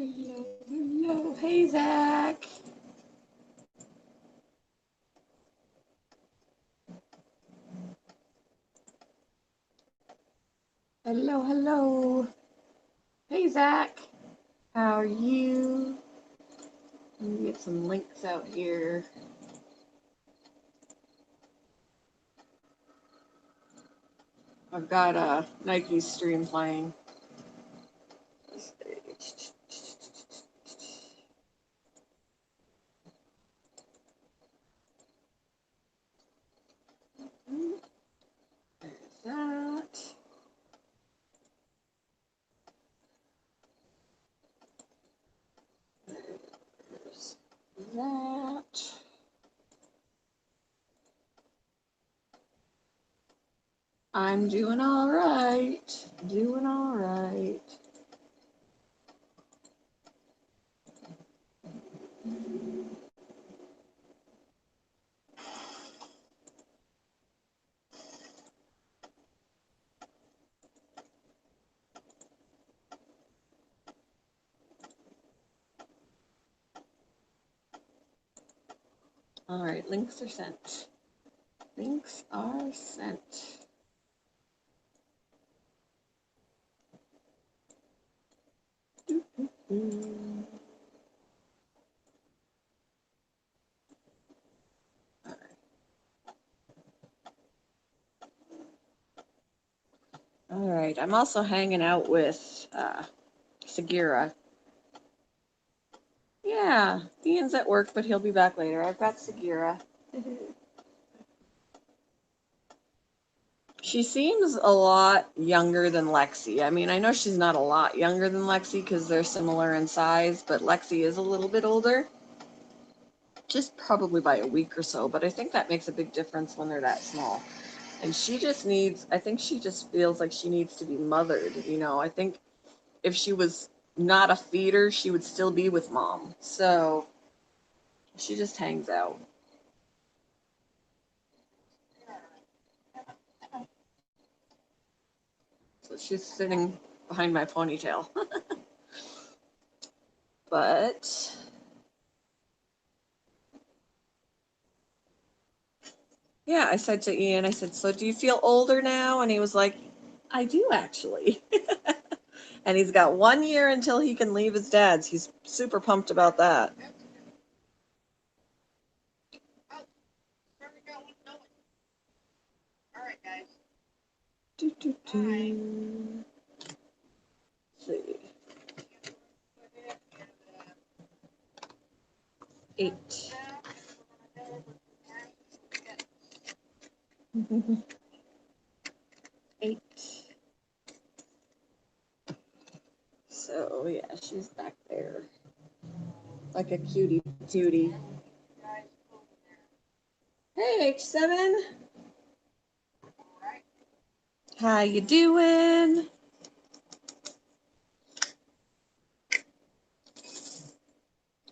Hello, hello. Hey, Zach. Hello, hello. Hey, Zach. How are you? Let me get some links out here. I've got a Nike stream playing. There's that. There's that. I'm doing all right. Doing all right. All right, links are sent. Links are sent. All right, I'm also hanging out with Segura. Yeah, Ian's at work, but he'll be back later. I've got Segura. She seems a lot younger than Lexi. I mean, I know she's not a lot younger than Lexi because they're similar in size, but Lexi is a little bit older. Just probably by a week or so, but I think that makes a big difference when they're that small. And she just needs, I think she just feels like she needs to be mothered, you know. I think if she was not a feeder, she would still be with mom. So she just hangs out. So she's sitting behind my ponytail. But yeah, I said to Ian, I said, so do you feel older now? And he was like, I do actually. And he's got 1 year until he can leave his dad's. He's super pumped about that. Do, do, do. Let's see. 8. Eight. So yeah, she's back there. Like a cutie patootie. Hey H7. How you doing?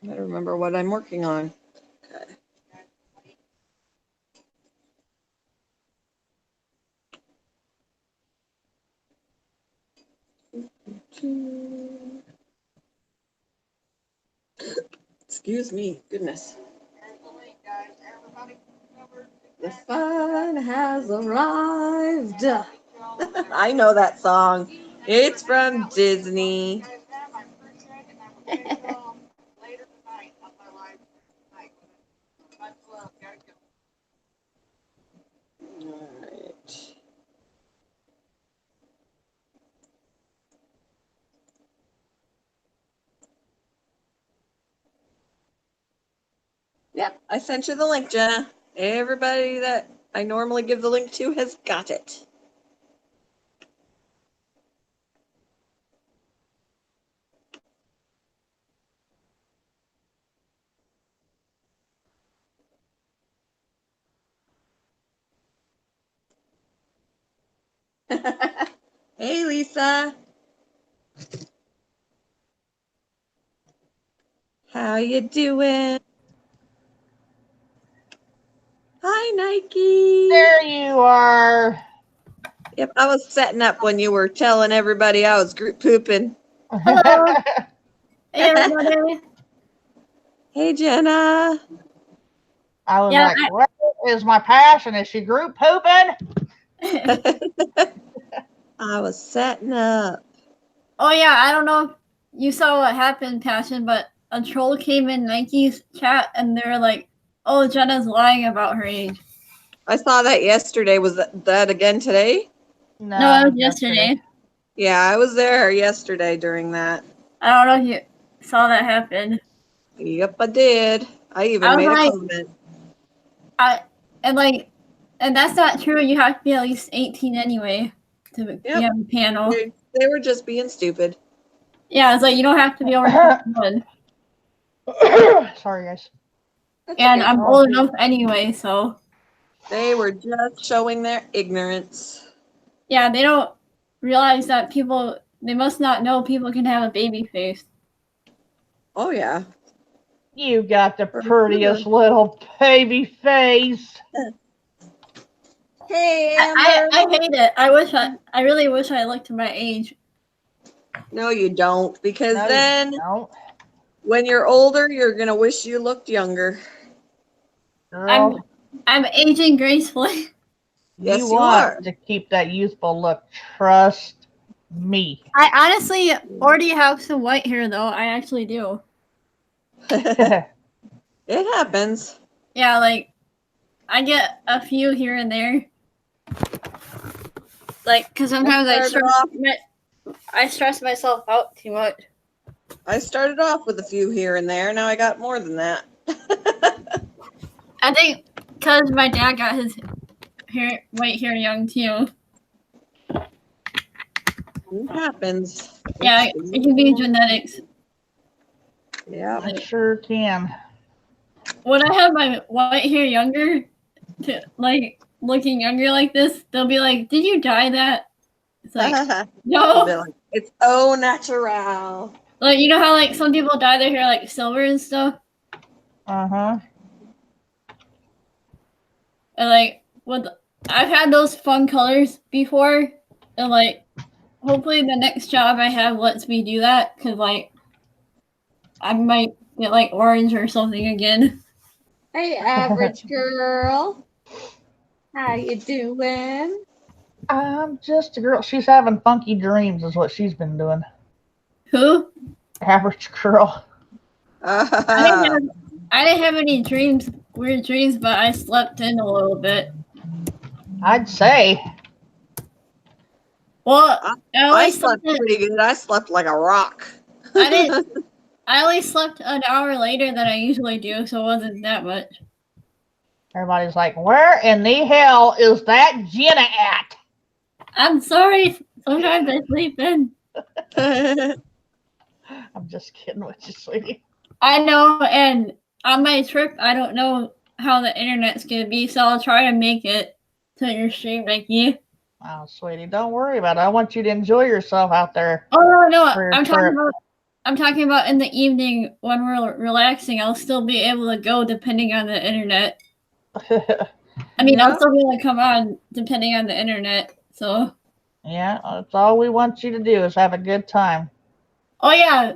I gotta remember what I'm working on. Okay. Excuse me, goodness. The fun has arrived. I know that song. It's from Disney. All right. Yep, I sent you the link, Jenna. Everybody that I normally give the link to has got it. Hey, Lisa. How you doing? Hi, Nike. There you are. Yep, I was setting up when you were telling everybody I was group pooping. Hello. Hey, everybody. Hey, Jenna. I was Yeah, like, what is my passion? Is she group pooping? I was setting up. Oh, yeah, I don't know if you saw what happened, Passion, but a troll came in Nike's chat and they're like, oh, Jenna's lying about her age. I saw that yesterday. Was that again today? No, it was yesterday. Yeah, I was there yesterday during that. I don't know if you saw that happen. Yep, I did. I even I was made a like- comment. And that's not true. You have to be at least 18 anyway to be on the panel. They were just being stupid. Yeah, it's like you don't have to be over 21. Sorry, guys. And I'm old enough anyway, so. They were just showing their ignorance. Yeah, they don't realize that they must not know people can have a baby face. Oh, yeah. You got the prettiest little baby face. Hey, I hate it. I really wish I looked my age. No, you don't. Because No, then you don't. when you're older, you're going to wish you looked younger. Girl, I'm aging gracefully. Yes, you you want are. to keep that youthful look. Trust me. I honestly already have some white hair, though. I actually do. It happens. Yeah, like, I get a few here and there. Like, because sometimes I stress myself out too much. I started off with a few here and there. Now I got more than that. I think because my dad got his white hair young, too. It happens. Yeah, it can be genetics. Yeah. I sure can. When I have my white hair younger, looking younger like this, they'll be like, "Did you dye that?" It's like, no. It's au natural. Like, you know how like some people dye their hair like silver and stuff, Uh-huh. and like I've had those fun colors before, and like hopefully the next job I have lets me do that, because like I might get like orange or something again. Hey, average girl. How you doing? I'm just a girl. She's having funky dreams is what she's been doing. Who? Average girl. I didn't have any weird dreams, but I slept in a little bit. I'd say. Well, I slept pretty good. I slept like a rock. I only slept an hour later than I usually do, so it wasn't that much. Everybody's like, where in the hell is that Jenna at? I'm sorry. Sometimes I sleep in. I'm just kidding with you, sweetie. I know, and on my trip, I don't know how the internet's going to be, so I'll try to make it to your stream, Becky. Oh, sweetie, don't worry about it. I want you to enjoy yourself out there. Oh, no, I'm talking about in the evening when we're relaxing. I'll still be able to go depending on the internet. I mean, I'll still be able to come on depending on the internet, so. Yeah, that's all we want you to do is have a good time. Oh, yeah.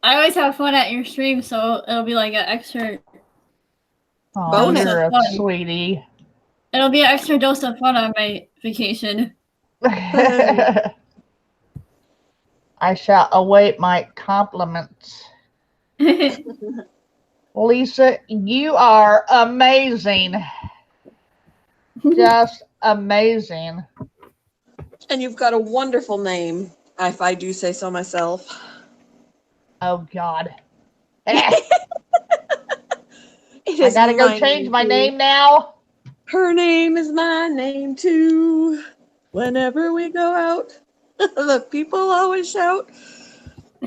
I always have fun at your stream, so it'll be like an extra bonus, you're a sweetie. It'll be an extra dose of fun on my vacation. I shall await my compliments. Lisa, you are amazing. Just amazing. And you've got a wonderful name, if I do say so myself. Oh, God. I gotta go change my name now. Her name is my name, too. Whenever we go out, the people always shout.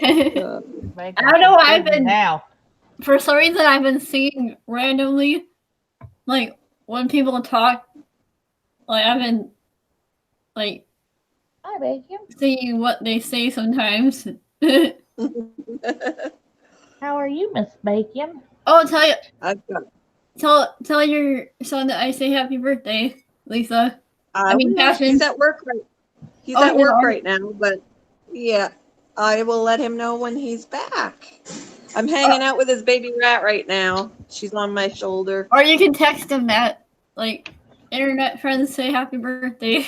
I don't know why for some reason I've been singing randomly. Like, when people talk, like, I've been, like, hi, Bacon, singing what they say sometimes. How are you, Miss Bacon? Oh, tell your son that I say happy birthday, Lisa. I mean, Passion. He's at work right now, but yeah. I will let him know when he's back. I'm hanging out with his baby rat right now. She's on my shoulder. Or you can text him that, like, internet friends say happy birthday.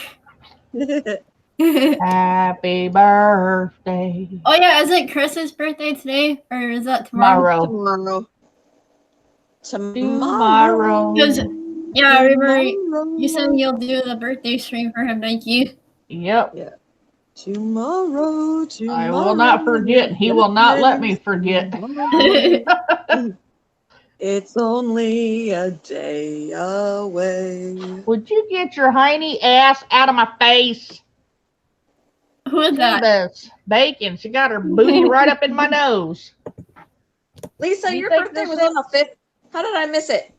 Happy birthday. Oh yeah, is it Chris's birthday today, or is that tomorrow? Tomorrow. Tomorrow. Because yeah, I remember Tomorrow. you said you'll do the birthday stream for him, Nike. Yep. Tomorrow. I will not forget. He will not let me forget. It's only a day away. Would you get your hiney ass out of my face? Who is that? Jesus. Bacon. She got her booty right up in my nose. Lisa, You your think birthday this was is- on the 5th. How did I miss it?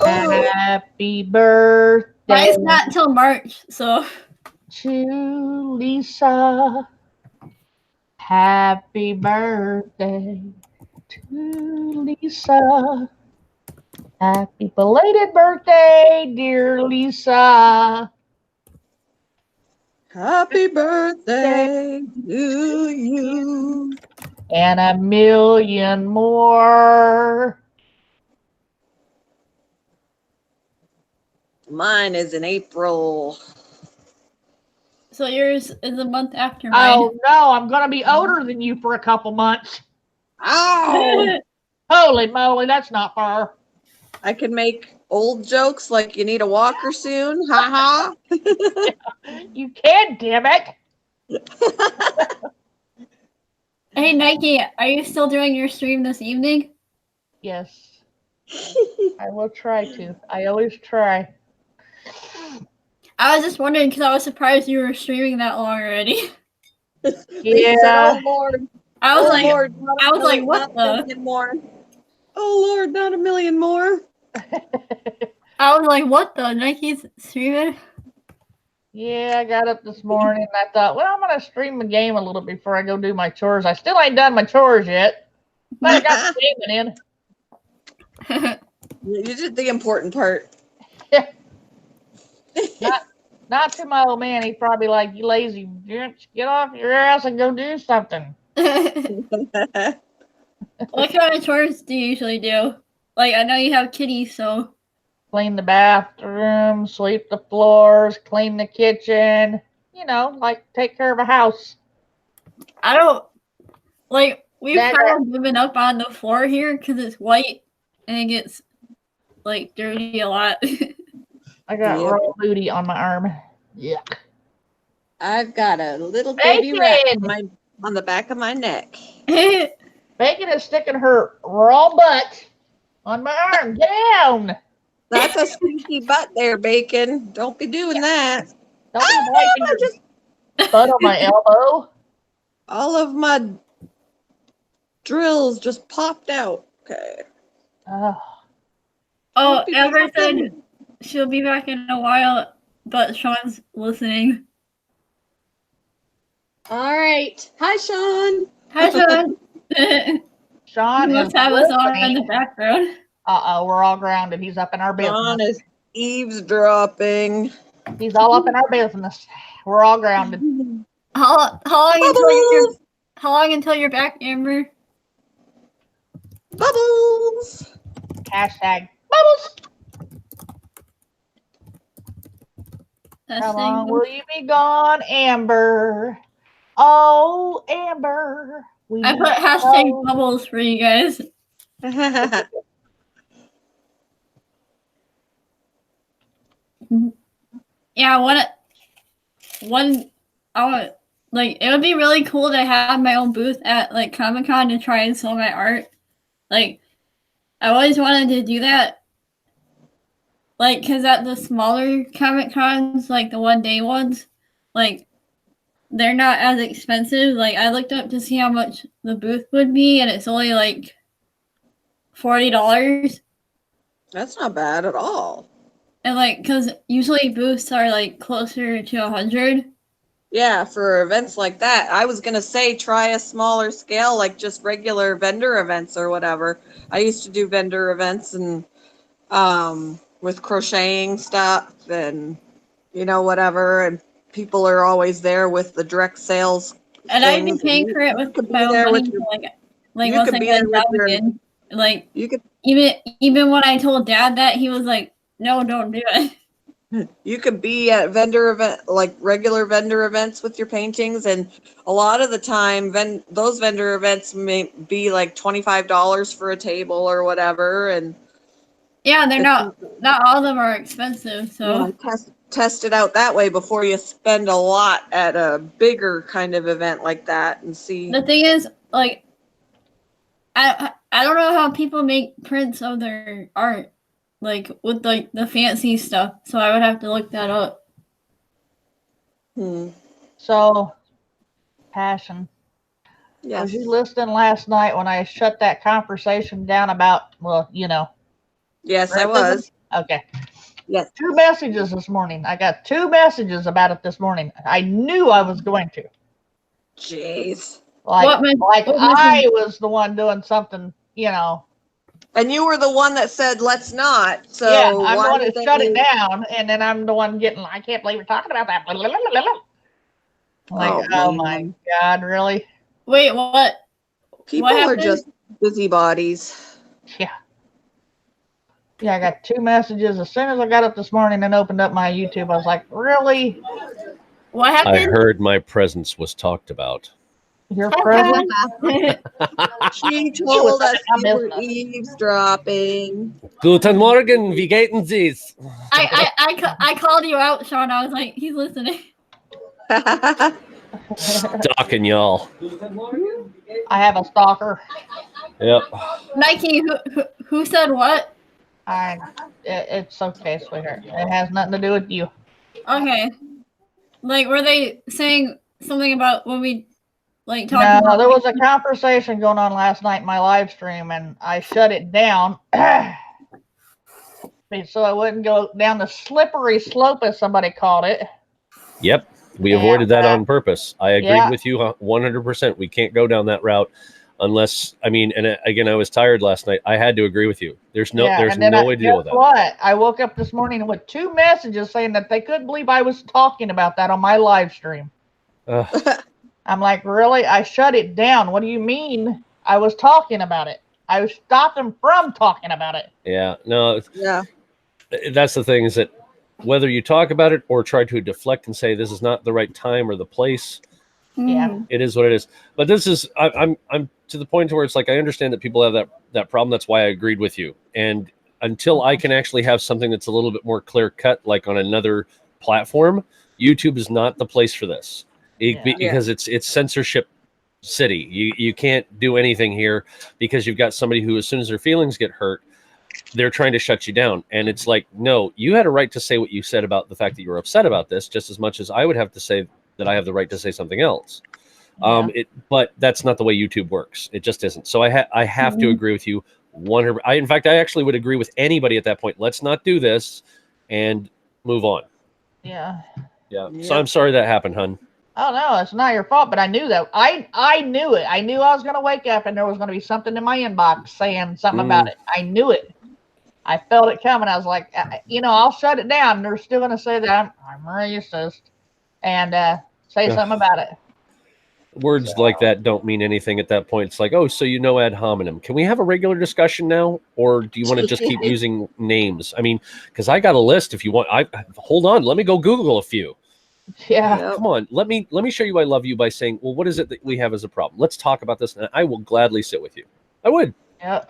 Oh, Happy birthday Mine's not till March, so to Lisa. Happy birthday to Lisa. Happy belated birthday, dear Lisa. happy birthday to you. And a million more. Mine is in April. so yours is a month after mine. Oh no, I'm gonna be older than you for a couple months. Ow! Holy moly, that's not fair. I can make old jokes like you need a walker soon. Ha You can, damn it. Hey Nike, are you still doing your stream this evening? Yes, I will try to. I always try. I was just wondering because I was surprised you were streaming that long already. Yeah. Oh Lord. I was Oh like, Lord. Not a I was like, million- what not a the? million more. Oh Lord, not a million more. I was like, what the? Nike's streaming? Yeah, I got up this morning and I thought, well, I'm going to stream the game a little before I go do my chores. I still ain't done my chores yet, but I got the gaming in. You did the important part. Not to my old man. He's probably like, you lazy bitch, get off your ass and go do something. What kind of chores do you usually do? Like, I know you have kitties, so. Clean the bathroom, sweep the floors, clean the kitchen. You know, like take care of a house. I don't. Like, we've That- kind of given up on the floor here because it's white and it gets, like, dirty a lot. I got Yep. raw booty on my arm. Yuck. I've got a little baby rat on the back of my neck. Bacon is sticking her raw butt on my arm. Get down. That's a stinky butt there, Bacon. Don't be doing that. Don't be Ah, wiping I your just butt on my elbow. all of my drills just popped out. Okay. Oh, Oh, Don't be Amber said popping. she'll be back in a while, but Sean's listening. All right. Hi, Sean. Hi, Sean. You Sean must is have us on in listening. the background. Uh-oh, we're all grounded. He's up in our Sean business. is eavesdropping. He's all up in our business. We're all grounded. How long until you're back, Amber? Bubbles. Hashtag bubbles. How long Testing. will you be gone, Amber? Oh, Amber. We I put hashtag know. bubbles for you guys. Yeah, like it would be really cool to have my own booth at like Comic-Con to try and sell my art. Like I always wanted to do that. Like, cause at the smaller Comic-Cons, like the one-day ones, like they're not as expensive. Like I looked up to see how much the booth would be, and it's only like $40. That's not bad at all. And like, cause usually booths are like closer to 100. Yeah, for events like that. I was going to say try a smaller scale, like just regular vendor events or whatever. I used to do vendor events and with crocheting stuff and, you know, whatever. And people are always there with the direct sales And I've been things. paying You for it with could be my own there money. with your- Like you once could I be got there with a job your- again, like You could even when I told Dad that, he was like, "No, don't do it." You could be at vendor event, like regular vendor events with your paintings, and a lot of the time, those vendor events may be like $25 for a table or whatever, and Yeah, they're it's- not all of them are expensive. So test it out that way before you spend a lot at a bigger kind of event like that, and see. the thing is, like, I don't know how people make prints of their art, like with like the fancy stuff. So I would have to look that up. So, passion. Yes. Was you listening last night when I shut that conversation down about, well, you know? Yes, I racism? was. Okay. Yes. 2 messages this morning. I got 2 messages about it this morning. I knew I was going to. Jeez. Like What I was the one doing something, you know. And you were the one that said, let's not. So Yeah, I'm why going did to they- shut it down, and then I'm the one getting, I can't believe we're talking about that. Blah, blah, blah, blah, blah. Like, oh my man. God, really? Wait, what? People are happened? just busybodies. Yeah. Yeah, I got 2 messages. As soon as I got up this morning and opened up my YouTube, I was like, really? What I happened? heard my presence was talked about. Your present? She was told us our we were business. eavesdropping. Guten Morgen, wie geht'n Sie's? I called you out, Sean. I was like, he's listening. Stalking y'all. I have a stalker. Yep. Nike, who said what? It's okay, sweetheart. It has nothing to do with you. Okay. Like, were they saying something about when we like talked No, about? there was a conversation going on last night in my live stream, and I shut it down so I wouldn't go down the slippery slope, as somebody called it. Yep. We Yeah, avoided that on purpose. I agreed yeah. with you 100%. We can't go down that route unless, I mean, and again, I was tired last night. I had to agree with you. There's no and then way to deal with guess that. what? I woke up this morning with 2 messages saying that they couldn't believe I was talking about that on my live stream. I'm like, really? I shut it down. What do you mean I was talking about it? I stopped them from talking about it. Yeah. No, Yeah. that's the thing is that whether you talk about it or try to deflect and say this is not the right time or the place, Yeah. it is what it is. But this is I'm to the point where it's like I understand that people have that problem. That's why I agreed with you. And until I can actually have something that's a little bit more clear cut, like on another platform, YouTube is not the place for this. Because it's censorship city. You can't do anything here because you've got somebody who, as soon as their feelings get hurt, they're trying to shut you down. And it's like, no, you had a right to say what you said about the fact that you were upset about this, just as much as I would have to say that I have the right to say something else. Yeah. But that's not the way YouTube works. It just isn't. So I have to agree with you 100%. In fact, I actually would agree with anybody at that point. Let's not do this and move on. Yeah. Yeah. Yeah. So I'm sorry that happened, hun. Oh no, it's not your fault, but I knew that. I knew it. I knew I was gonna wake up and there was gonna be something in my inbox saying something about it. I knew it. I felt it coming. I was like, I'll shut it down. They're still gonna say that I'm racist and say something about it. Words like that don't mean anything at that point. It's like, oh, so ad hominem. Can we have a regular discussion now, or do you want to just keep using names? I mean, because I got a list. If you want, hold on. Let me go Google a few. Yeah. Yep. Come on, let me show you I love you by saying, well, what is it that we have as a problem? Let's talk about this, and I will gladly sit with you. I would. Yeah.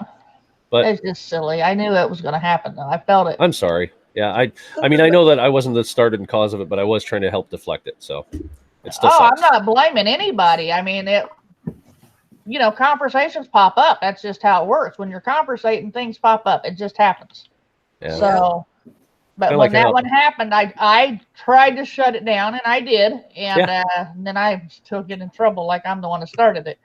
But it's just silly. I knew it was gonna happen though. I felt it. I'm sorry. Yeah, I mean, I know that I wasn't the start and cause of it, but I was trying to help deflect it. So it still I'm sucks. not blaming anybody. I mean, conversations pop up. That's just how it works. When you're conversating, things pop up. It just happens. Yeah. So, but Kinda when like that one happened, I tried to shut it down, and I did. And then I still get in trouble like I'm the one that started it.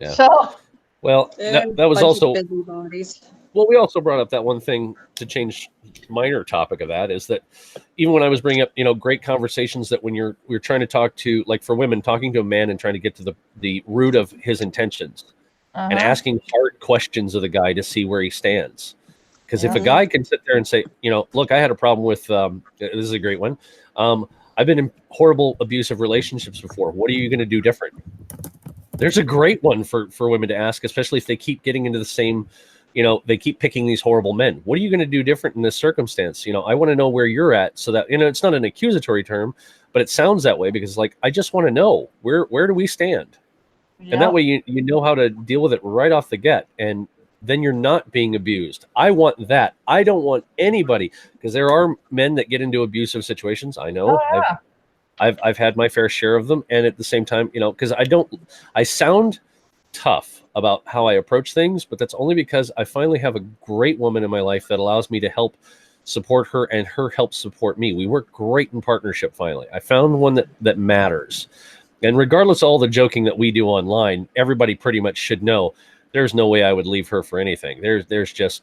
Yeah. So, Well, And that was bunch of also busybodies. well. We also brought up that one thing to change minor topic of that is that even when I was bringing up, great conversations that when we're trying to talk to, like for women, talking to a man and trying to get to the root of his intentions and asking hard questions of the guy to see where he stands. Because if a guy can sit there and say, look, I had a problem with, this is a great one. I've been in horrible abusive relationships before. What are you going to do different? There's a great one for women to ask, especially if they keep getting into the same, they keep picking these horrible men. What are you going to do different in this circumstance? I want to know where you're at, so that, it's not an accusatory term, but it sounds that way, because like, I just want to know where do we stand? And that way you know how to deal with it right off the get. And then you're not being abused. I want that. I don't want anybody, because there are men that get into abusive situations. I know. Oh, yeah. I've had my fair share of them. And at the same time, because I sound tough about how I approach things, but that's only because I finally have a great woman in my life that allows me to help support her, and her help support me. We work great in partnership. Finally, I found one that matters. And regardless of all the joking that we do online, everybody pretty much should know there's no way I would leave her for anything. There's just,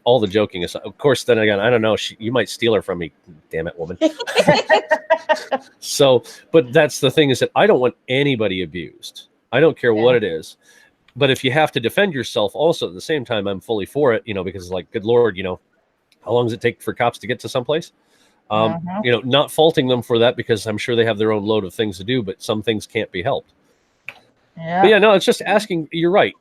all the joking is, of course, then again, I don't know, you might steal her from me. Damn it, woman. So, but that's the thing, is that I don't want anybody abused. I don't care what it is. But if you have to defend yourself also at the same time, I'm fully for it, because like, good Lord, how long does it take for cops to get to someplace? Not faulting them for that, because I'm sure they have their own load of things to do, but some things can't be helped. Yeah. But yeah, no, it's just asking. You're right.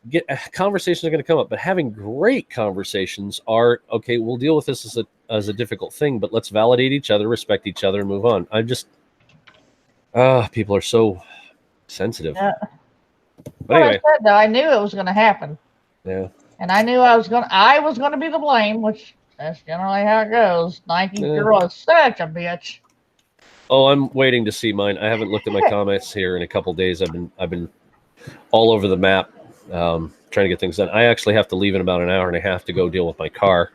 Conversations are going to come up, but having great conversations are okay. We'll deal with this as a difficult thing, but let's validate each other, respect each other, and move on. People are so sensitive. Yeah. But anyway, I said, though, I knew it was going to happen. Yeah. And I knew I was going to be the blame, which that's generally how it goes. Nike girl is such a bitch. Oh, I'm waiting to see mine. I haven't looked at my comments here in a couple days. I've been all over the map, trying to get things done. I actually have to leave in about an hour and a half to go deal with my car.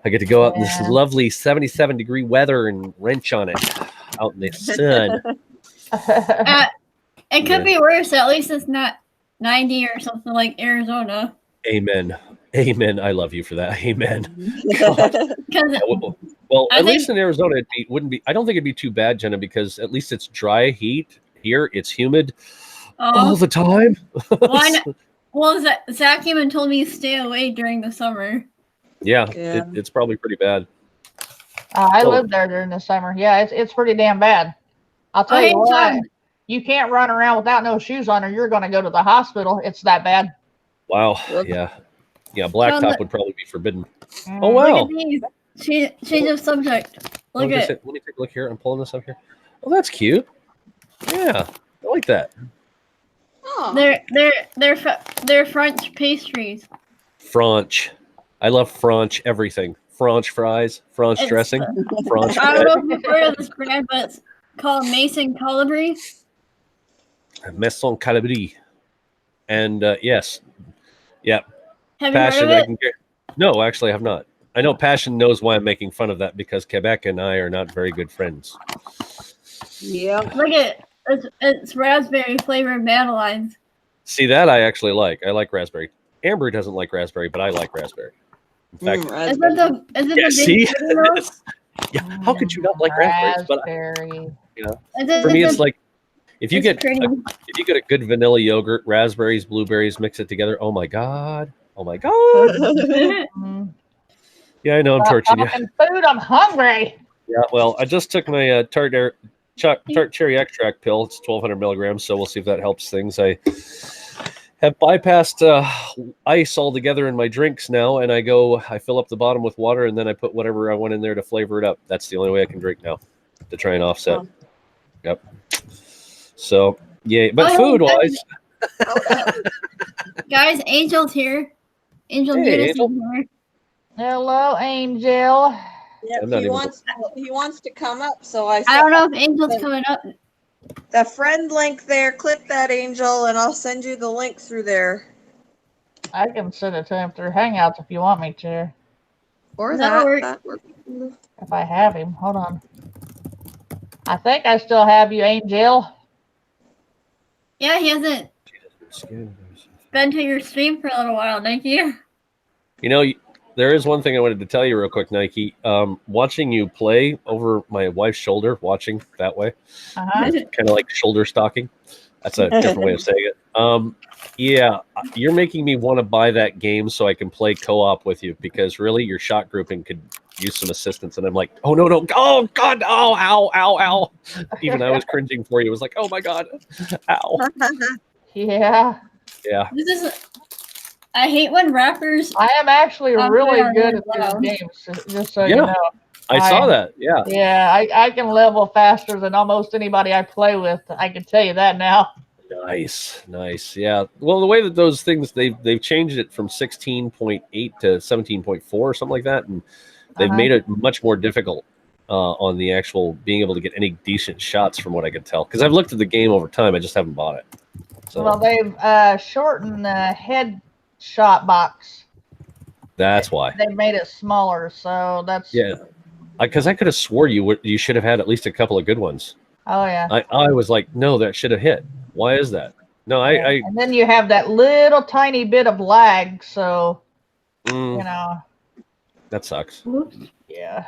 I get to go out in this lovely 77-degree weather and wrench on it out in the sun. It could be worse. At least it's not 90 or something like Arizona. Amen. I love you for that. Amen. Because well, at least in Arizona, wouldn't be. I don't think it'd be too bad, Jenna, because at least it's dry heat. Here, it's humid all the time. Why not? Well, Zach even told me to stay away during the summer. Yeah. It's probably pretty bad. I lived there during the summer. Yeah, it's pretty damn bad. I'll tell you what. You can't run around without no shoes on, or you're going to go to the hospital. It's that bad. Wow. Yeah. Blacktop would probably be forbidden. Oh Look wow. at these. Change of subject. Look at it. Let me take a look here. I'm pulling this up here. Oh, that's cute. Yeah, I like that. Oh. They're French pastries. French. I love French everything. French fries, French dressing, French I bread. don't know if you've heard of this brand, but it's called Maison Colibri. Maison Colibri. And yes. Yeah. Have Passion. you heard of it? No, actually I have not. I know Passion knows why I'm making fun of that, because Quebec and I are not very good friends. Yeah. Look at it. It's raspberry flavored Madeleines. See, that I actually like. I like raspberry. Amber doesn't like raspberry, but I like raspberry. In fact, Is it the big see? cinnamon? Yeah, how could you not like raspberries? But for me, it's like if you get a good vanilla yogurt, raspberries, blueberries, mix it together. Oh my god! Yeah, I know I'm torching you. Food, I'm hungry. Yeah, well, I just took my tart cherry extract pill. It's 1,200 milligrams, so we'll see if that helps things. I have bypassed ice altogether in my drinks now, and I fill up the bottom with water, and then I put whatever I want in there to flavor it up. That's the only way I can drink now to try and offset. Oh. Yep. So, yeah, but food-wise... Guys, Angel's here. Angel Hey, Angel. here. Hello, Angel. Yeah, he wants to come up, so I don't know if Angel's coming up. The friend link there, click that, Angel, and I'll send you the link through there. I can send it to him through Hangouts if you want me to. Or That'll that works. If I have him. Hold on. I think I still have you, Angel. Yeah, he hasn't been to your stream for a little while, Nike. You know, there is one thing I wanted to tell you real quick, Nike. Watching you play over my wife's shoulder, watching that way, kind of like shoulder stalking. That's a different way of saying it. Yeah, you're making me want to buy that game so I can play co-op with you, because really your shot grouping could use some assistance. And I'm like, oh, no. Oh, God. Oh, ow. Even I was cringing for you. It was like, oh, my God. Ow. Yeah. Yeah. This is. I hate when rappers. I am actually I'm really very good at loud. these games, just so you Yeah. know. I saw that. Yeah. Yeah, I can level faster than almost anybody I play with. I can tell you that now. Nice. Yeah. Well, the way that those things they've changed it from 16.8 to 17.4 or something like that, and they've Uh-huh. made it much more difficult on the actual being able to get any decent shots from what I could tell. Because I've looked at the game over time, I just haven't bought it. So Well, they've shortened the headshot box. that's why. They made it smaller, so that's. Yeah. Because I could have swore you should have had at least a couple of good ones. Oh yeah. I was like, no, that should have hit. Why is that? No, I And then you have that little tiny bit of lag, so you know. that sucks. Yeah.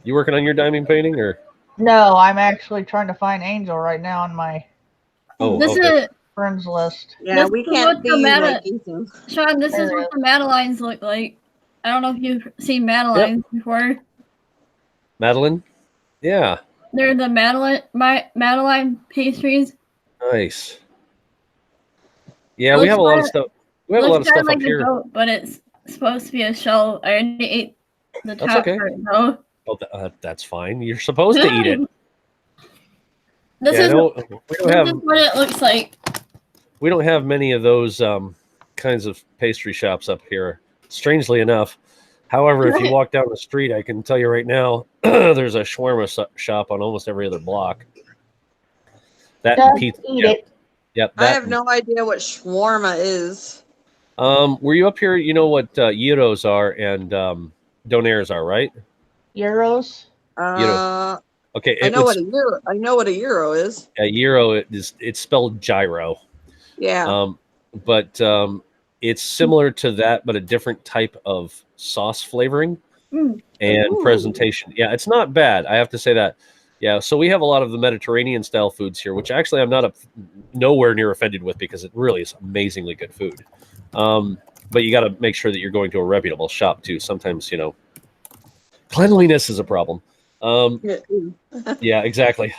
You working on your diamond painting or? No, I'm actually trying to find Angel right now on my Oh, This okay. is friends list. Yeah, This we is can't what see the you meta- like you do. Sean, this is There what the Madelines look like. I don't know if you've seen Madelines before. Madeline? Yeah. They're the Madeline pastries. Nice. Yeah, we have a lot of stuff. We have a lot of Looks kind stuff of up like a here. goat, but it's supposed to be a shell. I already ate the That's top okay. part, though. Oh, that's fine. You're supposed to eat it. This Yeah, is no, we don't have what it looks like. we don't have many of those kinds of pastry shops up here. Strangely enough. However, if you Right. walk down the street, I can tell you right now, there's a shawarma shop on almost every other block. That and Just pizza. eat Yep, it. yep. I That, have no idea what shawarma is. were you up here? You know what gyros are and donairs are, right? Euros. Okay, I know what a euro. I know what a euro is. a gyro it's spelled gyro. Yeah. But it's similar to that, but a different type of sauce flavoring Mm. and Ooh. presentation. Yeah, it's not bad. I have to say that. Yeah, so we have a lot of the Mediterranean style foods here, which actually I'm not nowhere near offended with because it really is amazingly good food. But you got to make sure that you're going to a reputable shop too. Sometimes, cleanliness is a problem. Yeah, exactly.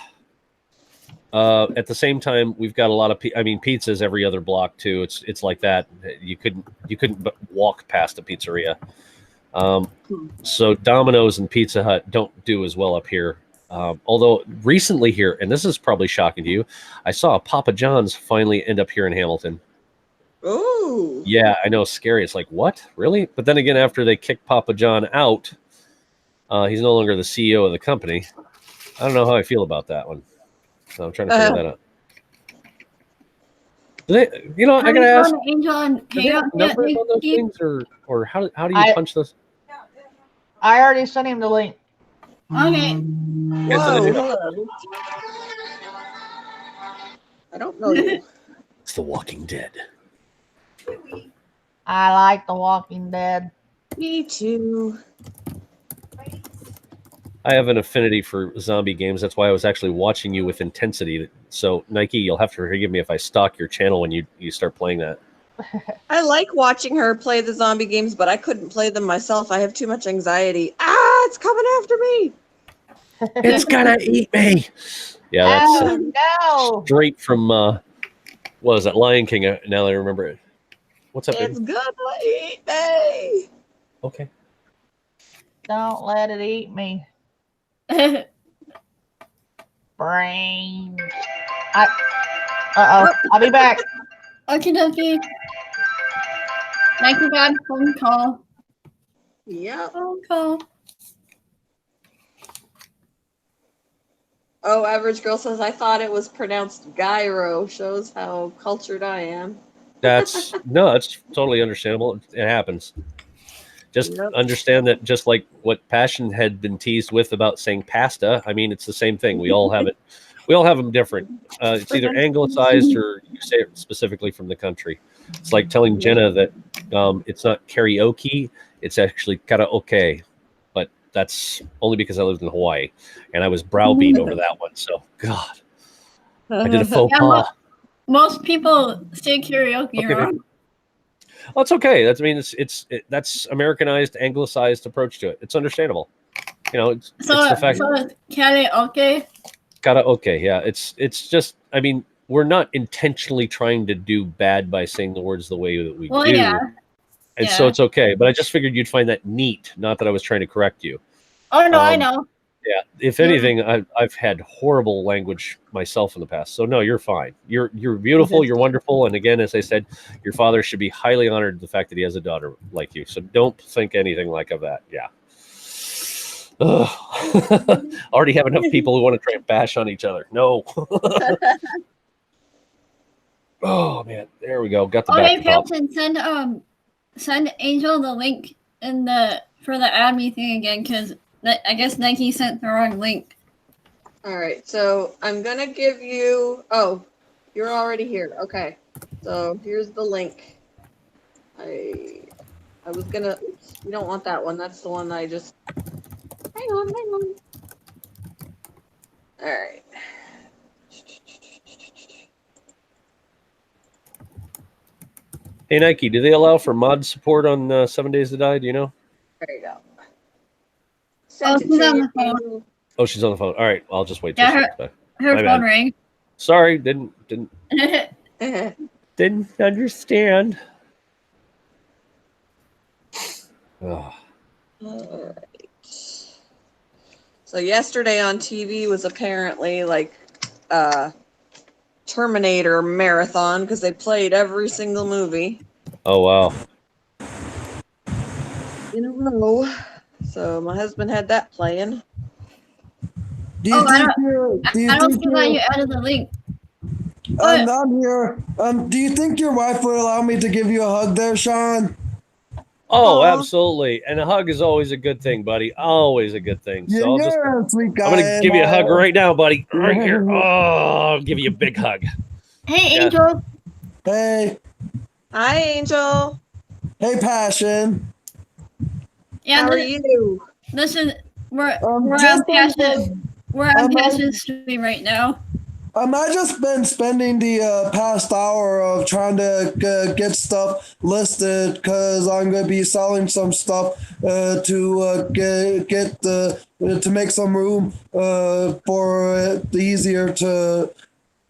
At the same time, we've got a lot of pizzas every other block too. It's like that. You couldn't but walk past a pizzeria. So Domino's and Pizza Hut don't do as well up here. Although recently here, and this is probably shocking to you, I saw Papa John's finally end up here in Hamilton. Ooh. Yeah, I know, scary. It's like, what? Really? But then again, after they kicked Papa John out, he's no longer the CEO of the company. I don't know how I feel about that one. So I'm trying to figure that out. I gotta ask. Angel, Do they have numbers on those things, or how do you punch this? I already sent him the link. Okay. Yes, I do. Whoa, hello. I don't know you. It's The Walking Dead. I like The Walking Dead. Me too. I have an affinity for zombie games. That's why I was actually watching you with intensity. So Nike, you'll have to forgive me if I stalk your channel when you start playing that. I like watching her play the zombie games, but I couldn't play them myself. I have too much anxiety. Ah, it's coming after me. It's gonna eat me. Yeah, that's Oh, no. straight from what was that, Lion King? Now that I remember it. What's up, It's baby? gonna eat me. Okay. Don't let it eat me. Brain. Uh-oh. I'll be back. Okie dokie. Nike got a phone call. Yep. Phone call. Oh, Average Girl says, I thought it was pronounced gyro. Shows how cultured I am. That's totally understandable. It happens. Just Yep. understand that just like what Passion had been teased with about saying pasta, I mean, it's the same thing. We all have it. We all have them different. It's either anglicized or you say it specifically from the country. It's like telling Jenna that it's not karaoke, it's actually karaoke. But that's only because I lived in Hawaii and I was browbeat over that one. So, God, I did a faux Yeah, pas. Most people say karaoke Okay. wrong. Well, it's okay. That's Americanized, anglicized approach to it. It's understandable. It's So the fact. it's karaoke. Karaoke, yeah. It's just. I mean, we're not intentionally trying to do bad by saying the words the way that we Well, do. yeah. And so Yeah. it's okay. But I just figured you'd find that neat. Not that I was trying to correct you. Oh no, I Um, know. Yeah. If Yeah. anything, I've had horrible language myself in the past. So no, you're fine. You're beautiful. You're wonderful. And again, as I said, your father should be highly honored the fact that he has a daughter like you. So don't think anything like of that. Yeah. Ugh. Already have enough people who want to try and bash on each other. No. Oh man, there we go. Got the Okay, back to top. Patson, send Angel the link for the add me thing again, because I guess Nike sent the wrong link. All right, so I'm gonna give you. Oh, you're already here. Okay, so here's the link. I was gonna. Oops, you don't want that one. That's the one I just. Hang on, hang on. All right. Hey Nike, do they allow for mod support on 7 Days to Die? Do you know? There you go. Oh, Sent it she's to on the you. phone. Oh, she's on the phone. All right, I'll just wait till Yeah, she gets back. Her My phone bad. rang. Sorry, didn't understand. Oh. All right. So yesterday on TV was apparently like Terminator marathon because they played every single movie Oh wow. in a row. So my husband had that playing. Do you Oh, think you're? Do you I don't think see why you're? you added the link. I'm here. Do you think your wife would allow me to give you a hug there, Sean? Oh, Aw. absolutely. And a hug is always a good thing, buddy. Always a good thing. Yeah, So I'll just you're a sweet guy. I'm gonna give you a hug right now, buddy. Right here. Yeah. Oh, I'll give you a big hug. Hey, Yeah. Angel. Hey, Hi, Angel. hey, Passion. Yeah, How are you? listen, we're Just on Passion. We're on I'm on- Passion stream right now. I just been spending the past hour of trying to get stuff listed because I'm gonna be selling some stuff to get the to make some room for it easier to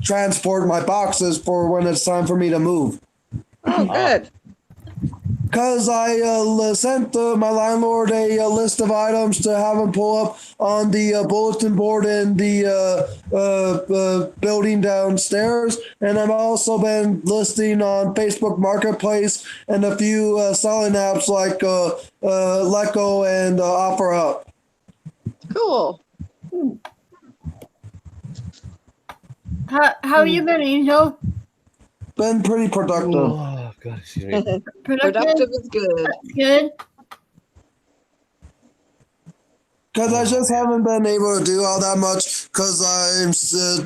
transport my boxes for when it's time for me to move. Oh, good. Because I sent my landlord a list of items to have him pull up on the bulletin board in the building downstairs. And I've also been listing on Facebook Marketplace and a few selling apps like Letgo and OfferUp. Cool. How you been, Angel? Been pretty productive. Oh, God, excuse me. Productive is good. That's good. Because I just haven't been able to do all that much because I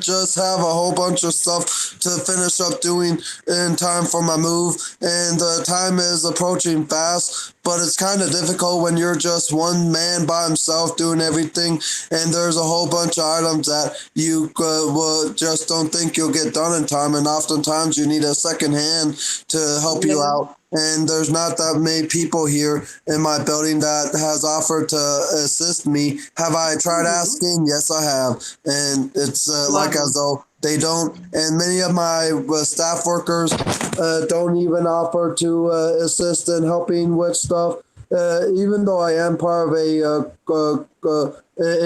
just have a whole bunch of stuff to finish up doing in time for my move. And the time is approaching fast, but it's kind of difficult when you're just one man by himself doing everything. And there's a whole bunch of items that you just don't think you'll get done in time. And oftentimes you need a second hand to help you out. And there's not that many people here in my building that has offered to assist me. Have I tried asking? Yes, I have. And it's like as though they don't. And many of my staff workers don't even offer to assist in helping with stuff. Even though I am part of a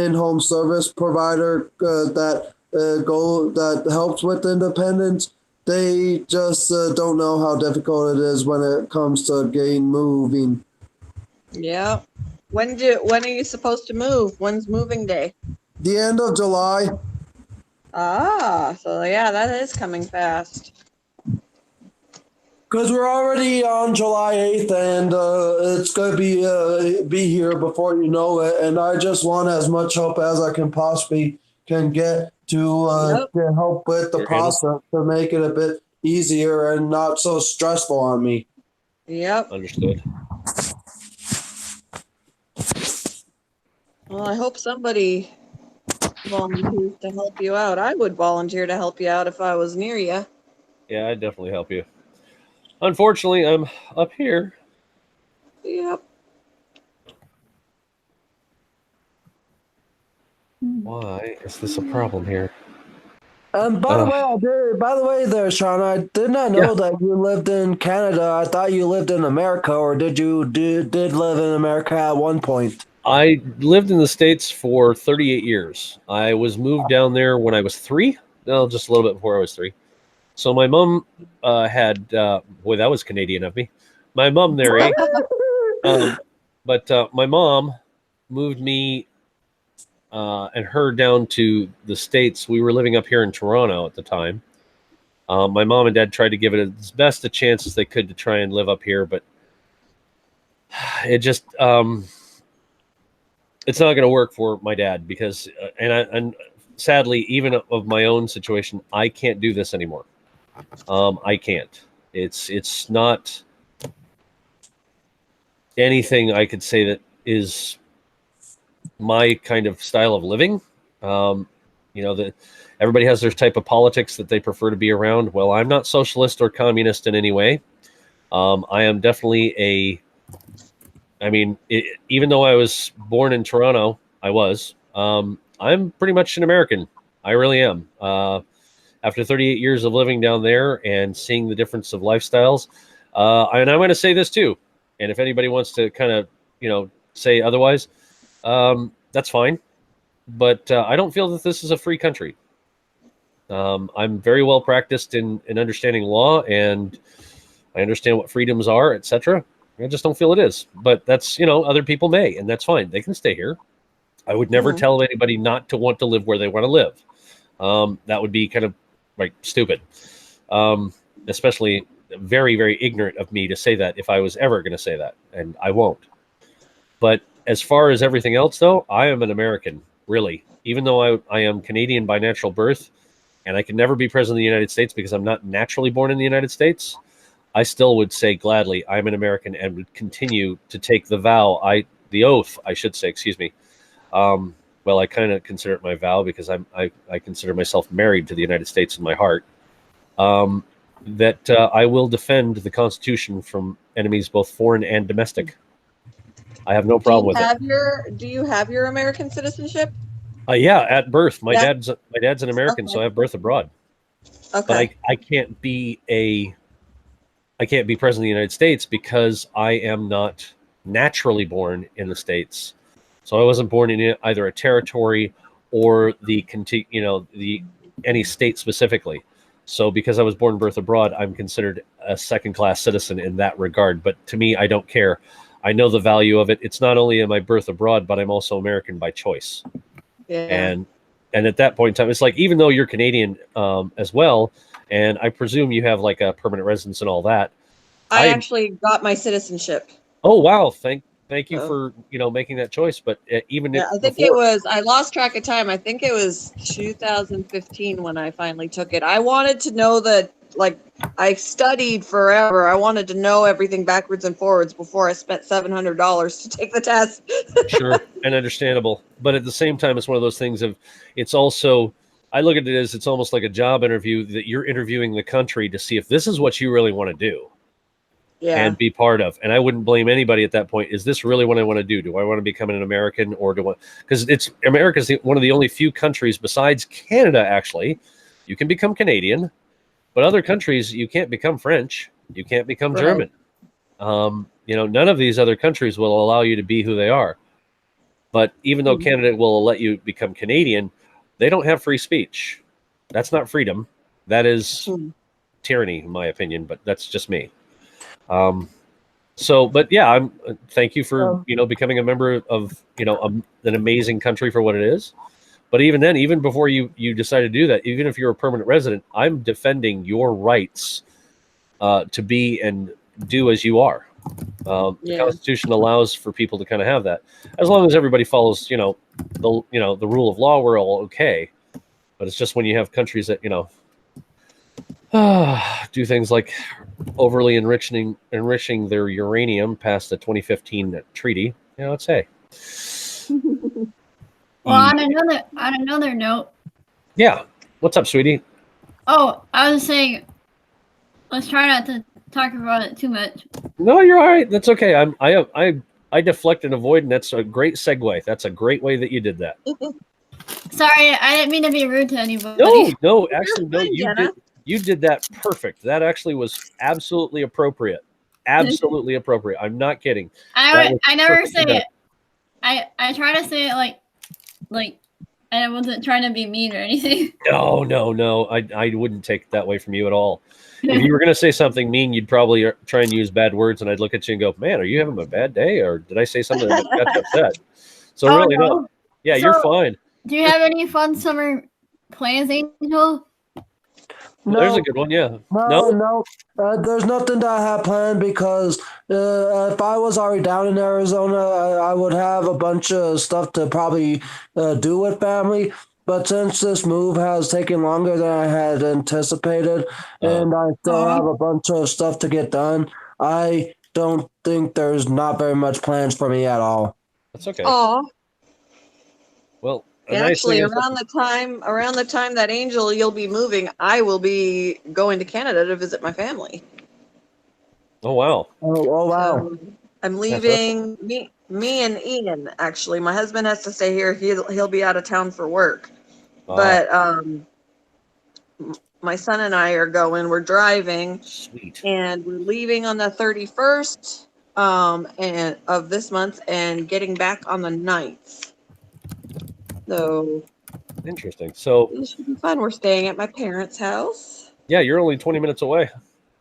in-home service provider that helps with independence. They just don't know how difficult it is when it comes to getting moving. Yeah. When are you supposed to move? When's moving day? The end of July. Ah, so yeah, that is coming fast. Because we're already on July 8th and it's going to be here before you know it. And I just want as much help as I can possibly can get to get help with the process to make it a bit easier and not so stressful on me. Yep. Understood. Well, I hope somebody volunteers to help you out. I would volunteer to help you out if I was near you. Yeah, I'd definitely help you. Unfortunately, I'm up here. Yep. Why is this a problem here? By the way, I did. By the way, there, Sean, I did not know that you lived in Canada. I thought you lived in America, or did you did live in America at one point? I lived in the States for 38 years. I was moved down there when I was 3. No, just a little bit before I was 3. So my mom had, boy, that was Canadian of me. My mom there, eh? But my mom moved me and her down to the States. We were living up here in Toronto at the time. My mom and dad tried to give it as best a chance as they could to try and live up here, but it just it's not going to work for my dad because, and sadly, even of my own situation, I can't do this anymore. I can't. It's not anything I could say that is my kind of style of living. Everybody has their type of politics that they prefer to be around. Well, I'm not socialist or communist in any way. I am definitely even though I was born in Toronto, I'm pretty much an American. I really am. After 38 years of living down there and seeing the difference of lifestyles, and I'm going to say this too, and if anybody wants to kind of, say otherwise, that's fine. But I don't feel that this is a free country. I'm very well practiced in understanding law, and I understand what freedoms are, etc. I just don't feel it is. But that's, other people may, and that's fine. They can stay here. I would never tell anybody not to want to live where they want to live. That would be kind of like stupid. Especially very, very ignorant of me to say that if I was ever going to say that, and I won't. But as far as everything else, though, I am an American, really. Even though I am Canadian by natural birth, and I can never be president of the United States because I'm not naturally born in the United States, I still would say gladly I'm an American and would continue to take the oath, I should say, excuse me. Well, I kind of consider it my vow because I consider myself married to the United States in my heart. That I will defend the Constitution from enemies both foreign and domestic. I have no problem with it. Do you have your American citizenship? Yeah, at birth. My dad's an American, so I have birth abroad. Okay. But I can't be president of the United States because I am not naturally born in the States. So I wasn't born in either a territory or any state specifically. So because I was born birth abroad, I'm considered a second-class citizen in that regard. But to me, I don't care. I know the value of it. It's not only am I birth abroad, but I'm also American by choice. Yeah. And at that point in time, it's like, even though you're Canadian as well, and I presume you have like a permanent residence and all that. I actually got my citizenship. Oh, wow. Thank you for, making that choice. But I lost track of time. I think it was 2015 when I finally took it. I wanted to know that, I studied forever. I wanted to know everything backwards and forwards before I spent $700 to take the test. Sure. And understandable. But at the same time, it's one of those things it's also, I look at it as it's almost like a job interview that you're interviewing the country to see if this is what you really want to do. Yeah. And be part of. And I wouldn't blame anybody at that point. Is this really what I want to do? Do I want to become an American, or because America's one of the only few countries besides Canada, actually, you can become Canadian, but other countries, you can't become French. You can't become German. None of these other countries will allow you to be who they are. But even though Canada will let you become Canadian, they don't have free speech. That's not freedom. That is tyranny, in my opinion, but that's just me. But yeah, thank you for, becoming a member of, an amazing country for what it is. But even then, even before you decide to do that, even if you're a permanent resident, I'm defending your rights, to be and do as you are. The Constitution allows for people to kind of have that, as long as everybody follows, the rule of law, we're all okay. But it's just when you have countries that, do things like overly enriching their uranium past the 2015 treaty. Let's say. Well, on another note. Yeah. What's up, sweetie? Oh, I was saying, let's try not to talk about it too much. No, you're all right. That's okay. I deflect and avoid, and that's a great segue. That's a great way that you did that. Sorry, I didn't mean to be rude to anybody. No, actually, no. fine, Jenna. You did that perfect. That actually was absolutely appropriate. Absolutely appropriate. I'm not kidding. That was I never perfectly say done. it. I try to say it like I wasn't trying to be mean or anything. No. I wouldn't take it that way from you at all. If you were going to say something mean, you'd probably try and use bad words, and I'd look at you and go, "Man, are you having a bad day, or did I say something that got you upset?" So Oh, really, no. no. Yeah, you're So- fine. Do you have any fun summer plans, Angel? There's a good one. Yeah. No. There's nothing that I have planned because if I was already down in Arizona, I would have a bunch of stuff to probably do with family. But since this move has taken longer than I had anticipated, and I still have a bunch of stuff to get done, I don't think there's not very much plans for me at all. That's okay. Aw. Well, a And nice actually, thing is around the time that Angel you'll be moving, I will be going to Canada to visit my family. oh wow. Oh wow. So I'm That's leaving. Me and Ian. Actually, my husband has to stay here. He'll be out of town for work. But my son and I are going. We're driving, Sweet. and we're leaving on the 31st and of this month, and getting back on the 9th. So Interesting. So this should be fun. We're staying at my parents' house. yeah, you're only 20 minutes away.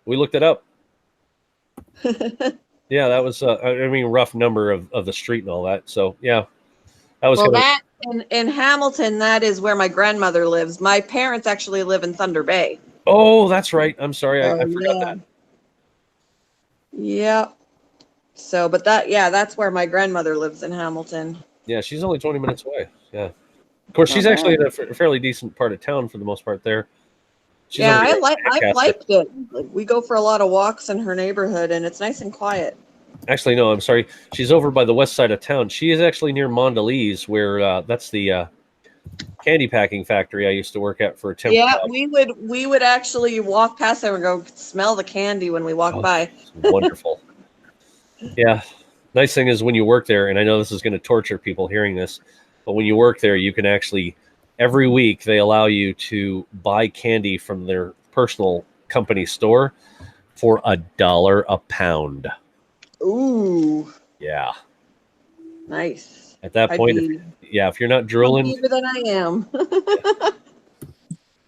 We looked it up. Yeah, that was rough number of the street and all that. So yeah, that was Well, kind of that in Hamilton, that is where my grandmother lives. My parents actually live in Thunder Bay. oh, that's right. I'm sorry, I Oh, forgot yeah. that. Yep. So, but that's where my grandmother lives in Hamilton. Yeah, she's only 20 minutes away. Yeah, of course, Not she's actually bad. in a fairly decent part of town for the most part. There, she's Yeah, only I've Lancaster. liked it. Like, we go for a lot of walks in her neighborhood, and it's nice and quiet. Actually, no, I'm sorry. She's over by the west side of town. She is actually near Mondelez, where that's the candy packing factory I used to work at for a temp Yeah, job. we would actually walk past there and go smell the candy when we walk Oh, by. it's wonderful. Yeah. Nice thing is when you work there, and I know this is going to torture people hearing this, but when you work there, you can actually, every week, they allow you to buy candy from their personal company store for $1 a pound. Ooh, Yeah. nice. At that I'd point, be if you're not drooling, hungrier than I am.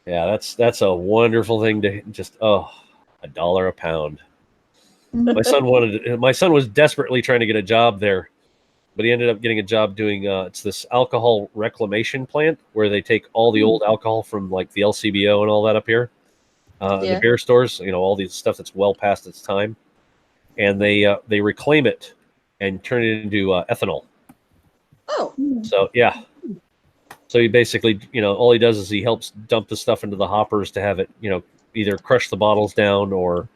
yeah, that's a wonderful thing to just, $1 a pound. My son was desperately trying to get a job there, but he ended up getting a job doing it's this alcohol reclamation plant where they take all the old alcohol from like the LCBO and all that up here, the Yeah. beer stores, all these stuff that's well past its time, and they reclaim it and turn it into ethanol. Oh, So yeah, so he basically all he does is he helps dump the stuff into the hoppers to have it either crush the bottles down or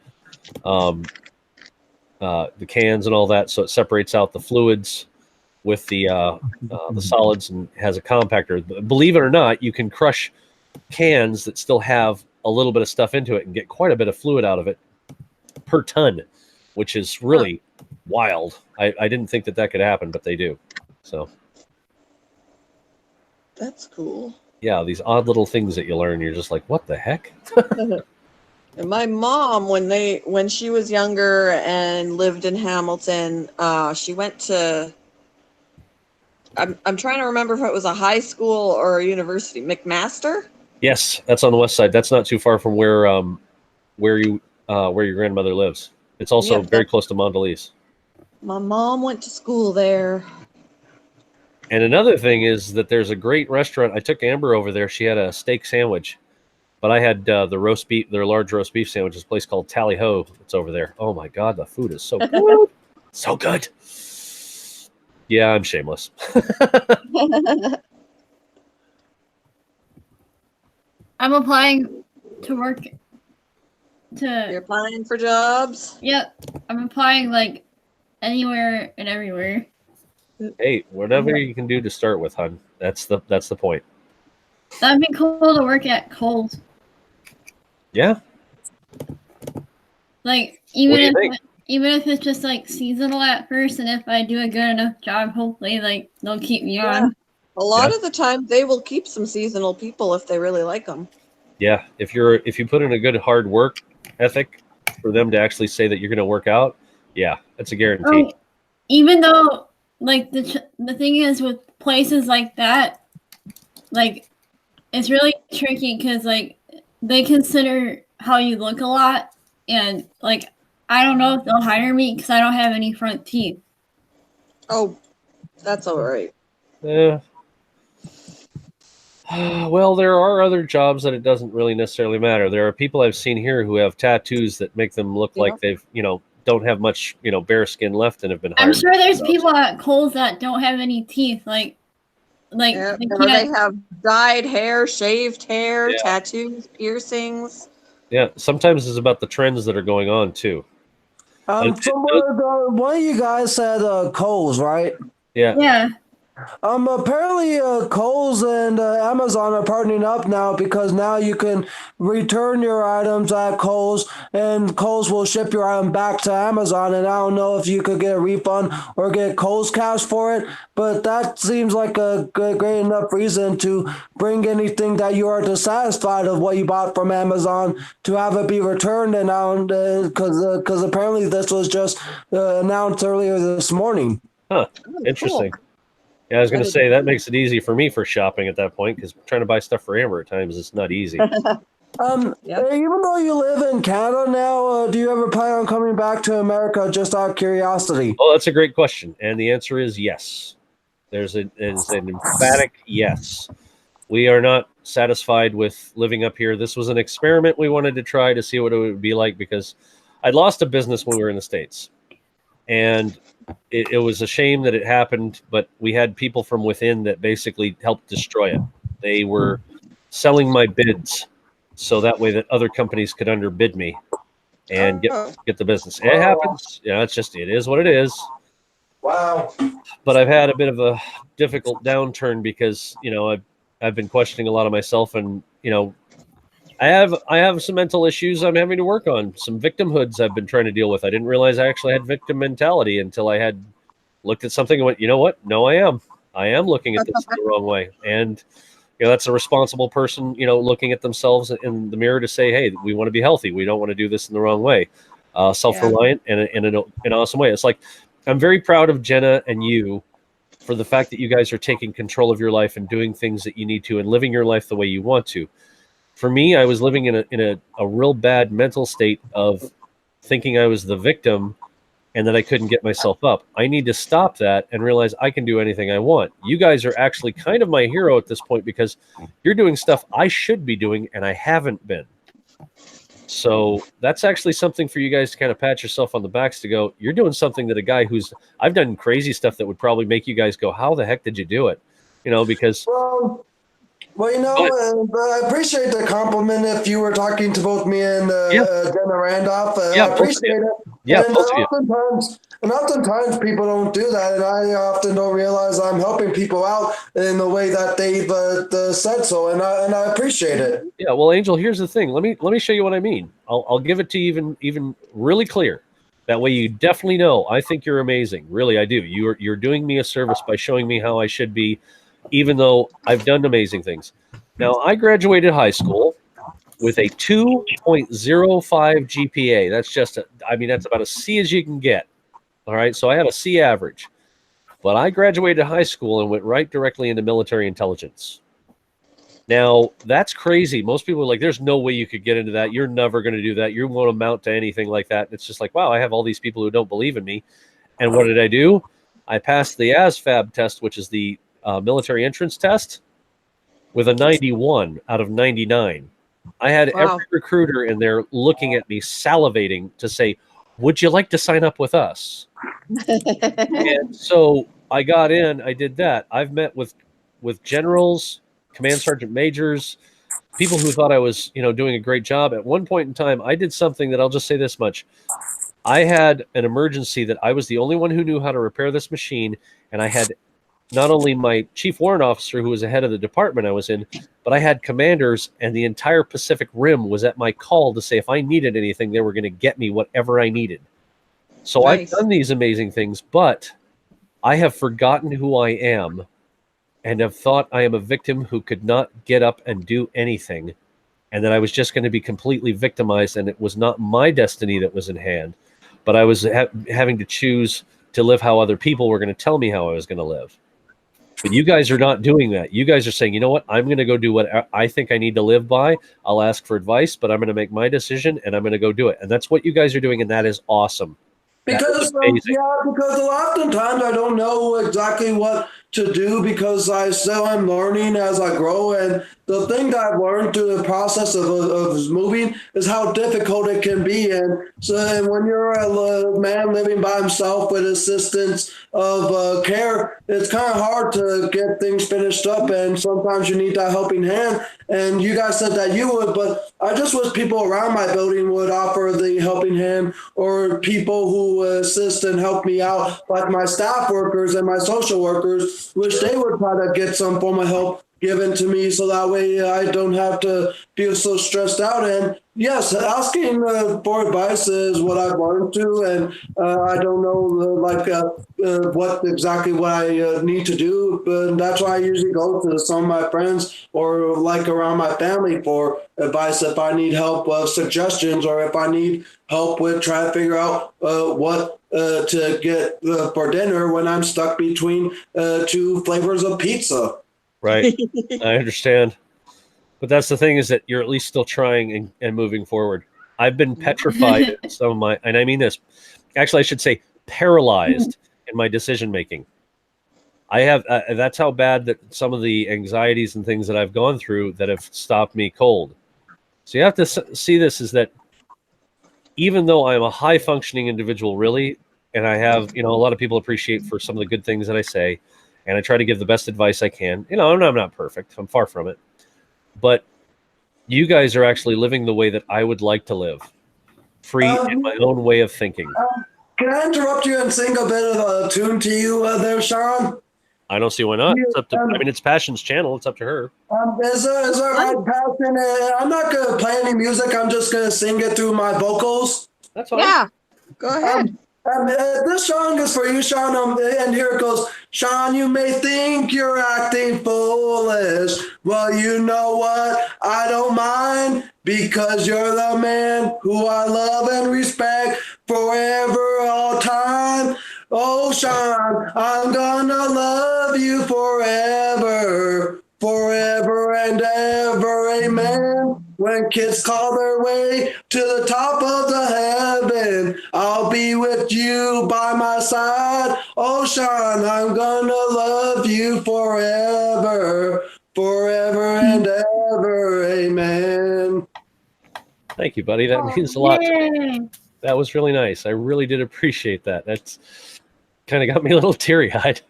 the cans and all that, so it separates out the fluids with the solids and has a compactor. Believe it or not, you can crush cans that still have a little bit of stuff into it and get quite a bit of fluid out of it per ton, which is really wild. I didn't think that could happen, but they do. So that's cool. yeah, these odd little things that you learn, you're just like, what the heck? And my mom, when she was younger and lived in Hamilton, she went to. I'm trying to remember if it was a high school or a university. McMaster. Yes, that's on the west side. That's not too far from where your grandmother lives. It's also Yep, very close to Mondelez. My mom went to school there. And another thing is that there's a great restaurant. I took Amber over there. She had a steak sandwich, but I had the roast beef, their large roast beef sandwich. This place called Tally Ho. It's over there. Oh my God, the food is so good, so good. Yeah, I'm shameless. I'm applying to work You're applying for jobs. Yep. I'm applying like anywhere and everywhere. Hey, whatever you can do to start with, hon. That's the point. That'd be cool to work at Kohl's. Yeah. Like What do you think? even if it's just like seasonal at first, and if I do a good enough job, hopefully like they'll keep me on. A lot of the time, they will keep some seasonal people if they really like them. Yeah, if you put in a good hard work ethic for them to actually say that you're going to work out, yeah, that's a guarantee. Even though, like, the thing is with places like that, like, it's really tricky because, like, they consider how you look a lot, and, like, I don't know if they'll hire me because I don't have any front teeth. Oh, that's all right. Yeah. Well, there are other jobs that it doesn't really necessarily matter. There are people I've seen here who have tattoos that make them look Yeah. like they've, don't have much, bare skin left and have been hired. I'm sure there's for people at Kohl's that don't have any teeth, like Yeah, they or they can't. have dyed hair, shaved hair, Yeah. tattoos, piercings. Yeah, sometimes it's about the trends that are going on too. One of you guys said Kohl's, right? Yeah. Yeah, Apparently, Kohl's and Amazon are partnering up now because now you can return your items at Kohl's, and Kohl's will ship your item back to Amazon. And I don't know if you could get a refund or get Kohl's cash for it, but that seems like a great enough reason to bring anything that you are dissatisfied of what you bought from Amazon to have it be returned. And because apparently this was just announced earlier this morning. Huh. Oh, Interesting. cool. Yeah, I was going to That is say that makes it easy for me for shopping at that point because trying to buy stuff for Amber at times is not easy. Yep. Even though you live in Canada now, do you ever plan on coming back to America just out of curiosity? Oh, that's a great question, and the answer is yes. There's an emphatic yes. We are not satisfied with living up here. This was an experiment we wanted to try to see what it would be like because I'd lost a business when we were in the States, and it was a shame that it happened, but we had people from within that basically helped destroy it. They were selling my bids so that way that other companies could underbid me and get the business. It happens. It is what it is. Wow. But I've had a bit of a difficult downturn because, I've been questioning a lot of myself and, I have some mental issues I'm having to work on. Some victimhoods I've been trying to deal with. I didn't realize I actually had victim mentality until I had looked at something and went, you know what? No, I am. I am looking at this the wrong way. And, that's a responsible person, looking at themselves in the mirror to say, hey, we want to be healthy. We don't want to do this in the wrong way. Self-reliant and in an awesome way. It's like, I'm very proud of Jenna and you for the fact that you guys are taking control of your life and doing things that you need to and living your life the way you want to. For me, I was living in a real bad mental state of thinking I was the victim and that I couldn't get myself up. I need to stop that and realize I can do anything I want. You guys are actually kind of my hero at this point because you're doing stuff I should be doing and I haven't been. So that's actually something for you guys to kind of pat yourself on the backs to go, you're doing something that a guy I've done crazy stuff that would probably make you guys go, how the heck did you do it? Because... I appreciate the compliment if you were talking to both me and Jenna Randolph. I appreciate it. Yeah, and oftentimes people don't do that, and I often don't realize I'm helping people out in the way that they've said so, and I appreciate it. Yeah, well, Angel, here's the thing. Let me show you what I mean. I'll give it to you even really clear. That way you definitely know. I think you're amazing. Really, I do. You're doing me a service by showing me how I should be, even though I've done amazing things. Now, I graduated high school with a 2.05 GPA. That's about as C as you can get. All right, so I had a C average. But I graduated high school and went right directly into military intelligence. Now, that's crazy. Most people are like, there's no way you could get into that. You're never going to do that. You won't amount to anything like that. It's just like, wow, I have all these people who don't believe in me. And what did I do? I passed the ASVAB test, which is the military entrance test, with a 91 out of 99. I had every recruiter in there looking at me, salivating to say, would you like to sign up with us? And so I got in, I did that. I've met with generals, command sergeant majors, people who thought I was, doing a great job. At one point in time, I did something that I'll just say this much. I had an emergency that I was the only one who knew how to repair this machine, and I had not only my chief warrant officer, who was the head of the department I was in, but I had commanders, and the entire Pacific Rim was at my call to say if I needed anything, they were going to get me whatever I needed. So Nice. I've done these amazing things, but I have forgotten who I am and have thought I am a victim who could not get up and do anything, and that I was just going to be completely victimized, and it was not my destiny that was in hand, but I was having to choose to live how other people were going to tell me how I was going to live. But you guys are not doing that. You guys are saying, you know what? I'm going to go do what I think I need to live by. I'll ask for advice, but I'm going to make my decision and I'm going to go do it. And that's what you guys are doing, and that is awesome. Because because a lot of times I don't know exactly what to do because I'm learning as I grow, and the thing that I've learned through the process of moving is how difficult it can be. And when you're a man living by himself with assistance of care, it's kind of hard to get things finished up, and sometimes you need that helping hand. And you guys said that you would, but I just wish people around my building would offer the helping hand, or people who assist and help me out, like my staff workers and my social workers, wish they would try to get some form of help given to me, so that way I don't have to feel so stressed out. And yes, asking for advice is what I've learned to, and I don't know what I need to do, but that's why I usually go to some of my friends or like around my family for advice if I need help with suggestions, or if I need help with trying to figure out what to get for dinner when I'm stuck between two flavors of pizza. Right. I understand. But that's the thing, is that you're at least still trying and moving forward. I've been petrified in some of my, and I mean this, actually I should say paralyzed in my decision making. I have, that's how bad that some of the anxieties and things that I've gone through that have stopped me cold. So you have to see this is that even though I'm a high functioning individual, really, and I have, a lot of people appreciate for some of the good things that I say, and I try to give the best advice I can. I'm not perfect. I'm far from it. But you guys are actually living the way that I would like to live, free in my own way of thinking. Can I interrupt you and sing a bit of a tune to you there, Sean? I don't see why not. It's up to, it's Passion's channel. It's up to her. Is there my Passion? I'm not going to play any music. I'm just going to sing it through my vocals. That's fine. Yeah, go ahead. This song is for you, Sean, and here it goes. Sean, you may think you're acting foolish. Well, you know what? I don't mind, because you're the man who I love and respect forever, all time. Oh, Sean, I'm gonna love you forever, forever and ever, amen. When kids call their way to the top of the heaven, I'll be with you by my side. Oh, Sean, I'm gonna love you forever, forever and ever, amen. Thank you, buddy. That means a lot to me. That was really nice. I really did appreciate that. That's kind of got me a little teary-eyed.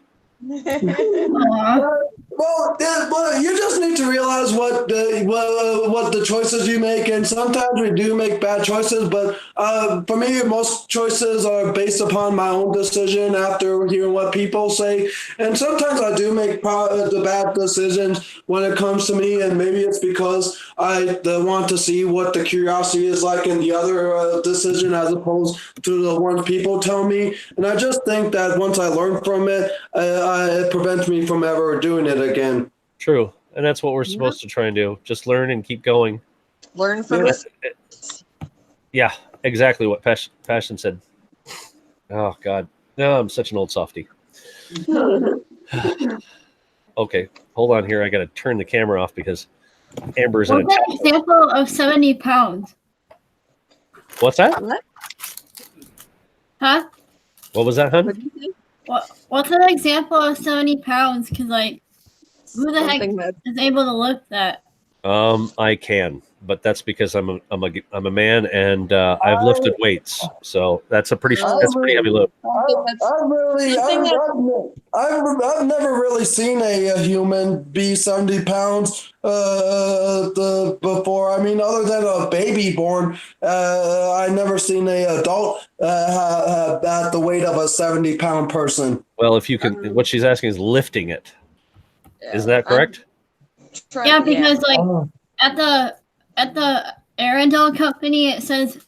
Well, you just need to realize what the choices you make, and sometimes we do make bad choices. But for me, most choices are based upon my own decision after hearing what people say. And sometimes I do make the bad decisions when it comes to me, and maybe it's because I want to see what the curiosity is like in the other decision as opposed to the ones people tell me. And I just think that once I learn from it, it prevents me from ever doing it again. True. And that's what we're supposed to try and do. Just learn and keep going. Learn from it. Yeah, exactly what Passion said. Oh, God. No, I'm such an old softie. Okay, hold on here. I got to turn the camera off because Amber's in What's an example of 70 pounds? What's that? What? Huh? What was that, hun? What's an example of 70 pounds? Because, who the heck is able to lift that? I can, but that's because I'm a man, and I've lifted weights, so that's a pretty heavy load. I've never really seen a human be 70 pounds before. I mean, other than a baby born, I never seen an adult at the weight of a 70-pound person. Well, if you can, what she's asking is lifting it. Yeah. Is that correct? Yeah, because at the Arendelle company, it says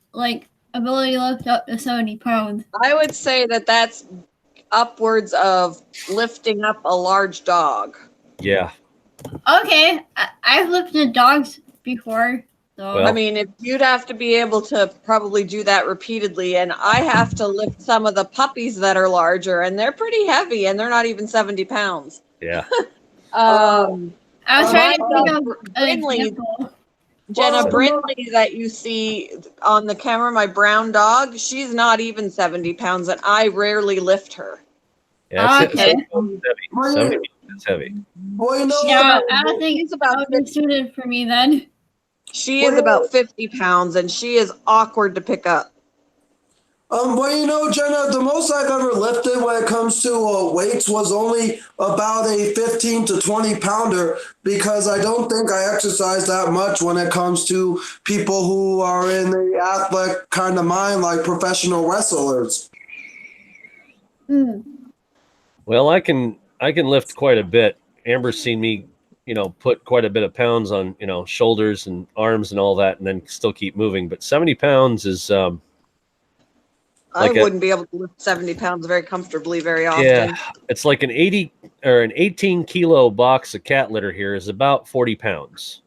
ability to lift up to 70 pounds. I would say that's upwards of lifting up a large dog. Yeah. Okay, I've lifted dogs before, so Well, I mean, if you'd have to be able to probably do that repeatedly, and I have to lift some of the puppies that are larger, and they're pretty heavy, and they're not even 70 pounds. yeah. Um, I was my trying to think dog of an Brinley, example. Jenna Well, Brindley that you see on the camera, my brown dog, she's not even 70 pounds, and I rarely lift her. Yeah, it's, Okay. it's heavy. 70 is heavy. Well, you know She's what? Yeah, about, I don't think she's that about would be 50, suited for me then. she is about 50 pounds, and she is awkward to pick up. Well, you know, Jenna, the most I've ever lifted when it comes to weights was only about a 15 to 20 pounder because I don't think I exercise that much when it comes to people who are in the athletic kind of mind, like professional wrestlers. Hmm. Well, I can lift quite a bit. Amber's seen me, put quite a bit of pounds on, shoulders and arms and all that, and then still keep moving. But 70 pounds is I Like wouldn't be able to lift 70 pounds very comfortably very often. yeah, it's like an 80 or an 18 kilo box of cat litter here is about 40 pounds.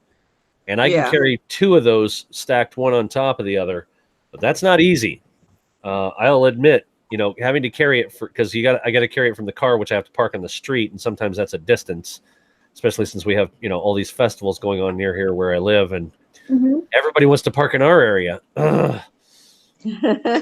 And I Yeah. can carry two of those stacked one on top of the other, but that's not easy. I'll admit, having to carry it because I got to carry it from the car, which I have to park on the street. And sometimes that's a distance, especially since we have, all these festivals going on near here where I live, and everybody wants to park in our area. Ugh.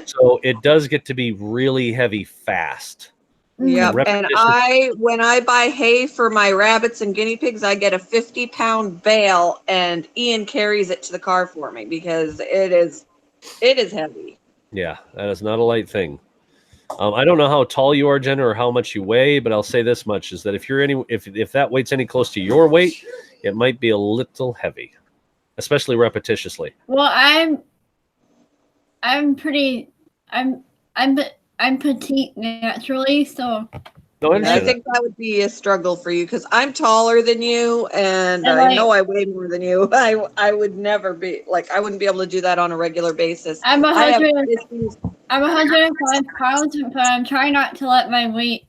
So it does get to be really heavy fast. Yep. And repetition. when I buy hay for my rabbits and guinea pigs, I get a 50-pound bale, and Ian carries it to the car for me because it is heavy. Yeah, that is not a light thing. I don't know how tall you are, Jenna, or how much you weigh, but I'll say this much: is that if that weight's any close to your weight, it might be a little heavy, especially repetitiously. Well, I'm petite naturally, so No, I I understand that. think that would be a struggle for you because I'm taller than you, and And, I know I weigh more than you. I would never be I wouldn't be able to do that on a regular basis. I'm I have 100. issues. I'm 105 pounds, but I'm trying not to let my weight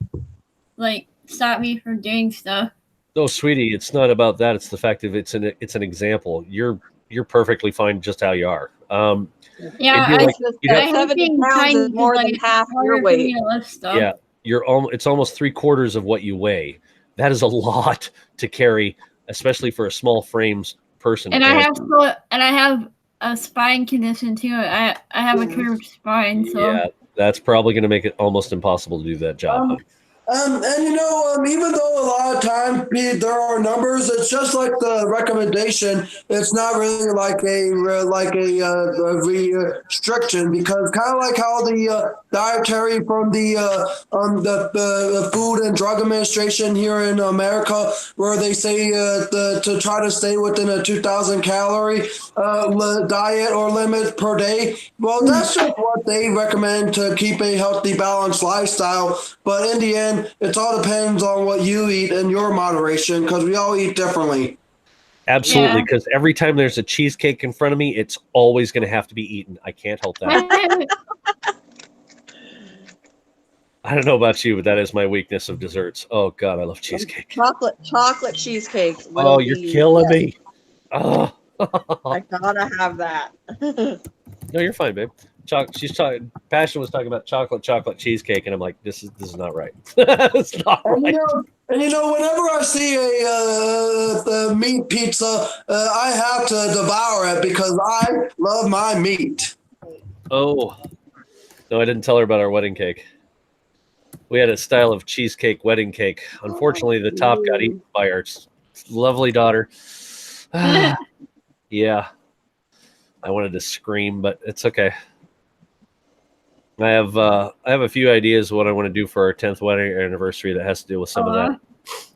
stop me from doing stuff. No, sweetie, it's not about that. It's the fact that it's an example. You're perfectly fine just how you are. Yeah, It'd be like- Just you'd that have- 70 being pounds tiny is more than like, half harder your for weight. me to lift stuff. Yeah, it's almost 3/4 of what you weigh. That is a lot to carry, especially for a small frames person. And I have a spine condition too. I have a curved spine, so yeah, that's probably going to make it almost impossible to do that job. And even though a lot of time there are numbers, it's just like the recommendation. It's not really like a restriction because kind of like how the dietary from the Food and Drug Administration here in America, where they say to try to stay within a 2,000 calorie diet or limit per day. Well, that's just what they recommend to keep a healthy, balanced lifestyle. But in the end, it all depends on what you eat and your moderation because we all eat differently. Absolutely, Yeah. because every time there's a cheesecake in front of me, it's always going to have to be eaten. I can't help that. I don't know about you, but that is my weakness of desserts. Oh God, I love cheesecake. Chocolate cheesecake. Oh, you're killing me. Oh. I gotta have that. No, you're fine, babe. Passion was talking about chocolate cheesecake, and I'm like, this is not right. It's not right. And whenever I see a meat pizza, I have to devour it because I love my meat. Oh, no, I didn't tell her about our wedding cake. We had a style of cheesecake wedding cake. Unfortunately, the top got eaten by our lovely daughter. Yeah. I wanted to scream, but it's okay. I have a few ideas what I want to do for our 10th wedding anniversary that has to do with some of that.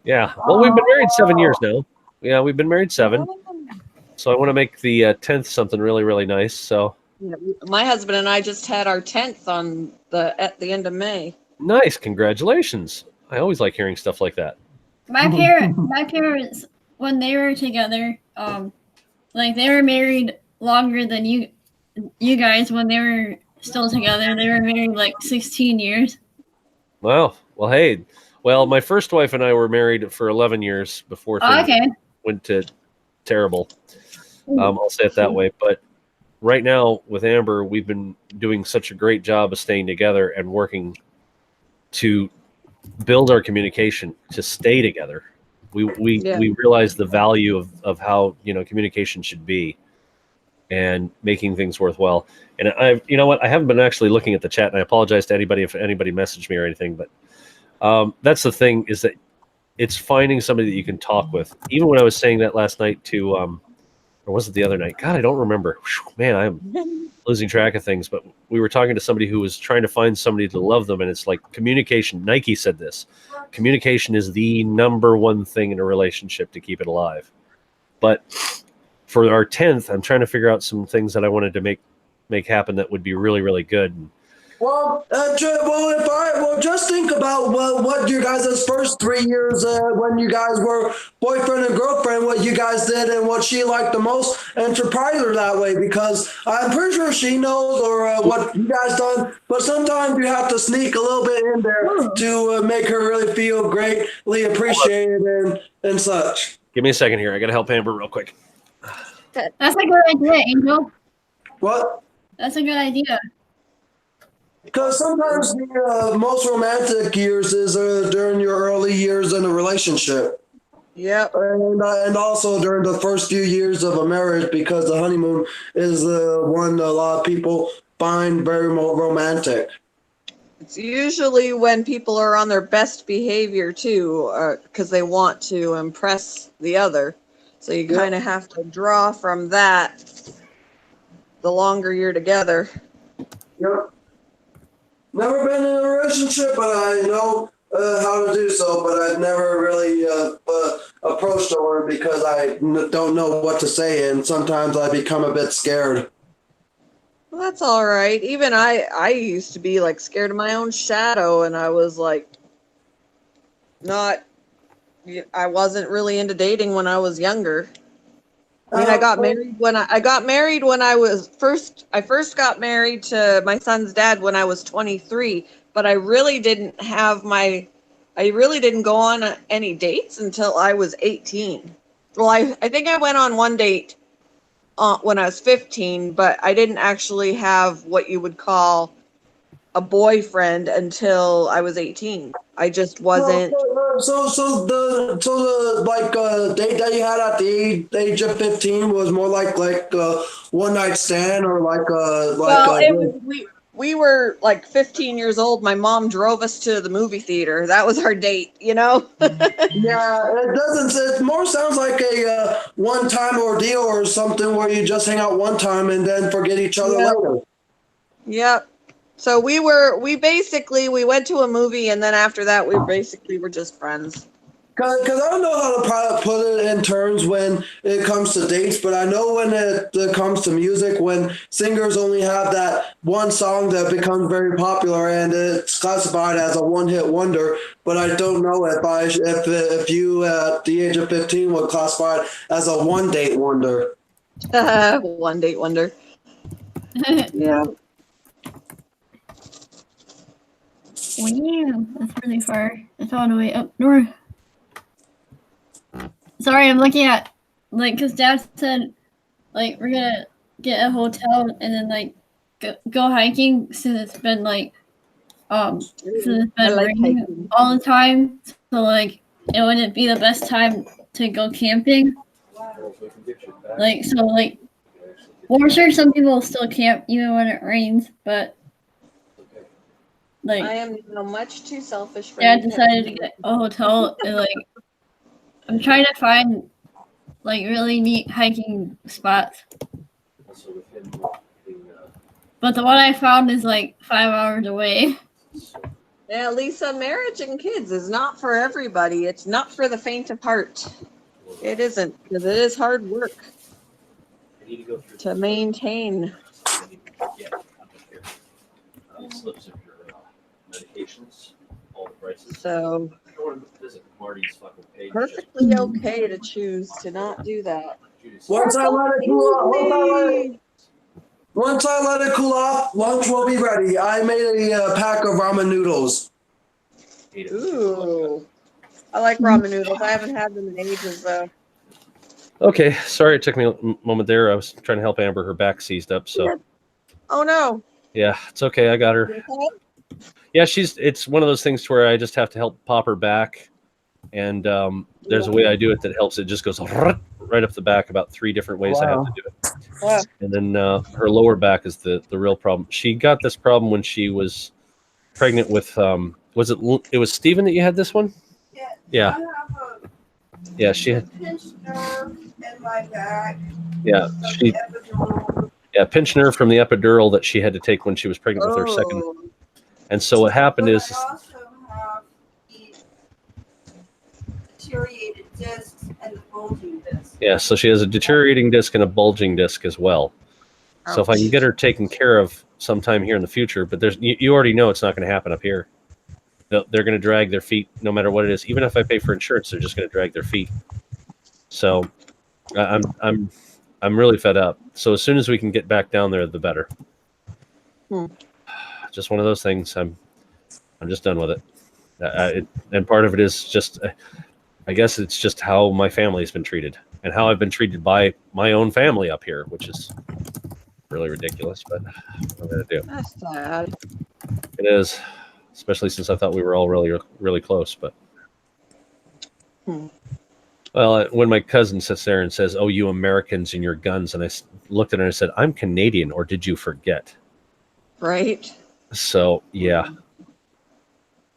Yeah. Well, we've been married 7 years now. Yeah, we've been married 7. So I want to make the 10th something really, really nice. So Yeah, my husband and I just had our 10th at the end of May. nice. Congratulations. I always like hearing stuff like that. my parents, when they were together, they were married longer than you guys when they were still together. They were married 16 years. Wow. Well, hey, Well, my first wife and I were married for 11 years before Oh, things okay. went to terrible. I'll say it that way. But right now with Amber, we've been doing such a great job of staying together and working to build our communication to stay together. We Yeah. realize the value of how communication should be and making things worthwhile. And you know what, I haven't been actually looking at the chat, and I apologize to anybody if anybody messaged me or anything, but that's the thing, is that it's finding somebody that you can talk with. Even when I was saying that last night to or was it the other night? God, I don't remember. Whew, man, I'm losing track of things. But we were talking to somebody who was trying to find somebody to love them, and it's like communication. Nike said this: communication is the number one thing in a relationship to keep it alive. But for our 10th, I'm trying to figure out some things that I wanted to make happen that would be really, really good. Well, just think about what your guys' first 3 years when you guys were boyfriend and girlfriend, what you guys did and what she liked the most, and surprise her that way, because I'm pretty sure she knows or what you guys done, but sometimes you have to sneak a little bit in there to make her really feel greatly appreciated and such. Give me a second here. I got to help Amber real quick. That's a good idea, Angel. What? That's a good idea. Because sometimes the most romantic years is during your early years in a relationship. Yep. And also during the first few years of a marriage, because the honeymoon is the one a lot of people find very romantic. It's usually when people are on their best behavior too, because they want to impress the other. So you kind of have to draw from that the longer you're together. Yep. Never been in a relationship, but I know how to do so, but I've never really approached a woman because I don't know what to say, and sometimes I become a bit scared. Well, that's all right. Even I used to be like scared of my own shadow, and I was like I wasn't really into dating when I was younger. I mean, I got married when I first got married to my son's dad when I was 23, but I really didn't go on any dates until I was 18. Well, I think I went on one date when I was 15, but I didn't actually have what you would call a boyfriend until I was 18. I just wasn't. So the date that you had at the age of 15 was more like a one night stand, or we were like 15 years old. My mom drove us to the movie theater. That was our date, Yeah, it more sounds like a one-time ordeal or something where you just hang out one time and then forget each other later. Yep. So we went to a movie, and then after that we were just friends. Because I don't know how to put it in terms when it comes to dates, but I know when it comes to music, when singers only have that one song that becomes very popular and it's classified as a one-hit wonder, but I don't know if you at the age of 15 would classify it as a one-date wonder. One date wonder. Yeah. Wow, that's really far. It's all the way up north. Sorry, I'm looking at, because Dad said, we're gonna get a hotel and then, go hiking since it's been, raining hiking all the time. So, it wouldn't be the best time to go camping. Well, I'm sure some people still camp even when it rains, but, I am much too selfish for Dad decided to get a hotel and, I'm trying to find really neat hiking spots. But the one I found is 5 hours away. Yeah, Lisa, marriage and kids is not for everybody. It's not for the faint of heart. It isn't, because it is hard work to maintain. So perfectly okay to choose to not do that. Once I let it cool off, lunch will be ready. I made a pack of ramen noodles. ate it. Ooh. I like ramen noodles. I haven't had them in ages though. Okay, sorry it took me a moment there. I was trying to help Amber. Her back seized up, so Oh no. yeah, it's okay. I got her. You okay? Yeah, it's one of those things where I just have to help pop her back, and there's a way I do it that helps. It just goes right up the back about 3 different ways I have to do it. Wow. And then her lower back is the real problem. She got this problem when she was pregnant with it was Steven that you had this one? Yeah. I have Yeah, she had a pinched nerve in my back. yeah, from she the epidural. pinched nerve from the epidural that she had to take when she was pregnant with her second. Oh. And so what happened But is I also have the deteriorated discs and the bulging disc. yeah, so she has a deteriorating disc and a bulging disc as well. So if I can get her taken care of sometime here in the future, but you already know it's not going to happen up here. They're going to drag their feet no matter what it is. Even if I pay for insurance, they're just going to drag their feet. So I'm really fed up. So as soon as we can get back down there, the better. Just one of those things. I'm just done with it. And part of it is just, I guess it's just how my family's been treated and how I've been treated by my own family up here, which is really ridiculous, but what am I going to do? That's sad. It is, especially since I thought we were all really, really close. But well, when my cousin sits there and says, "Oh, you Americans and your guns," and I looked at her and I said, "I'm Canadian, or did you forget?" Right? So yeah,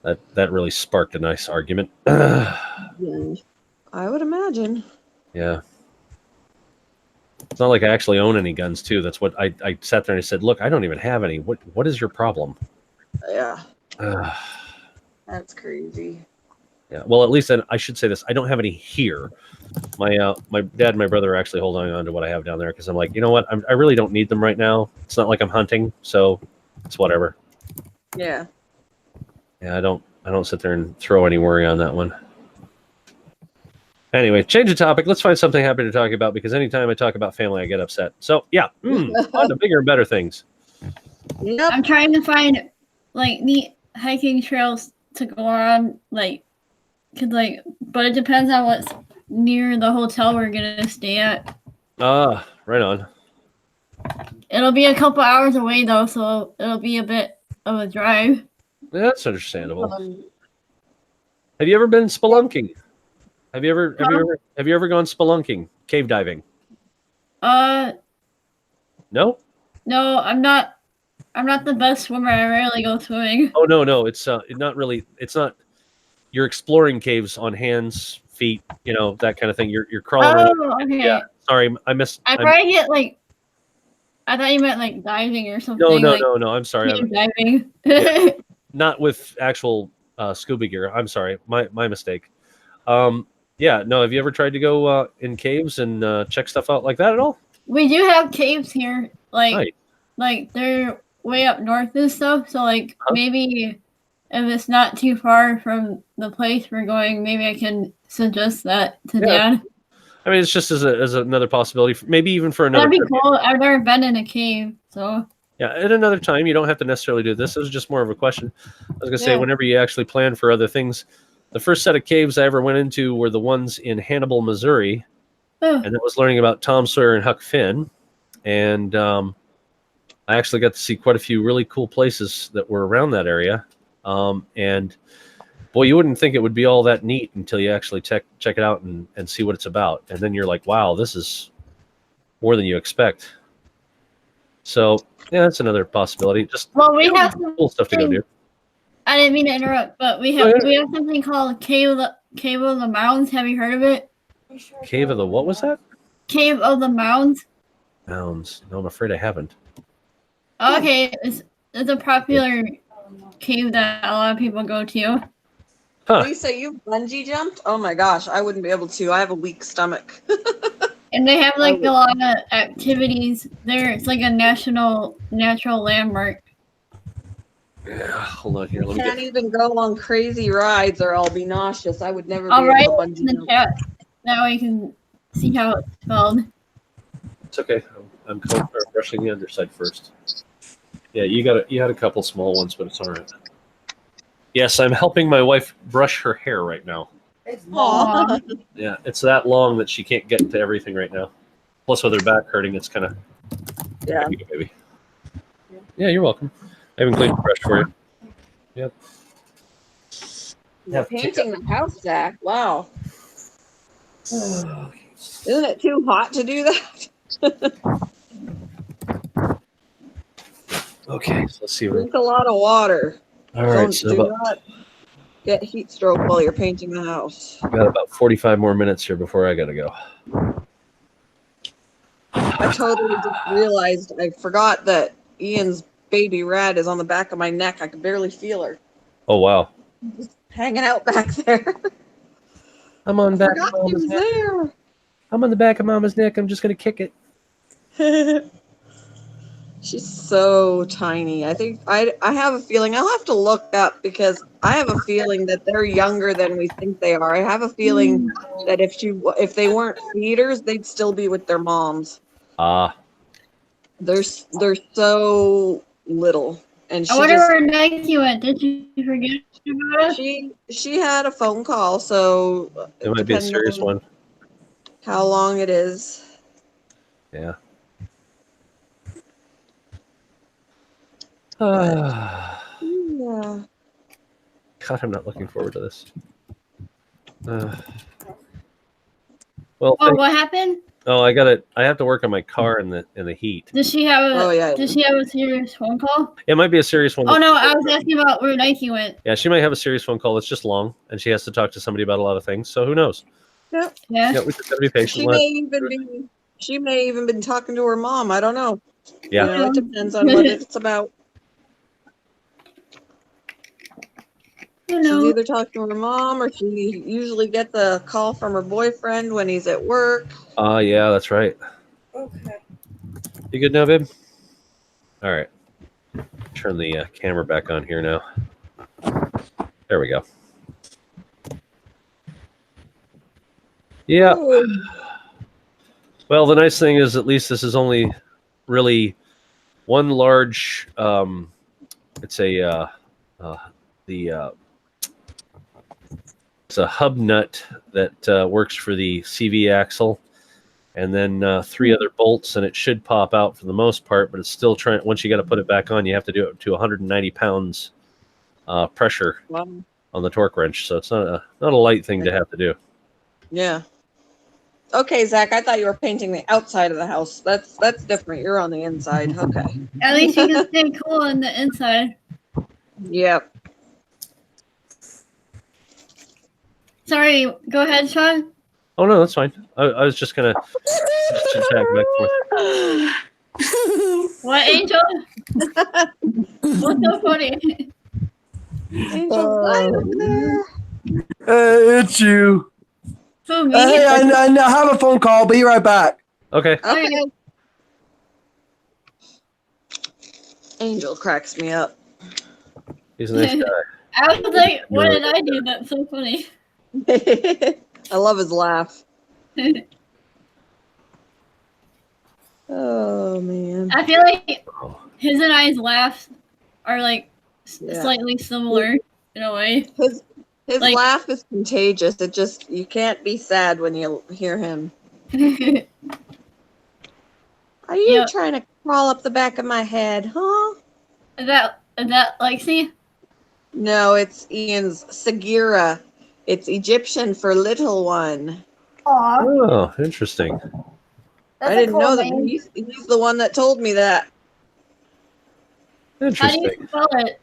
that really sparked a nice argument. I would imagine. Yeah. It's not like I actually own any guns, too. That's what I sat there and I said, look, I don't even have any. What is your problem? Yeah. That's crazy. Yeah. Well, at least I should say this. I don't have any here. My dad and my brother are actually holding on to what I have down there because I'm like, you know what? I really don't need them right now. It's not like I'm hunting, so it's whatever. Yeah. Yeah, I don't sit there and throw any worry on that one. Anyway, change the topic. Let's find something happy to talk about because anytime I talk about family, I get upset. So yeah, on to bigger and better things. Yep. I'm trying to find like neat hiking trails to go on, but it depends on what's near the hotel we're gonna stay at. Ah, right on. It'll be a couple hours away though, so it'll be a bit of a drive. That's understandable. Have you ever been spelunking? Have you ever gone spelunking, cave diving? No, No? I'm not the best swimmer. I rarely go swimming. Oh no, it's not really. It's not. You're exploring caves on hands, feet, that kind of thing. You're crawling around. Oh, okay. Yeah. Sorry, I missed. I probably get I thought you meant like diving or something. No. I'm sorry. Cave diving. Not with actual scuba gear. I'm sorry. My mistake. Yeah. No. Have you ever tried to go in caves and check stuff out like that at all? We do have caves here, Nice. like they're way up north and stuff. So maybe if it's not too far from the place we're going, maybe I can suggest that to Dad. I mean, it's just as another possibility, maybe even for another. That'd be cool. I've never been in a cave, so. Yeah, at another time, you don't have to necessarily do this. It was just more of a question. I was gonna say, whenever you actually plan for other things, the first set of caves I ever went into were the ones in Hannibal, Missouri, and that was learning about Tom Sawyer and Huck Finn, and I actually got to see quite a few really cool places that were around that area. And boy, you wouldn't think it would be all that neat until you actually check it out and see what it's about. And then you're like, wow, this is more than you expect. So yeah, that's another possibility. We have some cool stuff to go do. I didn't mean to interrupt, but we have something called Cave of the Mounds. Have you heard of it? Cave of the what was that? Cave of the Mounds. Mounds. No, I'm afraid I haven't. Okay, it's a popular cave that a lot of people go to. Huh. Lisa, you bungee jumped? Oh my gosh, I wouldn't be able to. I have a weak stomach. And they have a lot of activities there. It's like a natural landmark. Yeah, hold on here. Let me Can't even go on crazy rides or I'll be nauseous. I would never be I'll write able to it bungee in the jump. chat. That way you can see how it's spelled. It's okay. I'm brushing the underside first. Yeah, you had a couple small ones, but it's all right. Yes, I'm helping my wife brush her hair right now. It's Aw. long. Yeah, it's that long that she can't get to everything right now. Plus, with her back hurting, it's kind of Yeah. baby. Yeah, you're welcome. I haven't cleaned the brush for you. Yep. You're painting the house, Zach. Wow. Isn't it too hot to do that? Okay, so let's see. Drink a lot of water. All right, so do about, not get heat stroke while you're painting the house. got about 45 more minutes here before I gotta go. I totally just realized I forgot that Ian's baby rat is on the back of my neck. I can barely feel her Oh wow, hanging out back there. I'm on back. Of Forgot she Mama's was neck. there. I'm on the back of Mama's neck. I'm just gonna kick it. She's so tiny. I think I have a feeling I'll have to look up because I have a feeling that they're younger than we think they are. I have a feeling that if they weren't feeders, they'd still be with their moms. Ah, They're so little, and I she wonder just where Nike went. Did you forget about us? she had a phone call, so it might be a depending serious on one. how long it is. Yeah. God, Yeah. I'm not looking forward to this. Well, Oh, what happened? I have to work on my car in the heat. Did she have a? Oh, yeah. Did she have a serious phone call? It might be a serious one. Oh no, I was asking about where Nike went. Yeah, she might have a serious phone call. It's just long, and she has to talk to somebody about a lot of things. So who knows? Yeah. Yeah, we just gotta be patient. She may even been talking to her mom. I don't know. Yeah. You know, it depends on what it's about. You She's know. either talking to her mom or she usually gets a call from her boyfriend when he's at work. Yeah, that's right. Okay. You good now, babe? All right. Turn the camera back on here now. There we go. Yeah. Well, the nice thing is at least this is only really one large. It's a hub nut that works for the CV axle, and then 3 other bolts, and it should pop out for the most part. But it's still trying. Once you got to put it back on, you have to do it to 190 pounds pressure Wow. on the torque wrench. So it's not a light thing to have to do. Yeah. Okay, Zach, I thought you were painting the outside of the house. That's different. You're on the inside. Okay. At least you can stay cool on the inside. Yep. Sorry, go ahead, Sean. Oh no, that's fine. I was just gonna chit chat back and forth. What, Angel? What's so funny? Angel's right over there. It's you. Who, me? Hey, I have a phone call. Be right back. Okay. Okay. Angel cracks me up. He's a nice guy. I was like, what did I do? That's so funny. I love his laugh. Oh man. I feel like his and I's laughs are like Yeah. slightly similar in a way. His Like- laugh is contagious. It just you can't be sad when you hear him. Are you Yeah. trying to crawl up the back of my head, huh? Is that Lexi? No, it's Ian's Sagira. It's Egyptian for little one. Aw, Oh, interesting. I didn't know that. He's the one that told me that. How do you Interesting. spell it?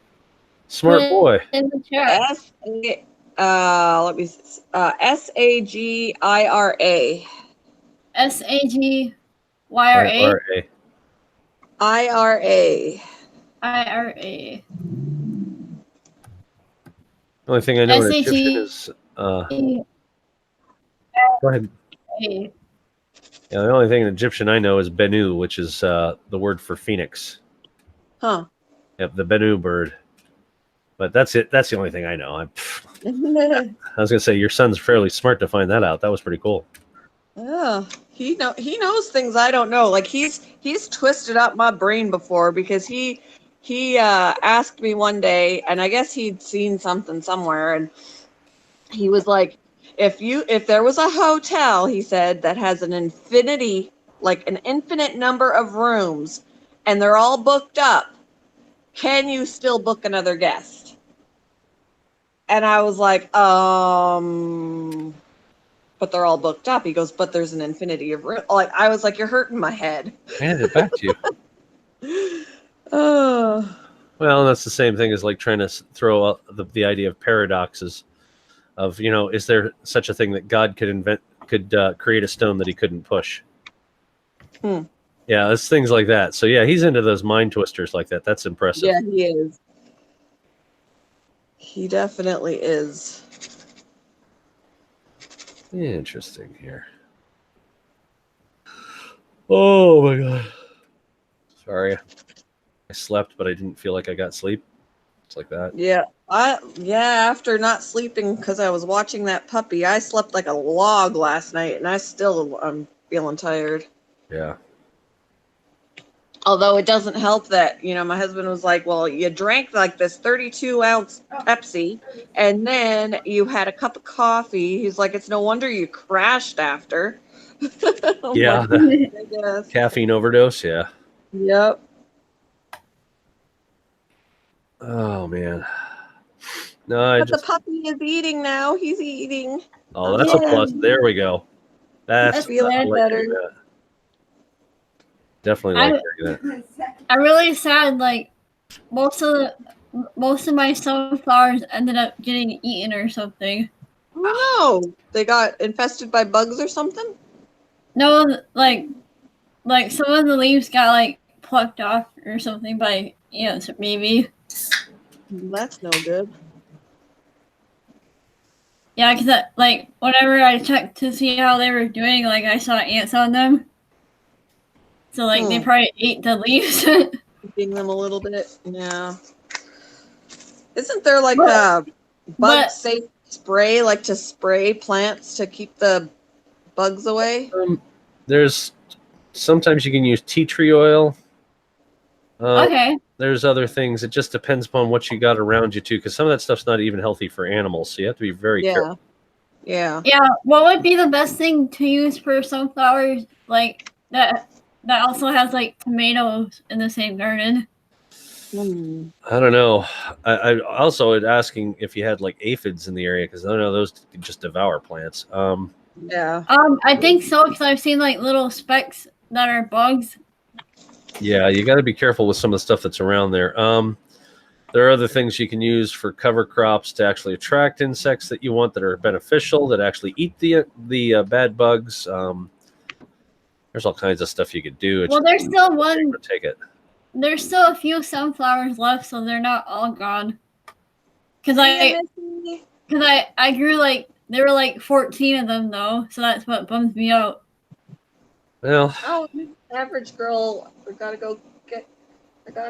Smart boy. In the chat. Let me Sagira. SAGYRA. IRA. IRA. IRA. The only thing I know in SAG. Egyptian is go ahead. Yeah, the only thing in Egyptian I know is Bennu, which is the word for phoenix. Huh. Yep, the Bennu bird. But that's it. That's the only thing I know. I was gonna say your son's fairly smart to find that out. That was pretty cool. Oh, he knows things I don't know. Like he's twisted up my brain before because he he asked me one day, and I guess he'd seen something somewhere, and he was like, if there was a hotel, he said, that has an infinity, like an infinite number of rooms, and they're all booked up, can you still book another guest? And I was like, but they're all booked up. He goes, but there's an infinity of room. Like, I was like, you're hurting my head. Hand it back to you. Oh, Well, that's the same thing as like trying to throw out the idea of paradoxes of, is there such a thing that God could create a stone that he couldn't push? Hmm. Yeah, it's things like that. So yeah, he's into those mind twisters like that. That's impressive. yeah, he is. He definitely is. Interesting here. Oh my god. Sorry. I slept, but I didn't feel like I got sleep. It's like that. Yeah, after not sleeping because I was watching that puppy, I slept like a log last night, and I'm feeling tired. Yeah. Although it doesn't help that, my husband was like, well, you drank like this 32-ounce Pepsi, and then you had a cup of coffee. He's like, it's no wonder you crashed after. I'm Yeah. like, I guess. Caffeine overdose. Yeah. Yep. Oh man. No, But the puppy is eating now. He's eating. Oh, that's a plus. There we go. That's feeling I like better. hearing that. Definitely like hearing that. I'm really sad. Like most of my sunflowers ended up getting eaten or something. Oh no, they got infested by bugs or something. No, like some of the leaves got like plucked off or something by maybe. That's no good. Yeah, because whenever I checked to see how they were doing, like I saw ants on them. So they probably ate the leaves. Eating them a little bit. Yeah. Isn't there like a bug safe spray, like to spray plants to keep the bugs away? There's sometimes you can use tea tree oil. Okay. There's other things. It just depends upon what you got around you too, because some of that stuff's not even healthy for animals. So you have to be very careful. Yeah. Yeah. What would be the best thing to use for sunflowers like that also has like tomatoes in the same garden? I don't know. I also was asking if you had like aphids in the area, because I don't know, those can just devour plants. Yeah. I think so, because I've seen like little specks that are bugs. Yeah, you got to be careful with some of the stuff that's around there. There are other things you can use for cover crops to actually attract insects that you want that are beneficial, that actually eat the bad bugs. There's all kinds of stuff you could do. Well, there's still one. Take it. There's still a few sunflowers left, so they're not all gone. Because I grew there were like 14 of them though, so that's what bums me out. Well. Oh, average girl, I gotta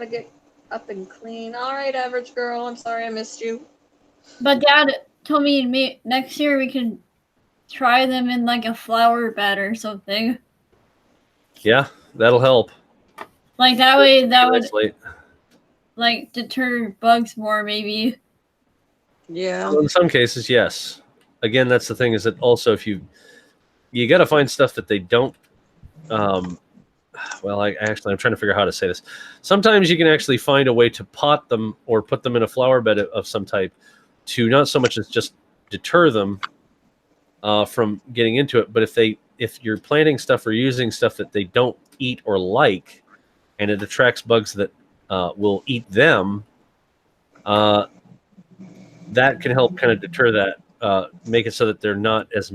get up and clean. All right, average girl. I'm sorry I missed you. But Dad told me next year we could try them in like a flower bed or something. Yeah, that'll help. Like that way, that would Isolate. like deter bugs more, maybe. Yeah. Well, in some cases, yes. Again, that's the thing, is that also if you got to find stuff that they don't. Well, I'm trying to figure out how to say this. Sometimes you can actually find a way to pot them or put them in a flower bed of some type to not so much as just deter them from getting into it, but if you're planting stuff or using stuff that they don't eat or like, and it attracts bugs that will eat them, that can help kind of deter that, make it so that they're not as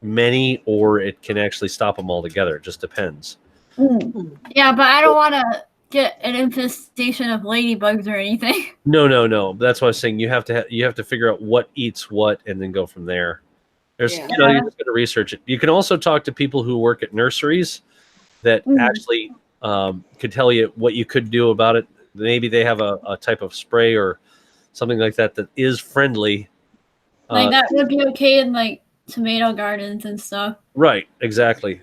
many, or it can actually stop them altogether. It just depends. Yeah, but I don't want to get an infestation of ladybugs or anything. No. That's why I was saying you have to figure out what eats what, and then go from there. There's you just got to research it. You can also talk to people who work at nurseries that actually could tell you what you could do about it. Maybe they have a type of spray or something like that is friendly. Like that would be okay in like tomato gardens and stuff. Right, exactly.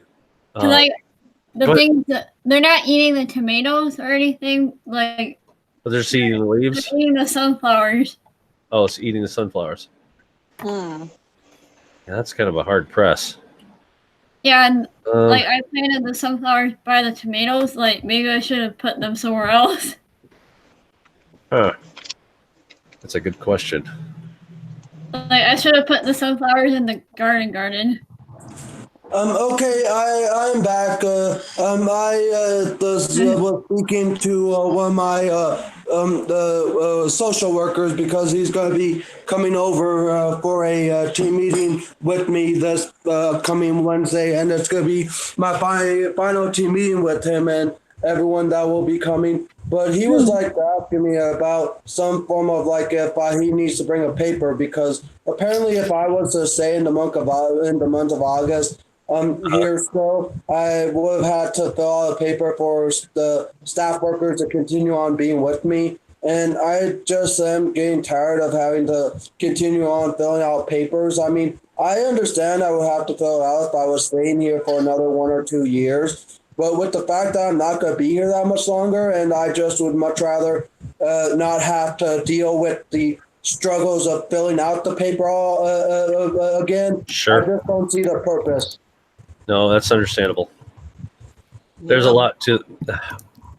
The things that they're not eating the tomatoes or anything. Like But they're just eating the leaves. They're eating the sunflowers. Oh, it's eating the sunflowers. Hmm. Yeah, that's kind of a hard press. Yeah, and Um, like I planted the sunflowers by the tomatoes. Like maybe I should have put them somewhere else. huh. That's a good question. Like I should have put the sunflowers in the garden. Okay, I'm back. I was speaking to one of my the social workers because he's going to be coming over for a team meeting with me this coming Wednesday, and it's going to be my final team meeting with him and everyone that will be coming. But he was like asking me about some form of like if he needs to bring a paper because apparently if I was to stay in the month of August. Here still, I would have had to fill out a paper for the staff workers to continue on being with me. And I just am getting tired of having to continue on filling out papers. I mean, I understand I would have to fill it out if I was staying here for another 1 or 2 years. But with the fact that I'm not going to be here that much longer, and I just would much rather not have to deal with the struggles of filling out the paper all again, Sure. I just don't see the purpose. No, that's understandable. There's a lot to.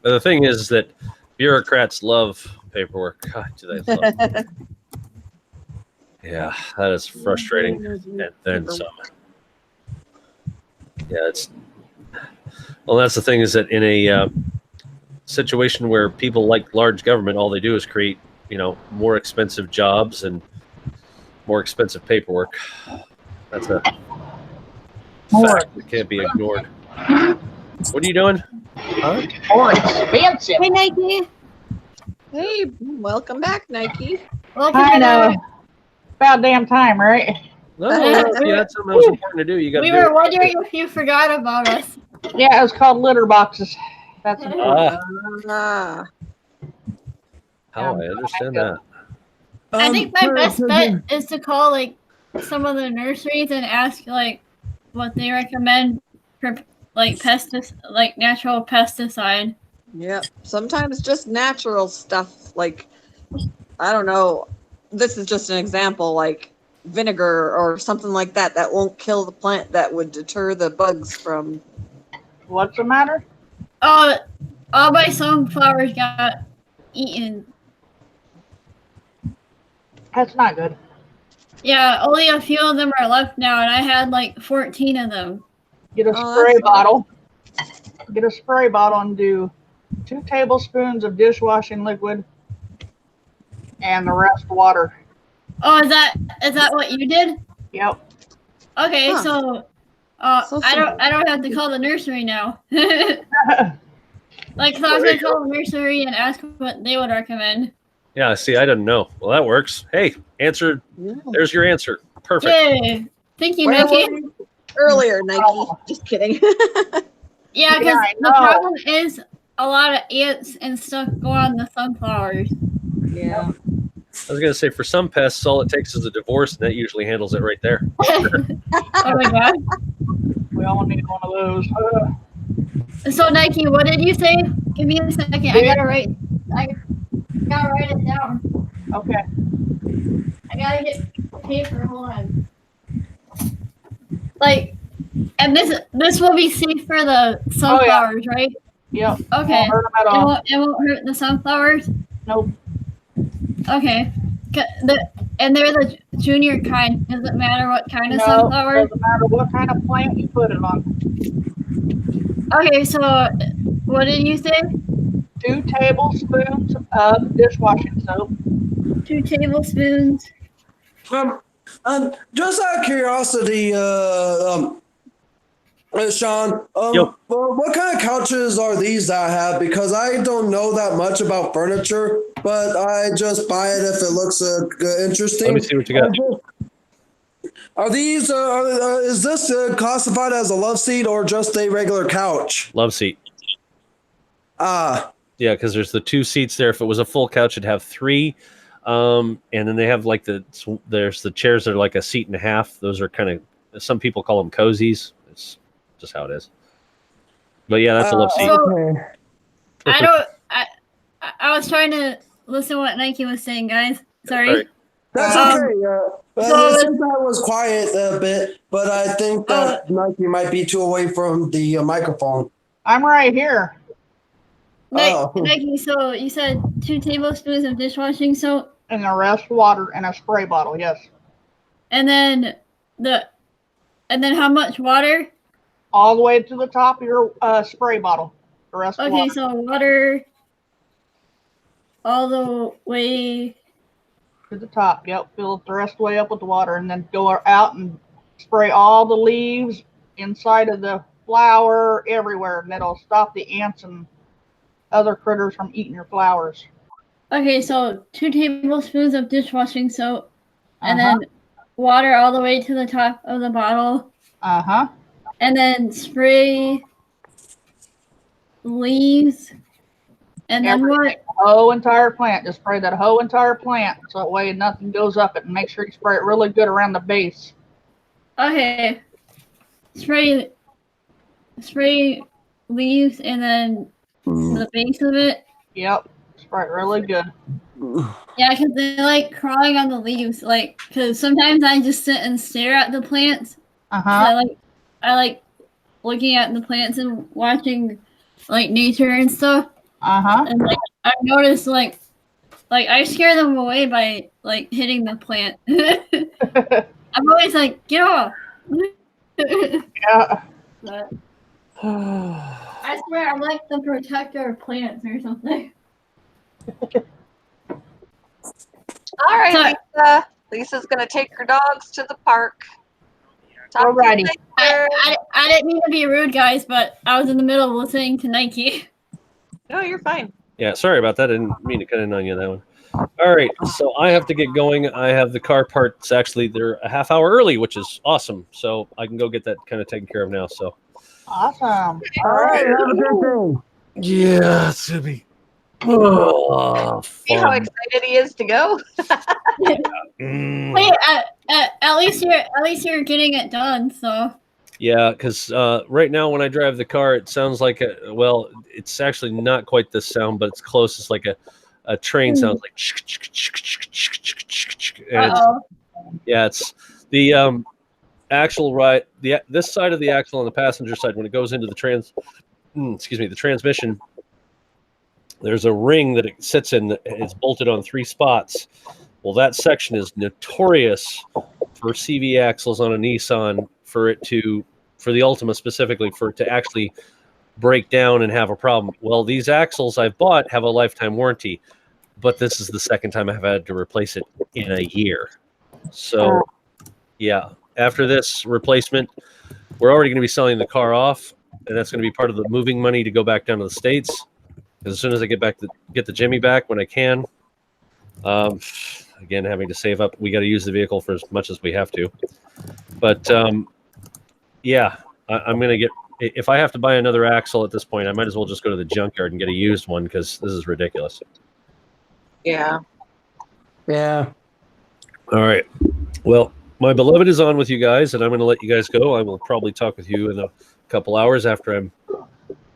The thing is that bureaucrats love paperwork. God, do they love it? Yeah, that is frustrating. And then some. Yeah, it's. Well, that's the thing is that in a situation where people like large government, all they do is create, more expensive jobs and more expensive paperwork. That's a fact that can't be ignored. What are you doing? Huh? More expensive. Hey Nike. Hey, welcome back, Nike. I know. About damn time, right? No, you had something that was important to do. You got. We were wondering if you forgot about us. Yeah, it was called litter boxes. That's Ah, How I understand that. I think my best bet is to call like some of the nurseries and ask like what they recommend for like natural pesticide. yeah. Sometimes just natural stuff like, I don't know. This is just an example, like vinegar or something like that won't kill the plant, that would deter the bugs from. What's the matter? Oh, all my sunflowers got eaten. That's not good. Yeah, only a few of them are left now, and I had like 14 of them. Get a Oh, spray that's bottle. Get a spray bottle and do 2 tablespoons of dishwashing liquid and the rest water. Oh, is that what you did? Yep. Okay, Huh. so So I don't have to call the nursery now. Like, 'cause I was There gonna you go. call the nursery and ask what they would recommend. Yeah, see, I didn't know. Well, that works. Hey, answer. Yeah. There's your answer. Perfect. Yay! Thank you, Where Nikki. were you earlier, Nike? Just kidding. Yeah, because Yeah, I the know. problem is a lot of ants and stuff go on the sunflowers. Yeah. I was gonna say for some pests, all it takes is a divorce, and that usually handles it right there. Oh my god. We all need one of those. So Nike, what did you say? Give me a second. I gotta write it down. Okay. I gotta get paper. Hold on. Like, and this will be safe for the sunflowers, right? Yep. Okay. Won't hurt 'em at all. It won't hurt the sunflowers. Nope. Okay. And they're the junior kind. Doesn't matter what kind of No, sunflower. doesn't matter what kind of plant you put it on. Okay, so what did you say? 2 tablespoons of dishwashing soap. 2 tablespoons. Just out of curiosity, Sean, Yo. what kind of couches are these that I have? Because I don't know that much about furniture, but I just buy it if it looks interesting. Let me see what you got. Are these? Is this classified as a love seat or just a regular couch? Love seat. Ah, Yeah, because there's the 2 seats there. If it was a full couch, it'd have 3. And then they have like there's the chairs that are like a seat and a half. Those are kind of, some people call them cozies. It's just how it is. But yeah, that's a love seat. So- I I was trying to listen to what Nike was saying, guys. Sorry. Sorry. That's Um, okay. so It seems I was quiet a bit, but I think that Nike might be too away from the microphone. I'm right here. Oh. Nike, so you said 2 tablespoons of dishwashing soap, And the rest water and a spray bottle. Yes. and then how much water? All the way to the top of your spray bottle. The rest Okay, water. so water all the way. To the top. Yep. Fill it the rest of the way up with the water, and then go out and spray all the leaves inside of the flower everywhere, and that'll stop the ants and other critters from eating your flowers. Okay, so 2 tablespoons of dishwashing soap, and Uh-huh. then water all the way to the top of the bottle, Uh-huh. and then spray leaves, and then what? Whole entire plant. Just spray that whole entire plant, so that way nothing goes up it, and make sure you spray it really good around the base. Okay, spray leaves, and then the base of it. Yep. Spray it really good. Yeah, because they like crawling on the leaves, like, because sometimes I just sit and stare at the plants. Uh-huh. I like looking at the plants and watching like nature and stuff. Uh-huh. And like I've noticed like I scare them away by like hitting the plant. I'm always like, get off. Yeah. But I swear I'm like the protector of plants or something. All right, Sorry. Lisa. Lisa's gonna take her dogs to the park. Talk to you Alrighty. later. I didn't mean to be rude, guys, but I was in the middle of listening to Nike. No, you're fine. Yeah, sorry about that. I didn't mean to cut in on you that one. All right, so I have to get going. I have the car parts. Actually, they're a half hour early, which is awesome. So I can go get that kind of taken care of now. So Awesome. All right. Have a good day. yeah, it's gonna be See how excited he is to go? Mm. Wait, at least you're getting it done. So Yeah, because right now when I drive the car, it sounds like it's actually not quite this sound, but it's close. It's like a train sounds like, and it's the axle right this side of the axle on the passenger side when it goes into the the transmission. There's a ring that it sits in. It's bolted on 3 spots. Well, that section is notorious for CV axles on a Nissan for the Altima specifically, for it to actually break down and have a problem. Well, these axles I've bought have a lifetime warranty, but this is the second time I've had to replace it in a year. So, yeah, after this replacement, we're already going to be selling the car off, and that's going to be part of the moving money to go back down to the States. As soon as I get the Jimmy back when I can, again, having to save up, we got to use the vehicle for as much as we have to. But yeah, I'm going to get, if I have to buy another axle at this point, I might as well just go to the junkyard and get a used one because this is ridiculous. Yeah. Yeah. All right. Well, my beloved is on with you guys, and I'm going to let you guys go. I will probably talk with you in a couple hours after I'm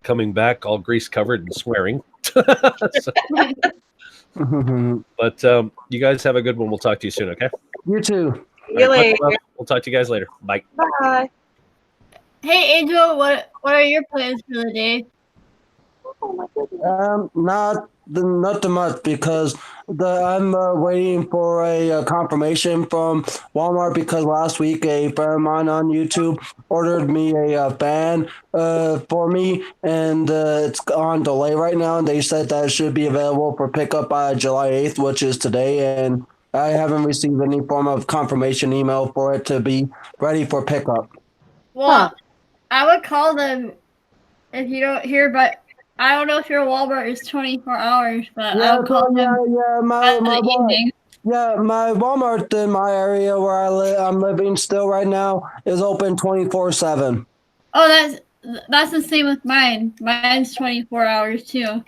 coming back all grease covered and swearing. But you guys have a good one. We'll talk to you soon, okay? You too. See you later. We'll talk to you guys later. Bye. Bye. hey, Angel, what are your plans for the day? Not too much because I'm waiting for a confirmation from Walmart because last week a friend of mine on YouTube ordered me a fan for me, and it's on delay right now, and they said that it should be available for pickup by July 8th, which is today, and I haven't received any form of confirmation email for it to be ready for pickup. Well, I would call them if you don't hear, but I don't know if your Walmart is 24 hours, but I'll call them my in the evening. my Walmart in my area where I'm living still right now is open 24/7. Oh, that's the same with mine. Mine's 24 hours too.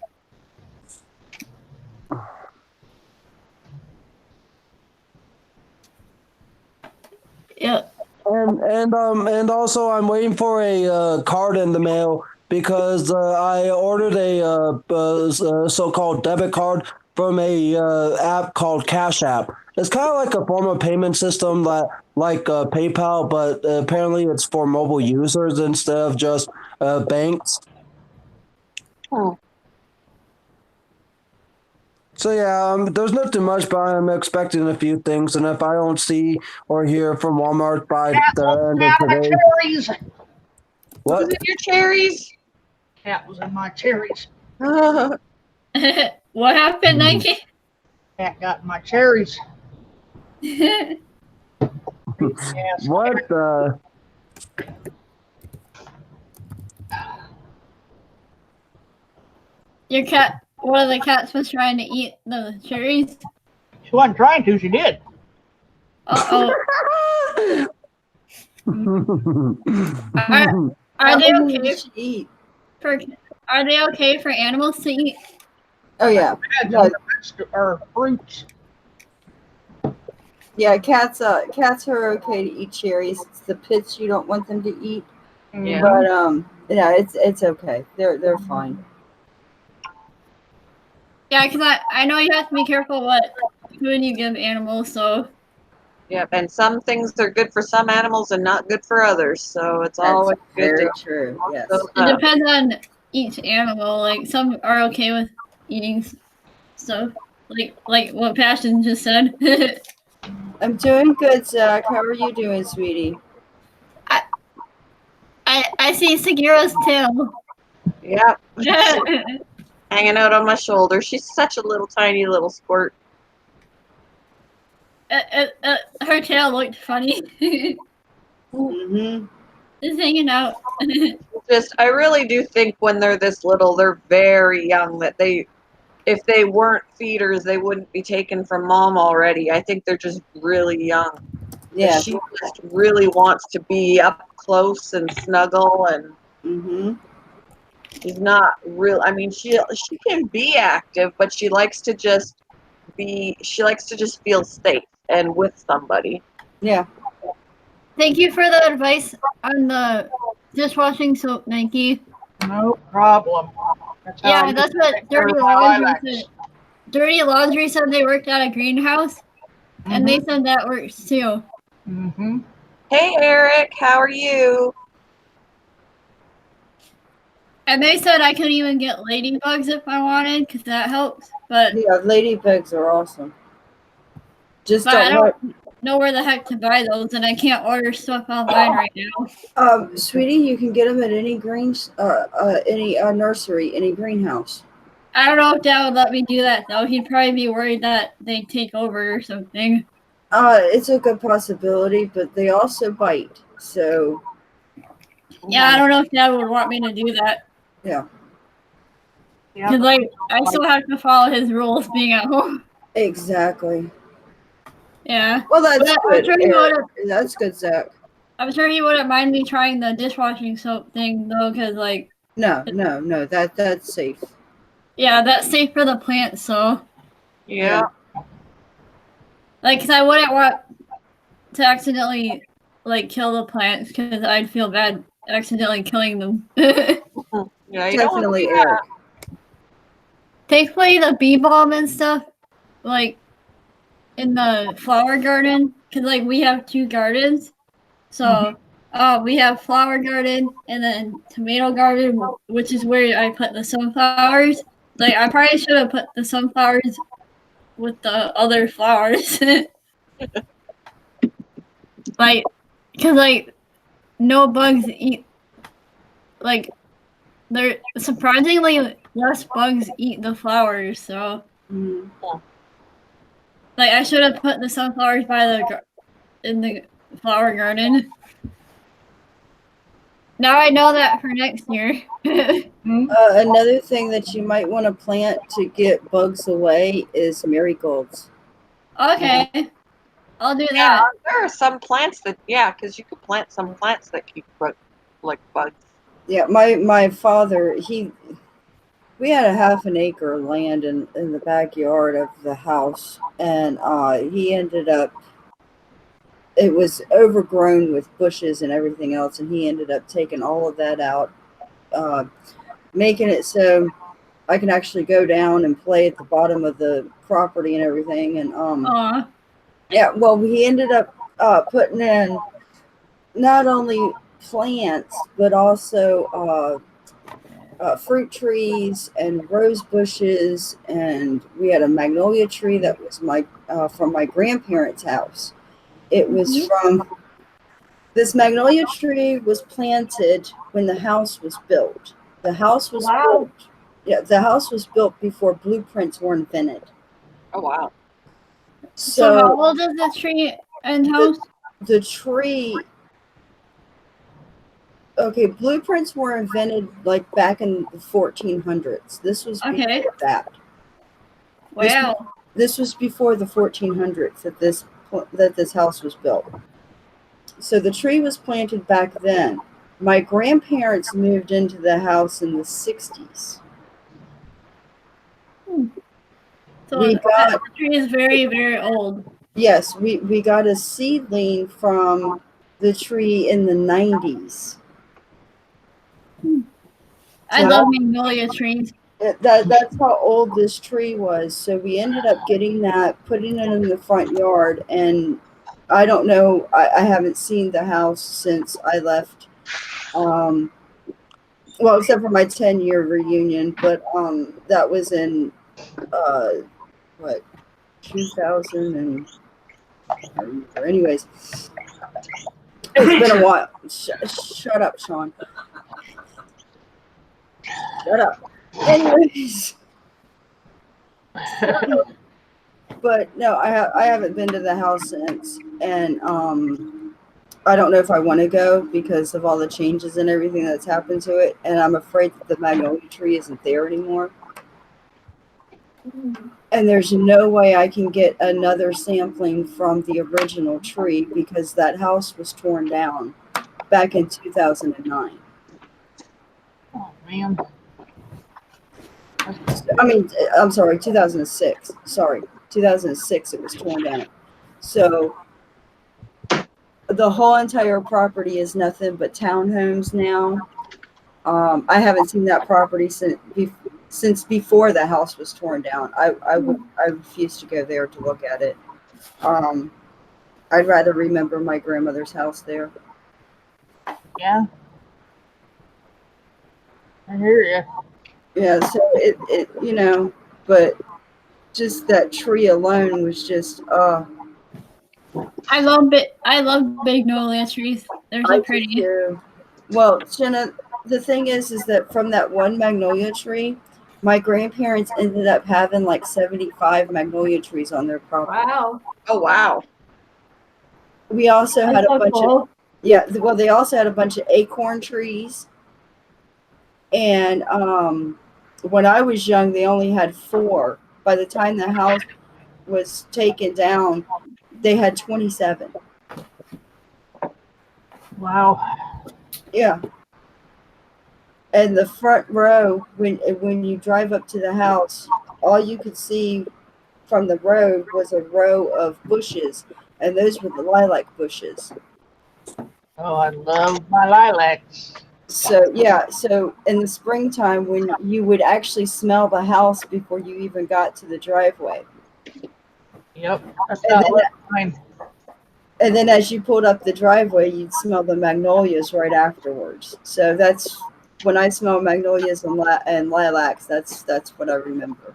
Yep. And also I'm waiting for a card in the mail because I ordered a so-called debit card from a app called Cash App. It's kind of like a form of payment system that like PayPal, but apparently it's for mobile users instead of just banks. Hmm. So yeah, there's nothing much, but I'm expecting a few things, and if I don't see or hear from Walmart by the end of Cat, my today, cherries. what? Was it your cherries? Cat was in my cherries. What happened, Nike? Cat got in my cherries. Your Yes. What the? cat, one of the cats was trying to eat the cherries. She wasn't trying to. She did. Uh oh. Are they okay to eat? for? Are they okay for animals to eat? Oh yeah, Had No. or fruits. yeah. Cats are okay to eat cherries. It's the pits you don't want them to eat. Yeah. But yeah, it's okay. They're fine. Yeah, because I know you have to be careful what food you give animals. So Yep. And some things are good for some animals and not good for others. So it's always good very to true. look Yes. those it up. depends on each animal. Like some are okay with eating stuff, like what Passion just said. I'm doing good, Zach. How are you doing, sweetie? I see Sagira's tail. Yep. Hanging out on my shoulder. She's such a little tiny little squirt. Her tail looked funny. Mm-hmm. Just hanging out. Just I really do think when they're this little, they're very young, that if they weren't feeders, they wouldn't be taken from mom already. I think they're just really young. Yeah. She just really wants to be up close and snuggle, and Mm-hmm. she's not real. I mean, she can be active, but she likes to just feel safe and with somebody. Yeah. Thank you for the advice on the dishwashing soap, Nike. No problem. That's how I Yeah, used that's to what take care Dirty of my Laundry lilacs. said. Dirty Laundry said they worked at a greenhouse, and they said that works too. Mm-hmm. Hey, Eric, how are you? And they said I could even get ladybugs if I wanted, because that helps. But Yeah. Ladybugs are awesome. Just I don't don't know where the heck to buy those, and I can't order stuff online right now. sweetie, you can get them at any any nursery, any greenhouse. I don't know if Dad would let me do that though. He'd probably be worried that they take over or something. It's a good possibility, but they also bite. So Yeah, I don't know if Dad would want me to do that. yeah. Because like I still have to follow his rules being at home. Exactly. Yeah. Well, that's But I'm good. sure he Eric. wouldn't. That's good, Zach. I'm sure he wouldn't mind me trying the dishwashing soap thing though, because like No. That's safe. yeah, that's safe for the plants. So Yeah. like, cause I wouldn't want to accidentally like kill the plants because I'd feel bad accidentally killing them. Yeah, you don't want to Definitely, do that. Eric. Thankfully, the bee balm and stuff, like in the flower garden, because like we have 2 gardens, so we have flower garden and then tomato garden, which is where I put the sunflowers. Like I probably should have put the sunflowers with the other flowers, like because like no bugs eat. Like there surprisingly less bugs eat the flowers, so. Mhm. Like I should have put the sunflowers in the flower garden. Now I know that for next year. Another thing that you might want to plant to get bugs away is marigolds. Okay, I'll do Yeah, that. there are some plants that, because you could plant some plants that keep like bugs. Yeah, my father, we had a half an acre of land in the backyard of the house, and he ended up, it was overgrown with bushes and everything else, and he ended up taking all of that out making it so I can actually go down and play at the bottom of the property and everything. And Aw. yeah, well, we ended up putting in not only plants but also fruit trees and rose bushes, and we had a magnolia tree that was from my grandparents' house. It was from this magnolia tree was planted when the house was built. The house was Wow. built. Yeah, the house was built before blueprints were invented. Oh wow. So how So old is the tree and house? the tree. Okay, blueprints were invented like back in the 1400s. This was Okay. before that. Wow. This was before the 1400s that this house was built. So the tree was planted back then. My grandparents moved into the house in the 60s. So We the got tree is very, very old. yes, we got a seedling from the tree in the 90s. I love magnolia trees. That's how old this tree was. So we ended up getting that, putting it in the front yard, and I don't know. I haven't seen the house since I left. Well, except for my 10-year reunion, but that was in what 2000 and anyways. It's been a while. Shut up, Sean. Shut up. Anyways. But no, I haven't been to the house since, and I don't know if I want to go because of all the changes and everything that's happened to it, and I'm afraid that the magnolia tree isn't there anymore. And there's no way I can get another sampling from the original tree because that house was torn down back in 2009. Oh man. I mean, I'm sorry, 2006. Sorry, 2006 it was torn down. So the whole entire property is nothing but townhomes now. I haven't seen that property since before the house was torn down. I refuse to go there to look at it. I'd rather remember my grandmother's house there. Yeah. I hear you. Yeah, so it but just that tree alone was just I love magnolia trees. They're so pretty. do. Well, Jenna, the thing is that from that one magnolia tree, my grandparents ended up having like 75 magnolia trees on their property. Wow. Oh wow. We also had a bunch of of they also had a bunch of acorn trees. And when I was young, they only had 4. By the time the house was taken down, they had 27. Wow. Yeah. And the front row, when you drive up to the house, all you could see from the road was a row of bushes, and those were the lilac bushes. Oh, I love my lilacs. So yeah, so in the springtime when you would actually smell the house before you even got to the driveway. Yep. That's And how then, it was mine. and then as you pulled up the driveway, you'd smell the magnolias right afterwards. So that's when I smell magnolias and lilacs, that's what I remember.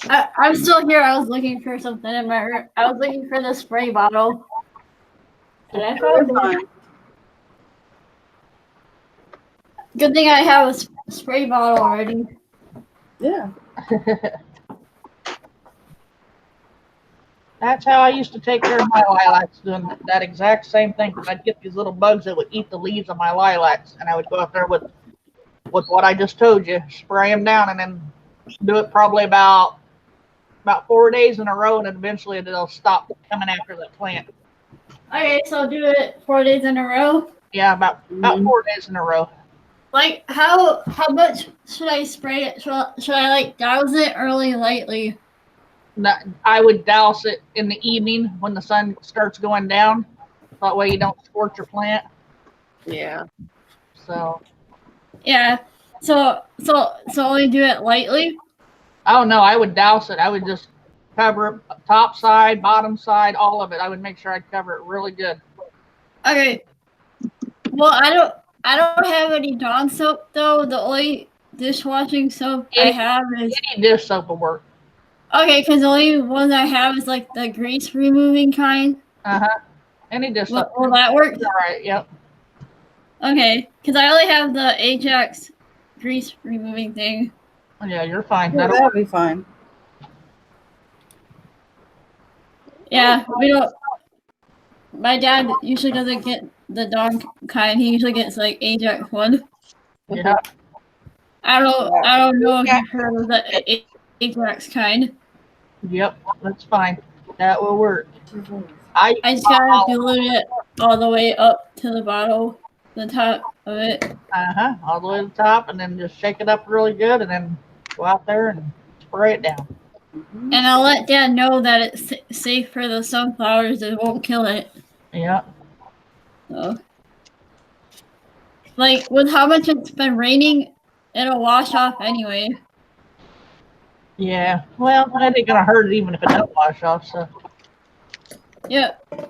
I'm still here. I was looking for something in my room. I was looking for the spray bottle. And I found it. Good thing I have a spray bottle already. Yeah. That's how I used to take care of my lilacs, doing that exact same thing. Because I'd get these little bugs that would eat the leaves of my lilacs, and I would go out there with what I just told you, spray them down, and then do it probably about 4 days in a row, and then eventually they'll stop coming after the plant. Okay, so do it 4 days in a row. Yeah, about 4 days in a row. Like how much should I spray it? Should I like douse it early, lightly? I would douse it in the evening when the sun starts going down. That way you don't scorch your plant. Yeah. So, Yeah. So only do it lightly. oh no, I would douse it. I would just cover it, top side, bottom side, all of it. I would make sure I'd cover it really good. Okay. Well, I don't have any Dawn soap though. The only dishwashing soap I have is Any dish soap will work. okay, because the only one I have is like the grease removing kind. Any dish soap. Will that work? All right. Yep. Okay, because I only have the Ajax grease removing thing. Yeah, you're fine. Yeah, That'll that'll be fine. Yeah, we don't. My dad usually doesn't get the Dawn kind. He usually gets like Ajax one. Yeah. I don't know if you've heard of the Ajax kind. Yep. That's fine. That will work. I just gotta dilute it all the way up to the bottle, the top of it. All the way to the top, and then just shake it up really good, and then go out there and spray it down. And I'll let Dad know that it's safe for the sunflowers. It won't kill it. Yeah. So, like with how much it's been raining, it'll wash off anyway. Yeah. Well, that ain't gonna hurt it even if it don't wash off. So. Yep.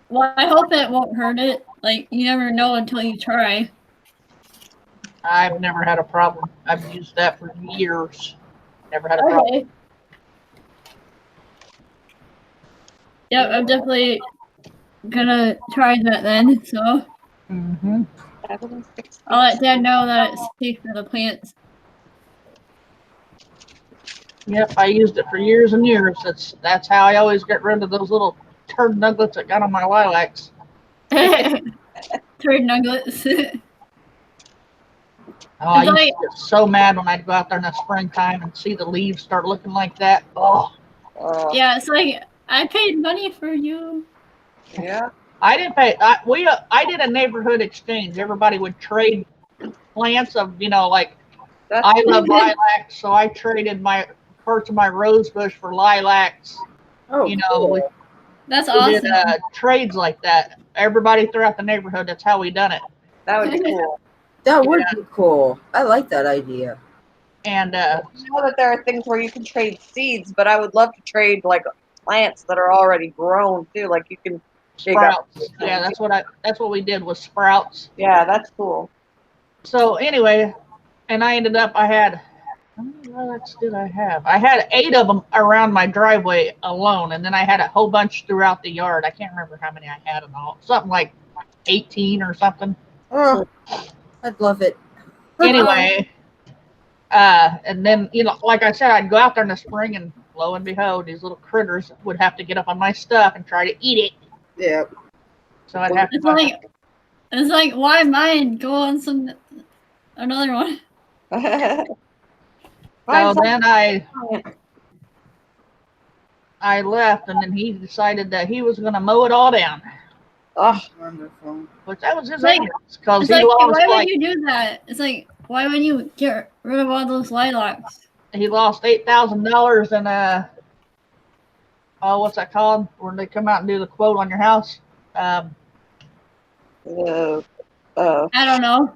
Well, I hope it won't hurt it. Like you never know until you try. I've never had a problem. I've used that for years. Never had a problem. Okay. Yep, I'm definitely gonna try that then. So Mm-hmm. I'll let Dad know that it's safe for the plants. Yep, I used it for years and years. That's how I always get rid of those little turd nuggets that got on my lilacs. Turd nuggets. Oh, I used to get so mad when I'd go out there in the springtime and see the leaves start looking like that. Oh, Yeah, it's like I paid money for you. Yeah. I didn't pay. I did a neighborhood exchange. Everybody would trade plants of, like That's I love lilacs, so I traded my parts of my rose bush for lilacs. Oh, We That's we did awesome. trades like that. Everybody throughout the neighborhood. That's how we done it. that would be cool. that would be cool. I like that idea. And I know that there are things where you can trade seeds, but I would love to trade like plants that are already grown too. Like you can dig up. sprouts. Yeah, that's what we did with sprouts. Yeah, that's cool. So anyway, and I ended up I had how many lilacs did I have? I had 8 of them around my driveway alone, and then I had a whole bunch throughout the yard. I can't remember how many I had in all. Something like 18 or something. Oh, I'd love it. Anyway, and then like I said, I'd go out there in the spring, and lo and behold, these little critters would have to get up on my stuff and try to eat it. Yeah. So I'd have to. It's like why mine go on another one? So then I left, and then he decided that he was going to mow it all down, Oh, Wonderful. which that was his Like- idea, because It's he like lost why would you do that? It's like why would you get rid of all those lilacs? he lost $8,000 in what's that called? When they come out and do the quote on your house. I don't know.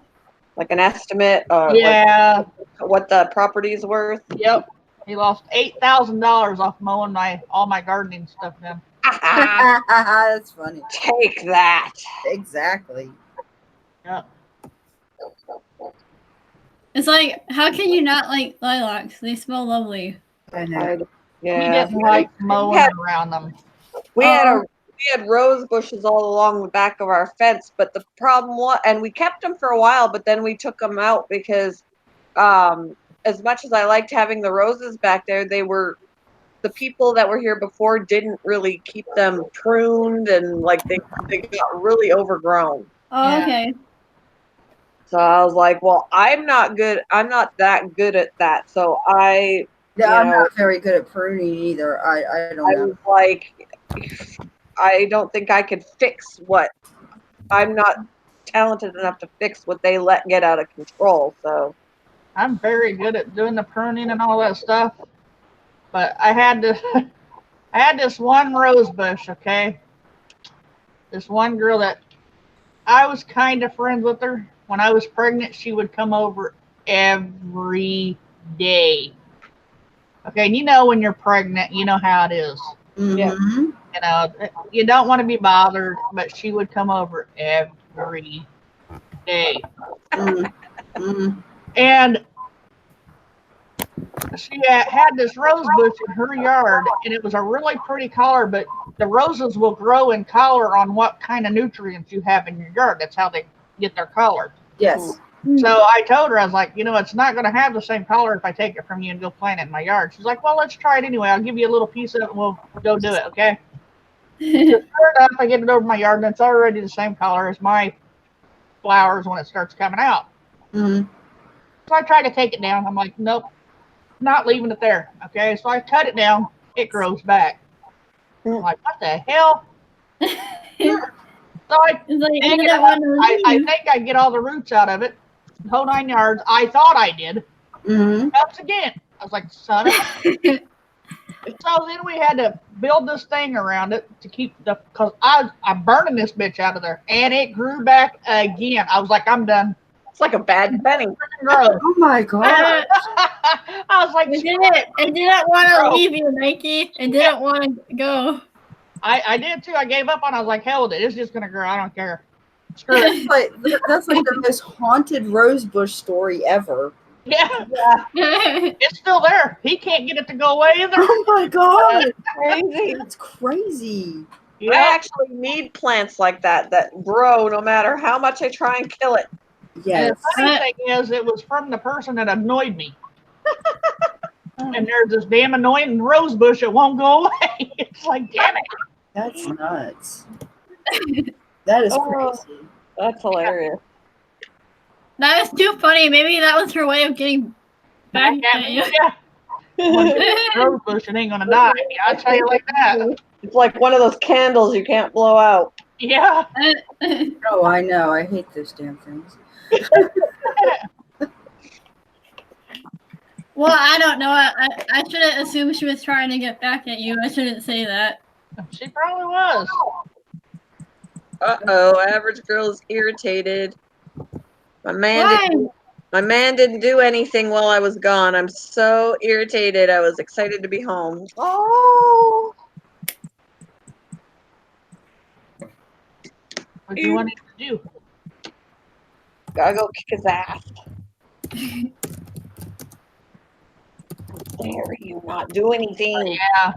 like an estimate or Yeah. what the property's worth. Yep. He lost $8,000 off mowing all my gardening stuff then. That's funny. Take that. Exactly. Yep. It's like how can you not like lilacs? They smell lovely. I know. He Yeah. didn't like mowing Yeah. around them. We had rose bushes all along the back of our fence, but the problem was, and we kept them for a while, but then we took them out because, as much as I liked having the roses back there, the people that were here before didn't really keep them pruned, and like they got really overgrown. Oh, Yeah. okay. So I was like, well, I'm not that good at that. So Yeah, You I'm know, not very good at pruning either. I don't I know. was like, I don't think I could fix what I'm not talented enough to fix what they let get out of control. So I'm very good at doing the pruning and all that stuff, but I had this one rose bush, okay? This one girl that I was kind of friends with her. When I was pregnant, she would come over every day. Okay, and you know when you're pregnant, you know how it is. Mm-hmm. You know, you don't want to be bothered, but she would come over every day. Mm-hmm. And she had this rose bush in her yard, and it was a really pretty color, but the roses will grow in color on what kind of nutrients you have in your yard. That's how they get their color. Yes. So I told her, I was like, you know, it's not going to have the same color if I take it from you and go plant it in my yard. She's like, well, let's try it anyway. I'll give you a little piece of it and we'll go do it, okay? So sure enough, I get it over my yard and it's already the same color as my flowers when it starts coming out. Mm-hmm. So I try to take it down. I'm like, nope, not leaving it there, okay? So I cut it down. It grows back. I'm like, what the hell? So I It's like, dig you it don't up. want to I leave. think I get all the roots out of it. The whole 9 yards. I thought I did. Mm-hmm. Comes again. I was like, son of a. So then we had to build this thing around it to keep the, because I'm burning this bitch out of there. And it grew back again. I was like, I'm done. It's like a bad penny. Gross. Oh my god. I was like, I didn't want to Bro. leave you, Nike. I didn't want to go. I did too. I gave up on it. I was like, hell with it. It's just going to grow. I don't care. Screw it. That's like the most haunted rose bush story ever. Yeah, it's still there. He can't get it to go away either. Oh my god. Crazy. That's crazy. I Yeah. actually need plants like that grow no matter how much I try and kill it. And Yes. the funny thing is, it was from the person that annoyed me. And there's this damn annoying rose bush that won't go away. It's like, damn it. That's nuts. That is Oh. crazy. That's hilarious. That is too funny. Maybe that was her way of getting back at you. Yeah. One rose bush, it ain't gonna die. Yeah, I'll tell you like that. It's like one of those candles you can't blow out. Yeah. Oh, I know. I hate those damn things. Well, I don't know. I shouldn't assume she was trying to get back at you. I shouldn't say that. She probably was. Uh-oh, average girl is irritated. My Why? man didn't do anything while I was gone. I'm so irritated. I was excited to be home. Oh. What do you want it to do? Gotta go kick his ass. Dare you not do anything? Yeah.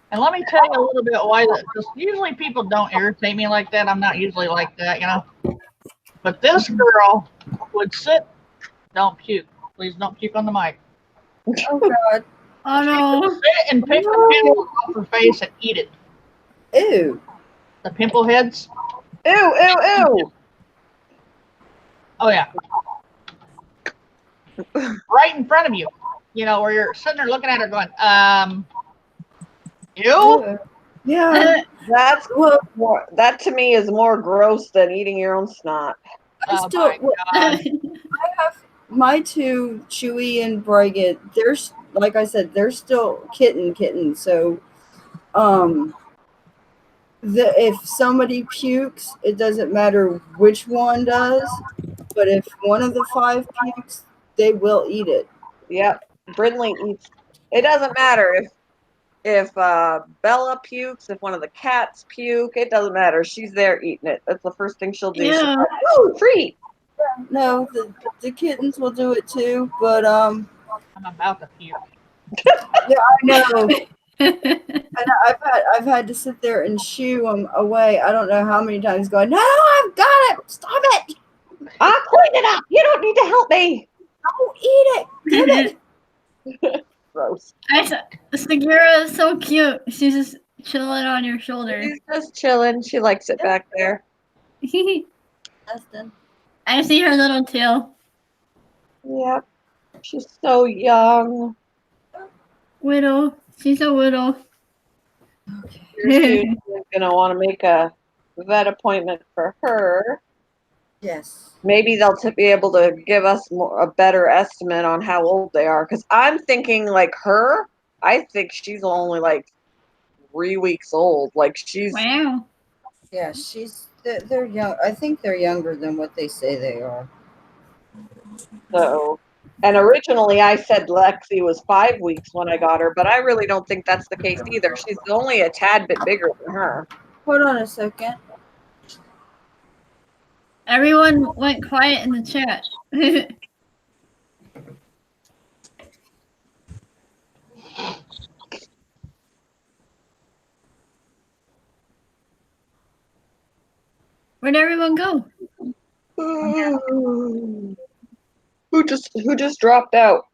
And let me tell you a little bit why that, because usually people don't irritate me like that. I'm not usually like that, you know. But this girl would sit, don't puke. Please don't puke on the mic. Oh god. Oh no. Sit and pick the pimples off her face and eat it. Ew. The pimple heads. Ew, ew, ew. Oh yeah. Right in front of you. You know, where you're sitting there looking at her going, ew. Yeah. That's Well, more, that to me is more gross than eating your own snot. I Oh still, my well, God. I have my two, Chewy and Brigitte. There's, like I said, they're still kittens. So, if somebody pukes, it doesn't matter which one does. But if one of the 5 pukes, they will eat it. Yep. Brindley eats. It doesn't matter if Bella pukes, if one of the cats puke, it doesn't matter. She's there eating it. That's the first thing she'll do. She's Yeah. like, oh, treat. No, the kittens will do it too. But I'm about to puke. yeah, I know. And I've had to sit there and shoo them away. I don't know how many times going, no, I've got it. Stop it. I'll clean it up. You don't need to help me. Don't eat it. Get it. Gross. Segura is so cute. She's just chilling on your shoulder. She's just chilling. She likes it back there. Dustin. I see her little tail. Yep. She's so young. Widow. She's a widow. You're gonna want to make a vet appointment for her. Yes. Maybe they'll be able to give us a better estimate on how old they are. Because I'm thinking like her. I think she's only like 3 weeks old. Like she's Wow. Yeah, they're young. I think they're younger than what they say they are. so. And originally I said Lexi was 5 weeks when I got her, but I really don't think that's the case either. She's only a tad bit bigger than her. Hold on a second. Everyone went quiet in the chat. Where'd everyone go? Who just dropped out?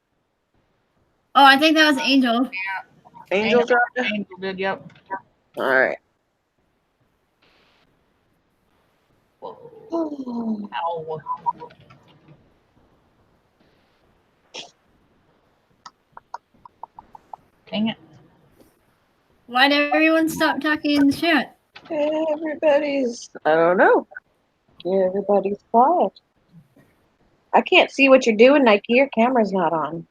Oh, I think that was Angel. Angel dropped out? Angel did, yep. All right. Ow. Dang it. Why'd everyone stop talking in the chat? Everybody's, I don't know. Everybody's quiet. I can't see what you're doing, Nike. Your camera's not on.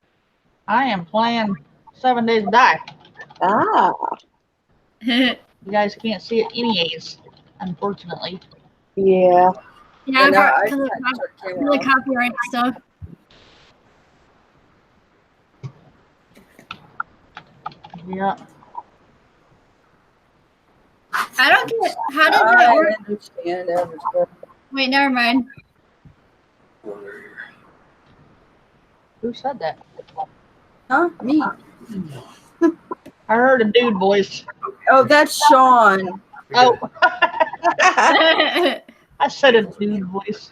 I am playing 7 Days to Die. Ah, You guys can't see it anyways, unfortunately. yeah. Yeah, And I because of tried to turn the camera off. copyright stuff. Yeah. I don't get how did that I work? understand everything. Wait, never mind. Who said that? Huh? Me? I heard a dude voice. Oh, that's Sean. Oh, I said a dude voice.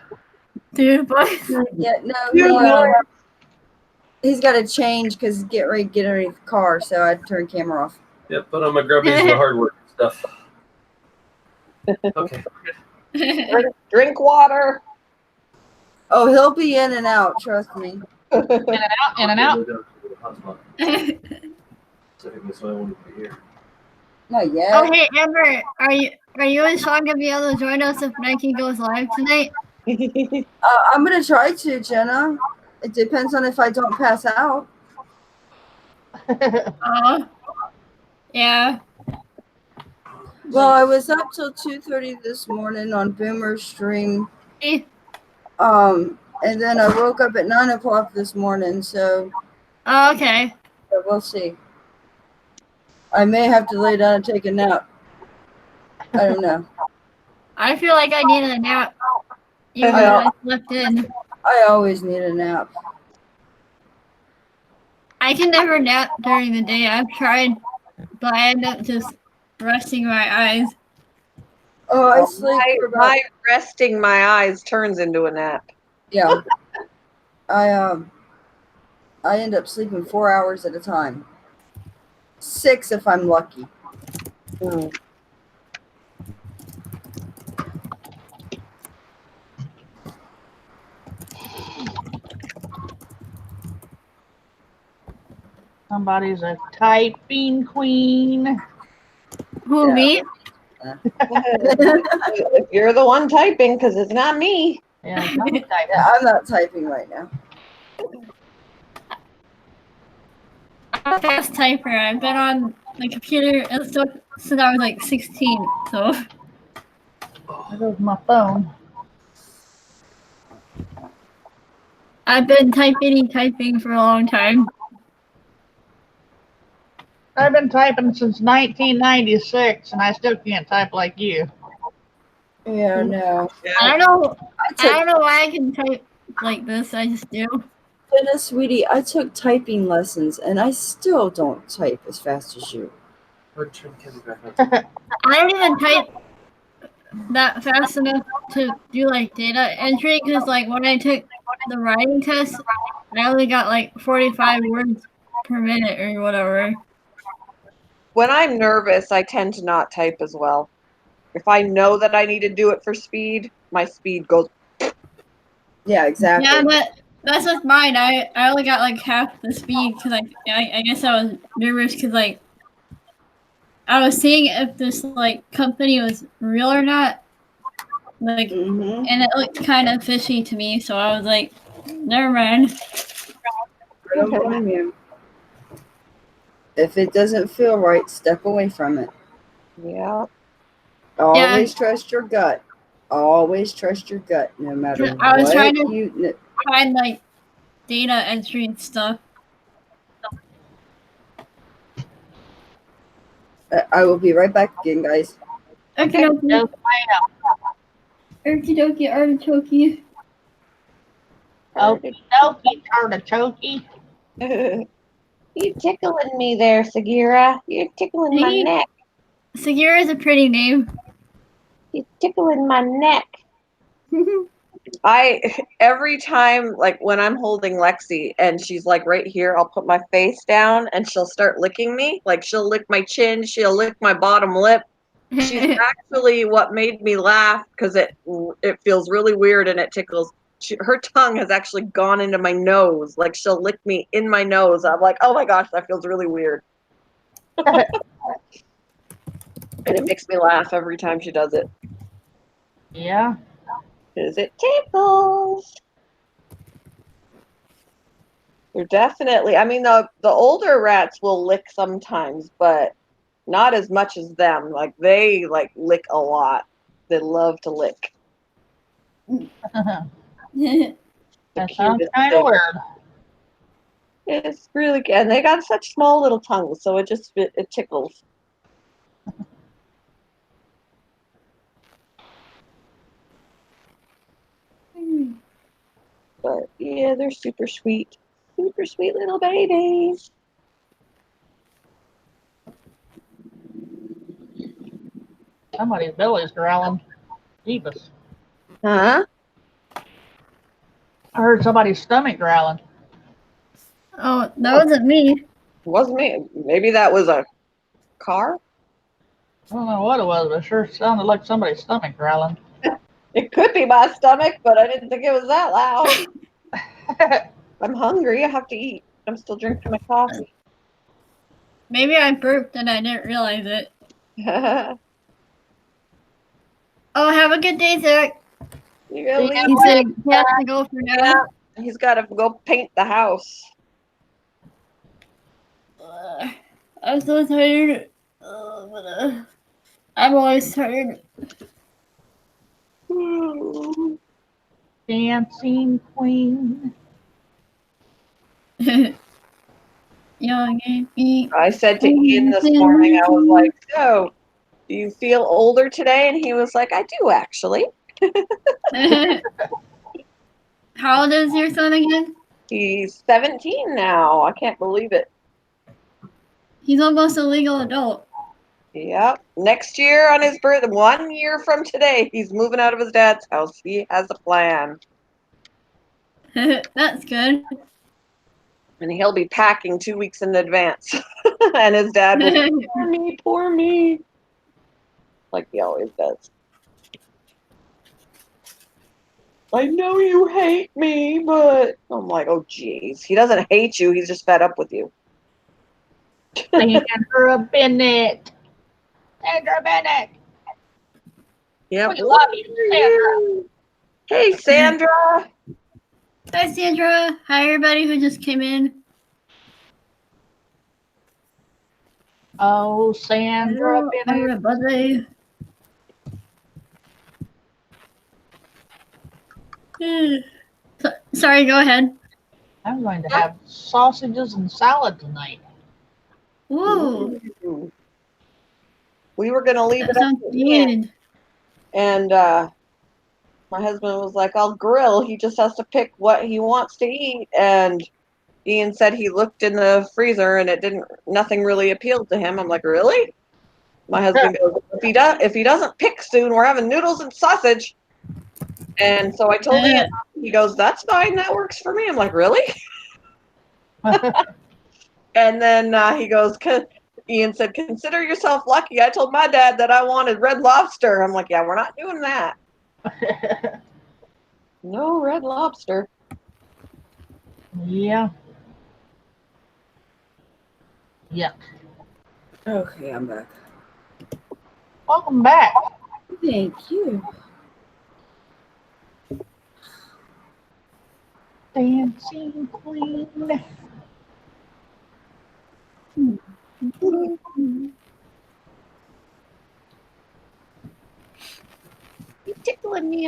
Dude, boy. Yeah, no, Yeah. he's got to change because he's getting ready to get underneath the car, so I turned camera off. Yeah, put on my grubbies and the hard work stuff. Okay. Drink water. Oh, he'll be in and out. Trust me. In and out. Not yet. Oh, hey, Amber, are you and Sean gonna be able to join us if Nike goes live tonight? I'm gonna try to, Jenna. It depends on if I don't pass out. Yeah. Well, I was up till 2:30 this morning on Boomer's stream. Eh. And then I woke up at 9 o'clock this morning, so Oh, okay. we'll see. I may have to lay down and take a nap. I don't know. I feel like I need a nap. Even though I slept in. I always need a nap. I can never nap during the day. I've tried, but I end up just resting my eyes. Oh, I sleep for about My resting my eyes turns into a nap. yeah. I end up sleeping 4 hours at a time. 6 if I'm lucky. Somebody's a typing queen. Who, Yeah. me? If you're the one typing, because it's not me. Yeah, somebody's typing. Yeah, I'm not typing right now. I'm a fast typer. I've been on the computer and stuff since I was like 16. So There goes my phone. I've been typing for a long time. I've been typing since 1996, and I still can't type like you. Yeah, no. I don't know. I I took don't know why I can type like this. I just do. Jenna, sweetie, I took typing lessons and I still don't type as fast as you. I don't even type that fast enough to do like data entry because like when I took the writing test, I only got like 45 words per minute or whatever. When I'm nervous, I tend to not type as well. If I know that I need to do it for speed, my speed goes. Yeah, exactly. Yeah, but that's with mine. I only got like half the speed because I guess I was nervous because like I was seeing if this like company was real or not. Like, Mm-hmm. and it looked kind of fishy to me, so I was like, never mind. I don't blame you. If it doesn't feel right, step away from it. Yeah. Always trust your gut. Always trust your gut, no matter I was what trying to you. find like data entry and stuff. I will be right back again, guys. Okie dokie, No, okie dokie, artichoke. okie dokie, artichoke. You tickling me there, Sagira. You're tickling my See? neck. Sagira is a pretty name. You're tickling my neck. Every time, like when I'm holding Lexi and she's like right here, I'll put my face down and she'll start licking me. Like she'll lick my chin, she'll lick my bottom lip. She's actually what made me laugh because it feels really weird and it tickles. Her tongue has actually gone into my nose. Like she'll lick me in my nose. I'm like, oh my gosh, that feels really weird. And it makes me laugh every time she does it. Yeah. Because it tickles. They're definitely, I mean, the older rats will lick sometimes, but not as much as them. Like they like lick a lot. They love to lick. That The sounds cutest kind of thing. weird. It's really good. And they got such small little tongues, so it tickles. But yeah, they're super sweet. Super sweet little babies. Somebody's belly's growling. Jeebus. Huh? I heard somebody's stomach growling. Oh, that wasn't me. Wasn't me. Maybe that was a car? I don't know what it was, but it sure sounded like somebody's stomach growling. It could be my stomach, but I didn't think it was that loud. I'm hungry. I have to eat. I'm still drinking my coffee. Maybe I burped and I didn't realize it. Oh, have a good day, Zach. You gonna leave? He said he has to go for now. Yeah, he's got to go paint the house. I'm so tired. I'm always tired. Dancing queen. Young and feet. I said to Ian this morning, I was like, so, do you feel older today? And he was like, I do actually. How old is your son again? He's 17 now. I can't believe it. He's almost a legal adult. Yep. Next year on his birthday, 1 year from today, he's moving out of his dad's house. He has a plan. That's good. And he'll be packing 2 weeks in advance. And his dad will be, poor me. Like he always does. I know you hate me, but I'm like, oh geez. He doesn't hate you, he's just fed up with you. Sandra Bennett. Sandra Bennett. Yep. We love you, Sandra. Hey Sandra. Hi, Sandra. Hi, everybody who just came in. Oh, Sandra Hello, Bennett. everybody. Sorry, go ahead. I'm going to have sausages and salad tonight. Ooh, We were gonna leave that it up sounds to Ian, good. and my husband was like, I'll grill. He just has to pick what he wants to eat. And Ian said he looked in the freezer and nothing really appealed to him. I'm like, really? My husband goes, if he doesn't pick soon, we're having noodles and sausage. And so I told Ian, he goes, that's fine, that works for me. I'm like, really? And then he goes, Ian said, consider yourself lucky. I told my dad that I wanted Red Lobster. I'm like, yeah, we're not doing that. No Red Lobster. Yeah. Yuck. Okay, I'm back. Welcome back. Thank you. Dancing queen.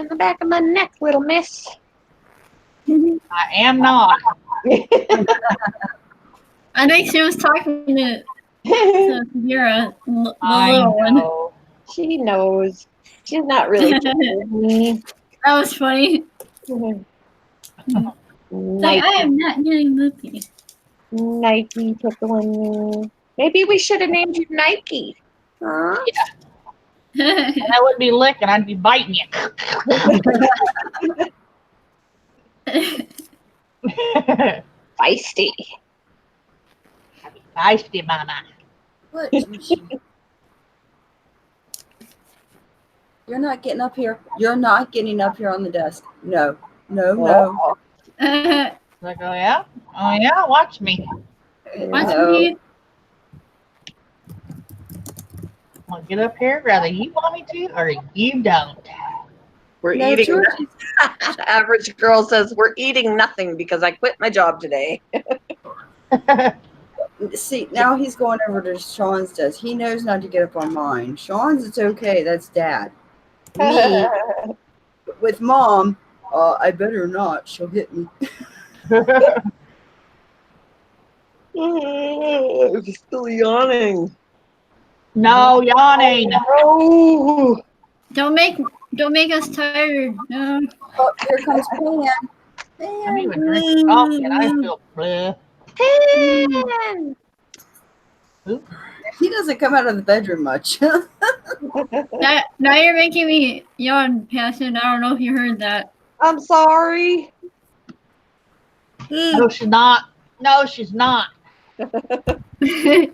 in the back of my neck, little miss. I am not. I think she was talking to Vera, the I little one. know. She knows. She's not really kidding me. That was funny. Like, I am not getting loopy. Nike tickling me. Maybe we should have named you Nike. Huh? I wouldn't be licking. I'd be biting you. Feisty. Feisty mama. What? You're not getting up here. You're not getting up here on the desk. No. No, no. Like, oh yeah? Oh yeah? Watch me. Watch No. me. I'm gonna get up here whether you want me to or you don't. We're No, eating. George, Average girl says we're eating nothing because I quit my job today. see, now he's going over to Sean's desk. He knows not to get up on mine. Sean's, it's okay. That's dad. Me, with mom, I better not. She'll hit me. I'm still yawning. No yawning. Oh, Don't make us tired. No. Oh, here comes Pan. I'm even drinking coffee and I feel bleh. Pan. He doesn't come out of the bedroom much. Now you're making me yawn, Passion. I don't know if you heard that. I'm sorry. No, she's not. No, she's not. I'm You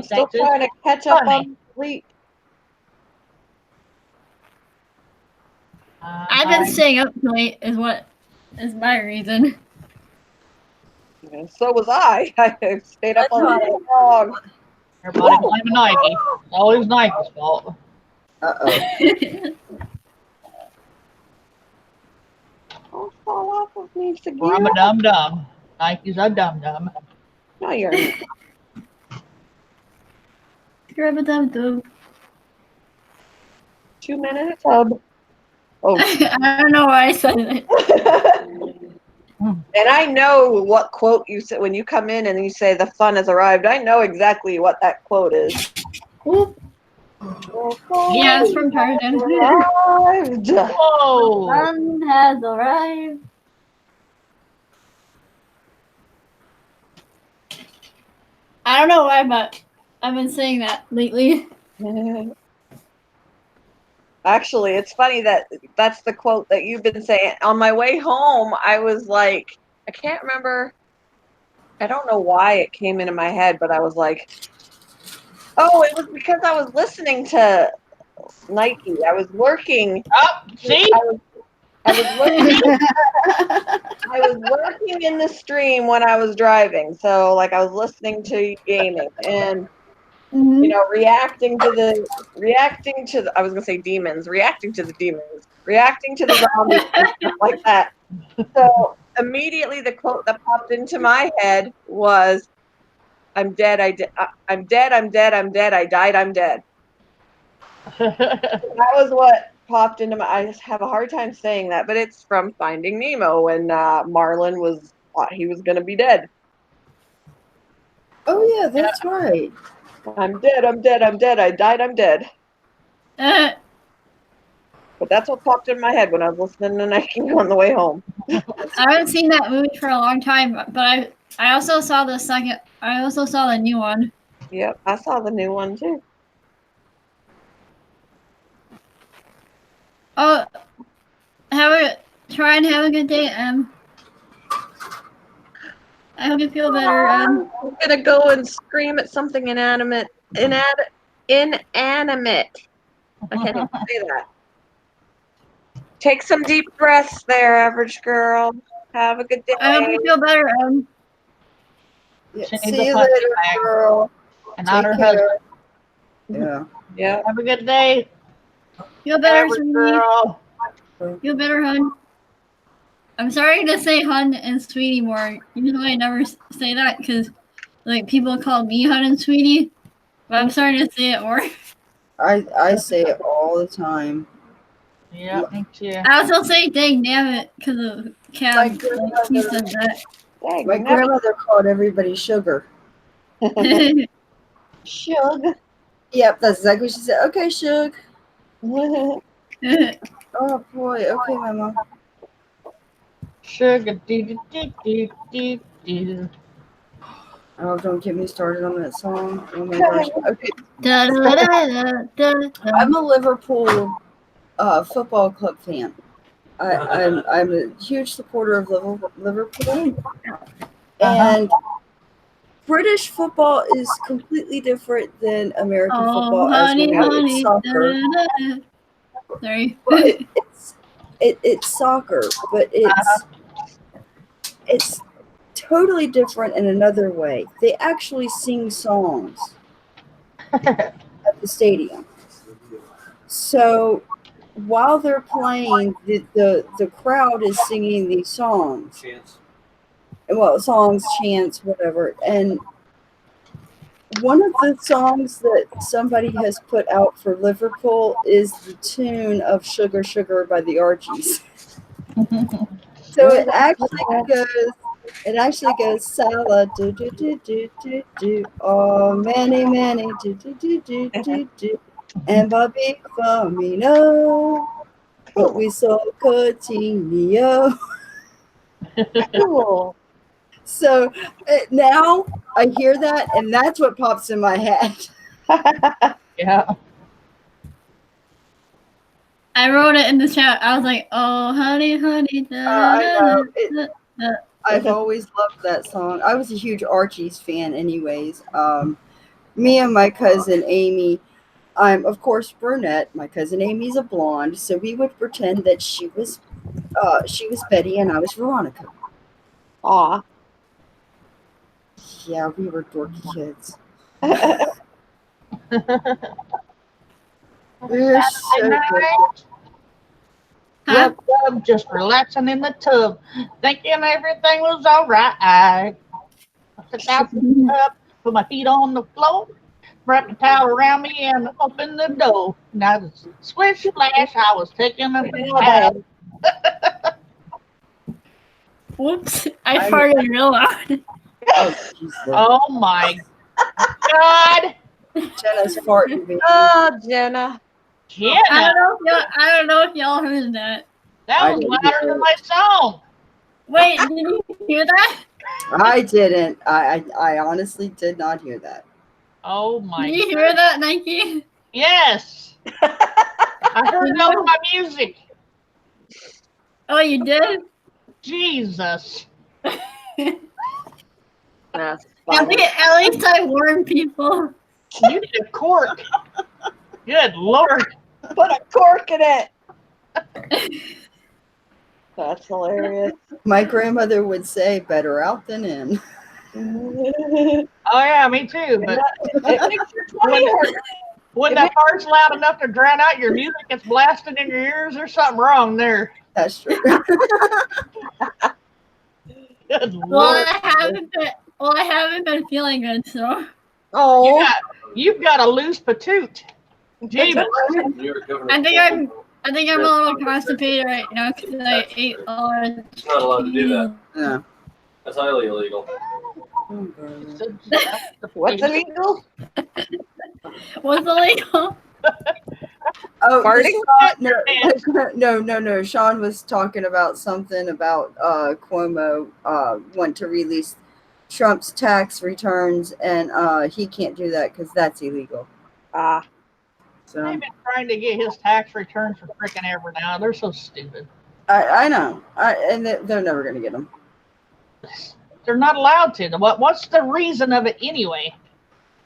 still think this trying to catch up funny? on sleep. I've been staying up late is my reason. And so was I. I stayed up all That's night long. Everybody blaming Nike. It's always Nike's fault. Uh-oh. Don't fall off of me, Or I'm a Sagira. dum dum. Nike's a dum dum. No, you're not. Grab a dum dum. 2 minutes. Oh, I don't know why I said it. and I know what quote you said when you come in and you say the fun has arrived. I know exactly what that quote is. Yeah, it's from Tarzan. Arrived. Whoa! Sun has arrived. I don't know why, but I've been saying that lately. Actually, it's funny that that's the quote that you've been saying. On my way home, I was like, I can't remember. I don't know why it came into my head, but I was like, oh, it was because I was listening to Nike. I was working. Oh, see? I was working in the stream when I was driving. So like I was listening to gaming and Mhm. you know, reacting to the I was gonna say demons, reacting to the zombies and stuff like that. So immediately the quote that popped into my head was I'm dead, I'm dead, I'm dead, I'm dead, I died, I'm dead. That was what popped into my I just have a hard time saying that, but it's from Finding Nemo when Marlin thought he was gonna be dead. Oh, yeah, that's right. I'm dead, I'm dead, I'm dead, I died, I'm dead. Uh, But that's what popped in my head when I was listening to Nike on the way home. I haven't seen that movie for a long time, but I also saw the second. I also saw the new one. Yep, I saw the new one too. Oh, try and have a good day, I hope you feel better, I'm gonna go and scream at something inanimate. Inanimate. I can't even say that. Take some deep breaths there, average girl. Have a good day. I hope you feel better, Yeah, She needs see a you punching later, bag. girl. And not her Take husband. care. Yeah. Yeah. Have a good day. Feel better, Average sweetie. girl. Feel better, hun. I'm sorry to say hun and sweetie more. Usually I never say that because like people call me hun and sweetie, but I'm starting to say it more. I say it all the time. Yeah, me too. I was gonna say, dang, damn it, because of My Cam. Like, he grandmother, said that. Dang, my grandmother called everybody sugar. Shug. Yep, that's exactly what she said. Okay, Shug. Oh boy. Okay, Mama. Sugar doo doo doo doo doo. Oh, don't get me started on that song. Oh my gosh. Okay, Da, da, da, da, da, da. I'm a Liverpool football club fan. I'm a huge supporter of Liverpool, and British football is completely different than American Oh, football, as we honey, know. It's honey. soccer. Da, da, da. Sorry. But it's soccer, but it's totally different in another way. They actually sing songs at the stadium. So while they're playing, the crowd is singing these songs. Well, songs, chants, whatever. And one of the songs that somebody has put out for Liverpool is the tune of Sugar Sugar by the Archies. So it actually goes Salah do do do do do do, oh many do do do do do do, and Bobby Firmino, but we saw Coutinho. Cool. So now I hear that, and that's what pops in my head. Yeah. I wrote it in the chat. I was like, oh, honey, honey. Da, I know. da, da. I've always loved that song. I was a huge Archie's fan, anyways. Me and my cousin Amy, I'm of course brunette. My cousin Amy's a blonde, so we would pretend that she was Betty and I was Veronica. Aw. Yeah, we were dorky kids. We're so dorky. Huh? Yep, I'm just relaxing in the tub, thinking everything was all right. I sit down in the tub, put my feet on the floor, wrap the towel around me, and open the door. Now, swish splash, I was taking a bath. Whoops. I farted real loud. Oh, Jesus. Oh my God, Jenna's farting, baby. Oh, Jenna. Jenna, I don't know if y'all heard that. that was louder than my song. Wait, did you hear that? I didn't. I honestly did not hear that. Oh my Did you hear that, Nike? Yes. I heard it over my music. Oh, you did? Jesus. That's At funny. least I warned people. You need a cork. Good Lord. Put a cork in it. That's hilarious. My grandmother would say, "Better out than in." Oh yeah, me too. But It makes your tummy hurt. when that fart's loud enough to drown out your music, it's blasting in your ears. There's something wrong there. That's true. Good Well, Lord. I haven't been feeling good, so. Oh, You've got a loose patoot. Jeebus. I think I'm a little constipated right now because I ate all the. Not allowed to do that. Yeah. That's highly illegal. what's illegal? What's illegal? Oh, Farting? no. Sean was talking about something about Cuomo want to release Trump's tax returns, and he can't do that because that's illegal. Ah, So They've been trying to get his tax returns for freaking ever now. They're so stupid. I know, and they're never going to get them. They're not allowed to. What's the reason of it anyway?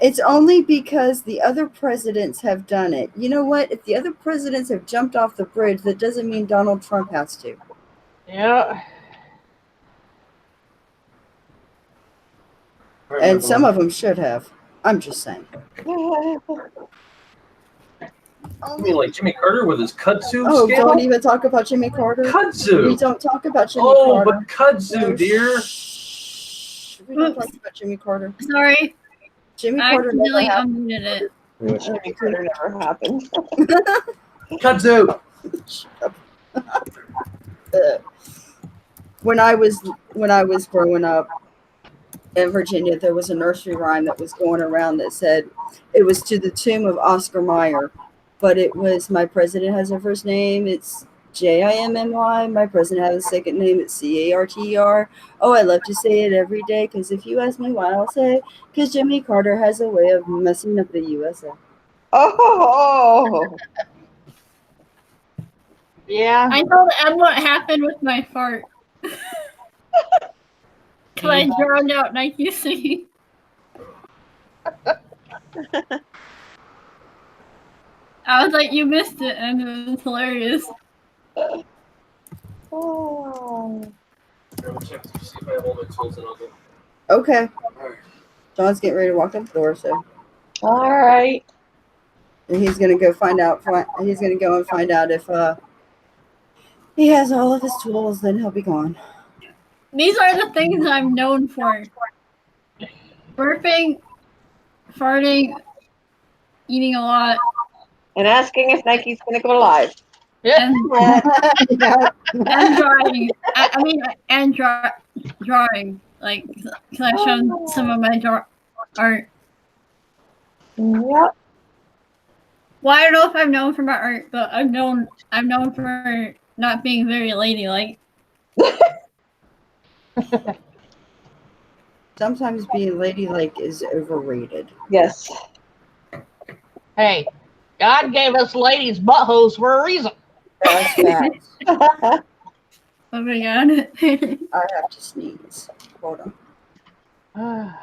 It's only because the other presidents have done it. You know what? If the other presidents have jumped off the bridge, that doesn't mean Donald Trump has to. Yeah. And some of them should have. I'm just saying. You mean like Jimmy Carter with his kudzu Oh, scale? don't even talk about Jimmy Carter. We Kudzu. don't talk about Jimmy Oh, Carter. but kudzu, No, dear. shh. We don't talk about Jimmy Carter. Sorry, Jimmy I Carter never accidentally happened. unmuted it. Jimmy Carter never happened. Kudzu. When I was growing up in Virginia, there was a nursery rhyme that was going around that said it was to the tune of Oscar Mayer, but it was my president has a first name. It's Jimmy. My president has a second name. It's Carter. Oh, I love to say it every day because if you ask me why, I'll say because Jimmy Carter has a way of messing up the USA. Oh, Yeah. I told Em what happened with my fart. Cause I drowned out Nike singing. I was like, you missed it, and it was hilarious. oh. Okay. John's getting ready to walk up the door, so All right. and he's gonna go find out. He's gonna go and find out if he has all of his tools. Then he'll be gone. These are the things I'm known for. Burping, farting, eating a lot, And asking if Nike's going to go live. Yeah. and, Yeah. and drawing. And drawing. Like, because I've shown some of my art. Yep. Well, I don't know if I'm known for my art, but I'm known for not being very ladylike. Sometimes being ladylike is overrated. Yes. Hey, God gave us ladies buttholes for a reason. That's facts. Oh my god. I have to sneeze. Hold on.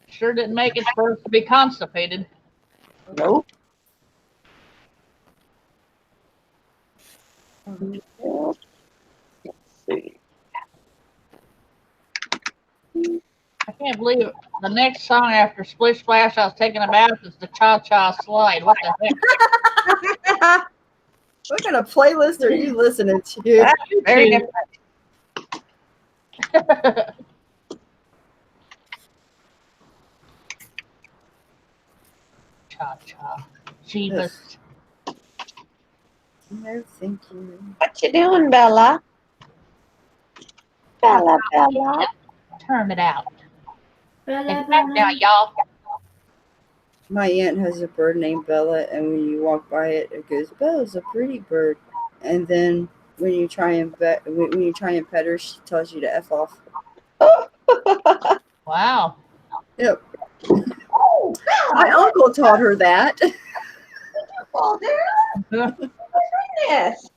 Sure didn't make it for us to be constipated. Nope. Let's see. I can't believe it. The next song after Splish Splash I was taking a bath is the Cha Cha Slide. What the heck? What kind of playlist are you listening to? That's very different. Cha Cha. Jeebus. No, thank you. What you doing, Bella? Bella, Bella. Turn it out. It's back now, y'all. My aunt has a bird named Bella, and when you walk by it, it goes, "Bella's a pretty bird." And then when you try and pet her, she tells you to f off. Wow. Yep. Oh, My uncle taught her that. well, there. Goodness.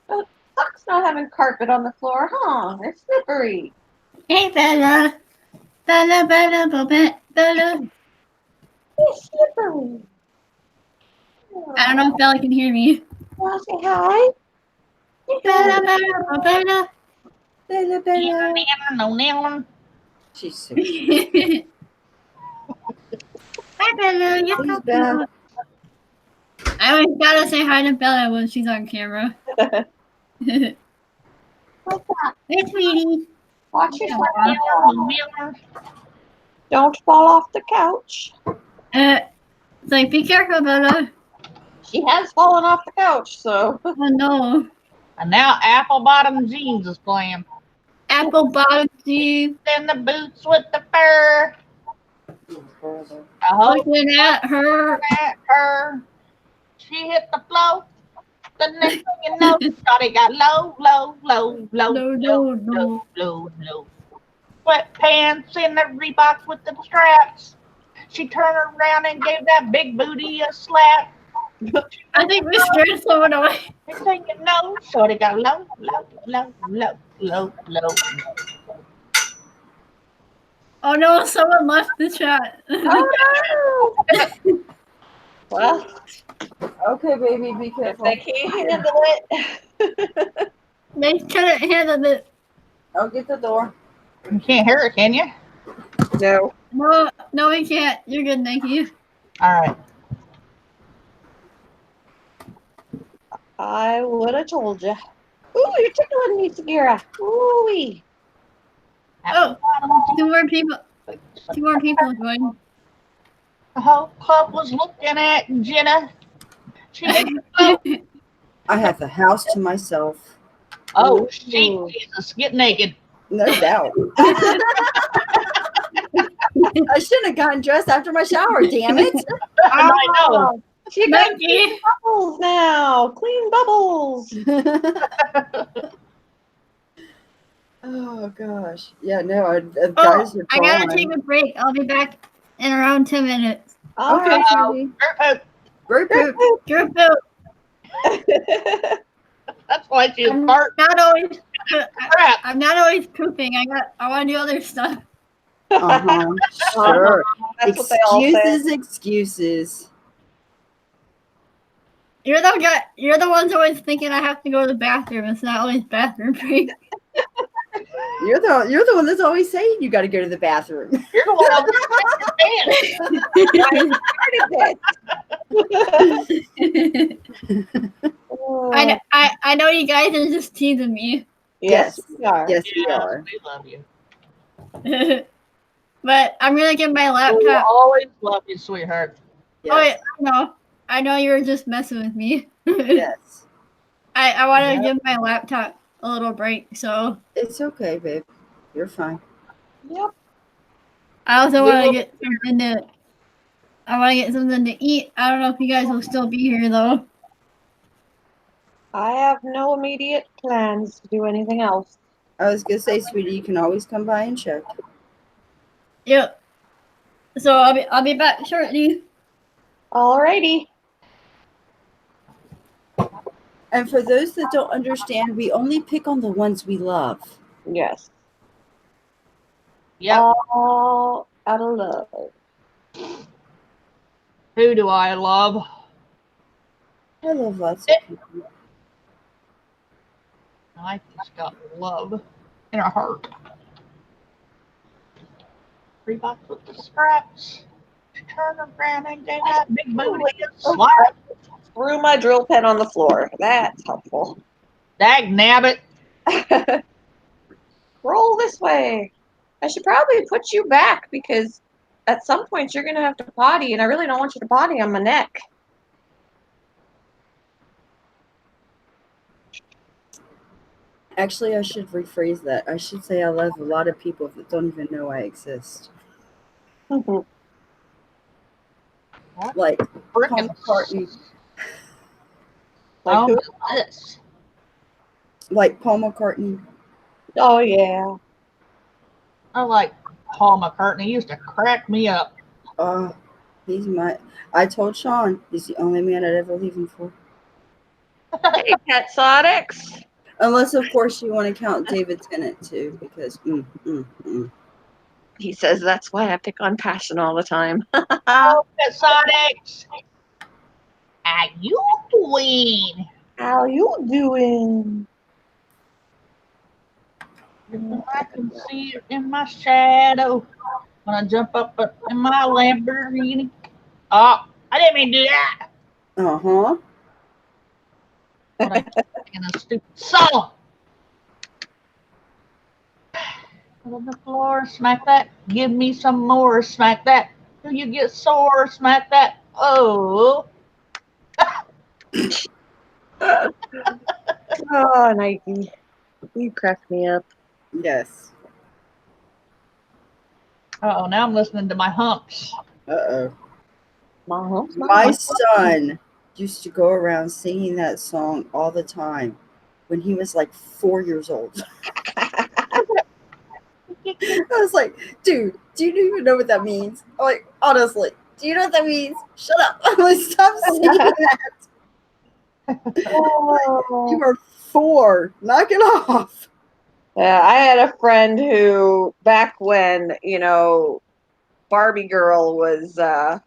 Duck's not having carpet on the floor, huh? They're slippery. Hey, Bella. Bella, Bella, Bobette, Bella. They're slippery. I don't know if Bella can hear me. Want to say hi? Bella, Bella, Bella. Bella, Bella. No. She's so Hi, Bella. You're Please, so Bella. cute. I always gotta say hi to Bella when she's on camera. Hey, What's that? sweetie. Watch yourself. Don't fall off the couch. It's like, be careful, Bella. She has fallen off the couch, so. Oh no. And now Apple Bottom Jeans is playing. Apple bottom jeans. Then the boots with the fur. I hope Looking at her. at her. She hit the floor. The next thing you know, Shawty got low. Sweatpants in the Reeboks with the straps. She turned around and gave that big booty a slap. I think we scared someone away. Next thing you know, Shawty got low. Oh no, someone left the chat. Oh no! Well, Okay, baby, be if careful. they can't handle it. They couldn't handle it. I'll get the door. You can't hear it, can you? No. No, we can't. You're good, thank you. All right. I would have told you. Ooh, you're tickling me, Sagira. Ooh-wee. Oh, two more people joined. The whole club was looking at Jenna. She didn't know. I have the house to myself. Oh, sheep Jesus, get naked. No doubt. I shouldn't have gotten dressed after my shower, damn it. I know. She got Monkey. bubbles now. Clean bubbles. Oh gosh. Yeah, no, Oh, guys are I gotta fine. take a break. I'll be back in around 10 minutes. All Okay, right. sweetie. Very poop. Drip out. That's why she's I'm part not always. crap. I'm not always pooping. I want to do other stuff. Uh-huh. Sure. That's what they all say. Excuses. You're the guy. You're the ones always thinking I have to go to the bathroom. It's not always bathroom break. You're the one that's always saying you got to go to the bathroom. You're the one I know you guys are just teasing me, Yes, we are. Yes, we are. We love you. but I'm gonna get my We laptop. always love you, sweetheart. Oh Yes. yeah, I know you were just messing with me. Yes. I want to Yep. give my laptop a little break, so It's okay, babe. You're fine. Yep. I also We want to will- get something to. I want to get something to eat. I don't know if you guys will still be here though. I have no immediate plans to do anything else. I was gonna say, sweetie, you can always come by and check. Yep. So I'll be back shortly. Alrighty. And for those that don't understand, we only pick on the ones we love. Yes. Yep. All out of love. Who do I love? I love lots of people. I just got love in her heart. 3 bucks with the scraps. Turn around and gave that big booty a slap. Threw my drill pen on the floor. That's helpful. Dag nabbit. Roll this way. I should probably put you back because at some point you're going to have to potty, and I really don't want you to potty on my neck. Actually, I should rephrase that. I should say I love a lot of people that don't even know I exist. Like Paul Frickin' McCartney. Like Oh, who? this. Like Paul McCartney. Oh, yeah. I like Paul McCartney. He used to crack me up. He's my. I told Sean he's the only man I'd ever leave him for. Hey, Pet Sonics. Unless, of course, you want to count David Tennant too, because He says that's why I pick on Passion all the time. Oh, Pet Sonics. How you doing? How you doing? I can see it in my shadow when I jump up in my Lamborghini. Oh, I didn't mean to do that. Uh-huh. But I'm in a stupid song. On the floor, smack that. Give me some more, smack that. Till you get sore, smack that. Oh. Oh, Nike. You cracked me up. Yes. Oh, now I'm listening to my humps. Uh-oh. Mom. My son used to go around singing that song all the time when he was like 4 years old. I was like, dude, do you even know what that means? I'm like, honestly, do you know what that means? Shut up. I'm like, stop singing that. You are 4. Knock it off. Yeah, I had a friend who, back when, Barbie Girl was the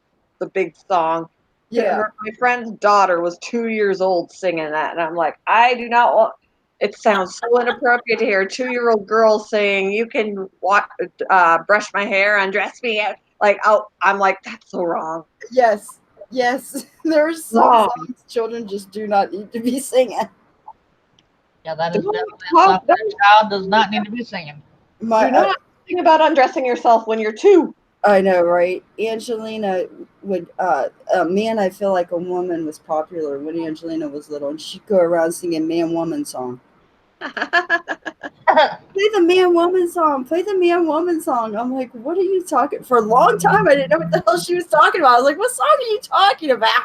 big song. Yeah. My friend's daughter was 2 years old singing that. And I'm like, I do not want, it sounds so inappropriate to hear a 2-year-old girl saying, you can brush my hair, undress me. Like, I'm like, that's so wrong. Yes. Yes. There's some Wrong. songs children just do not need to be singing. Yeah, that is Don't definitely talk- something a child does not need to be singing. Do not think about undressing yourself when you're 2. I know, right? Angelina would, Man, I Feel Like a Woman was popular when Angelina was little, and she'd go around singing man woman song. Play the man woman song. Play the man woman song. I'm like, what are you talking? For a long time, I didn't know what the hell she was talking about. I was like, what song are you talking about?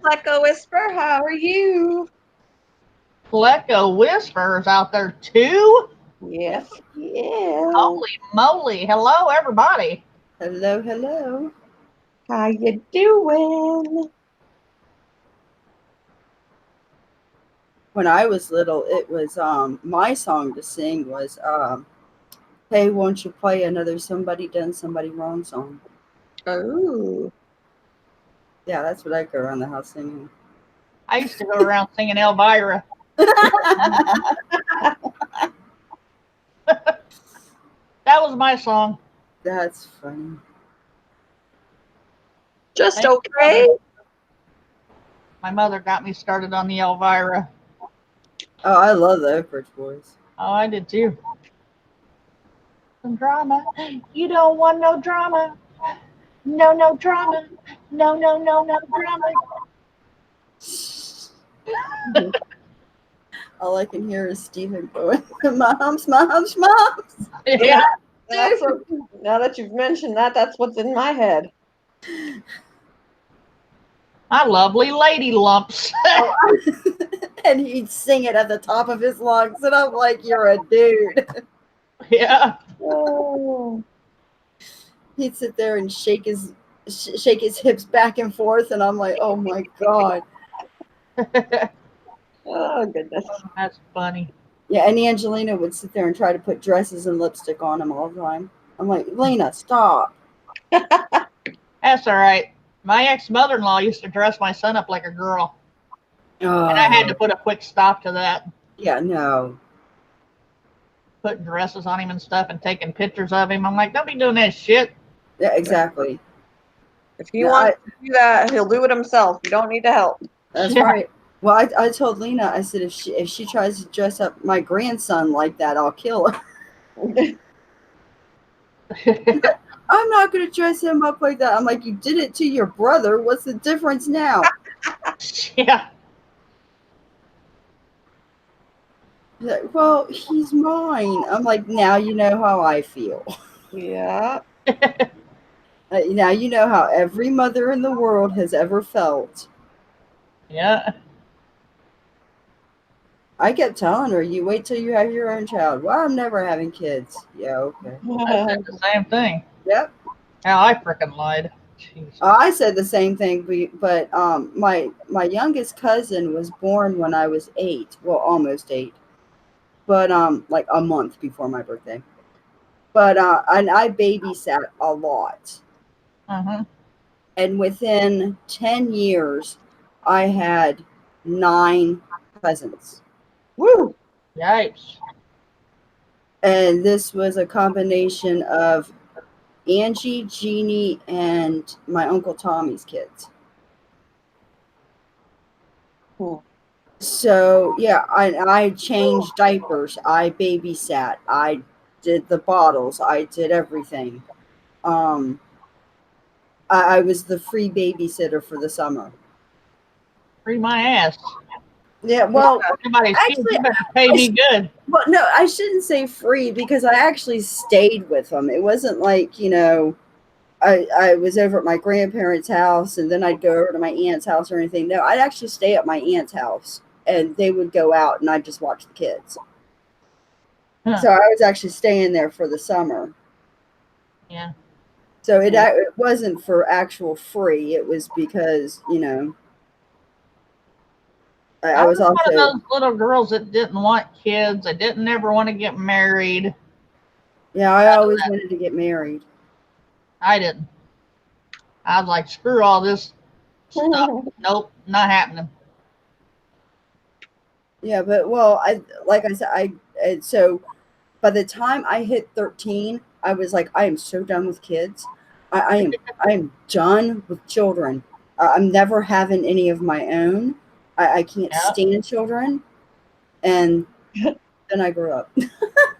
Like a whisper, how are you? Flecko Whisper's out there too. Yes, yeah. Holy moly! Hello, everybody. Hello, hello. How you doing? When I was little, it was my song to sing was "Hey, won't you play another Somebody Done Somebody Wrong" song? Oh. Yeah, that's what I go around the house singing. I used to go around singing Elvira. That was my song. That's funny. Just Thank you, okay. My mother got me started on the Elvira. Oh, I love the Oak Ridge Boys. Oh, I did too. Some drama. You don't want no drama. No, no drama. No, no, no, no drama. All I can hear is Steven going, "Moms, moms, moms." Yeah. That's what, now that you've mentioned that, that's what's in my head. My lovely lady lumps. And he'd sing it at the top of his lungs, and I'm like, "You're a dude." Yeah. Oh. He'd sit there and shake his hips back and forth, and I'm like, "Oh my god." Oh, goodness. That's funny. Yeah, and Angelina would sit there and try to put dresses and lipstick on him all the time. I'm like, "Lena, stop." That's all right. My ex-mother-in-law used to dress my son up like a girl, and I had to put a quick stop to that. Yeah, no. Putting dresses on him and stuff and taking pictures of him. I'm like, don't be doing that shit. Yeah, exactly. If he No, wants to do that, he'll do it himself. You don't need to help. That's Yeah. right. Well, I told Lena, I said, if she tries to dress up my grandson like that, I'll kill her. I'm not going to dress him up like that. I'm like, you did it to your brother. What's the difference now? Yeah. She's like, well, he's mine. I'm like, now you know how I feel. Yeah. Now you know how every mother in the world has ever felt. Yeah. I kept telling her, you wait till you have your own child. Well, I'm never having kids. Yeah, okay. I said the same thing. Yep. How I frickin' lied. Jeez. I said the same thing, but my youngest cousin was born when I was 8. Well, almost 8. But like a month before my birthday. But and I babysat a lot. Uh-huh. And within 10 years, I had 9 cousins. Woo. Yipes. And this was a combination of Angie, Jeannie, and my Uncle Tommy's kids. Cool. So, yeah, I changed diapers. I babysat. I did the bottles. I did everything. I was the free babysitter for the summer. Free my ass. Yeah, well, Somebody's kids, actually, you better pay me good. well, no, I shouldn't say free because I actually stayed with them. It wasn't like, I was over at my grandparents' house and then I'd go over to my aunt's house or anything. No, I'd actually stay at my aunt's house and they would go out and I'd just watch the kids. Huh. So I was actually staying there for the summer. Yeah. So it wasn't for actual free. It was because, I was one of also, those little girls that didn't want kids. I didn't ever want to get married. yeah, I always wanted to get married. I didn't. I was like, screw all this stuff. Nope, not happening. Yeah, but like I said, so by the time I hit 13, I was like, I am so done with kids. I am done with children. I'm never having any of my own. I can't Yep. stand children. And then I grew up.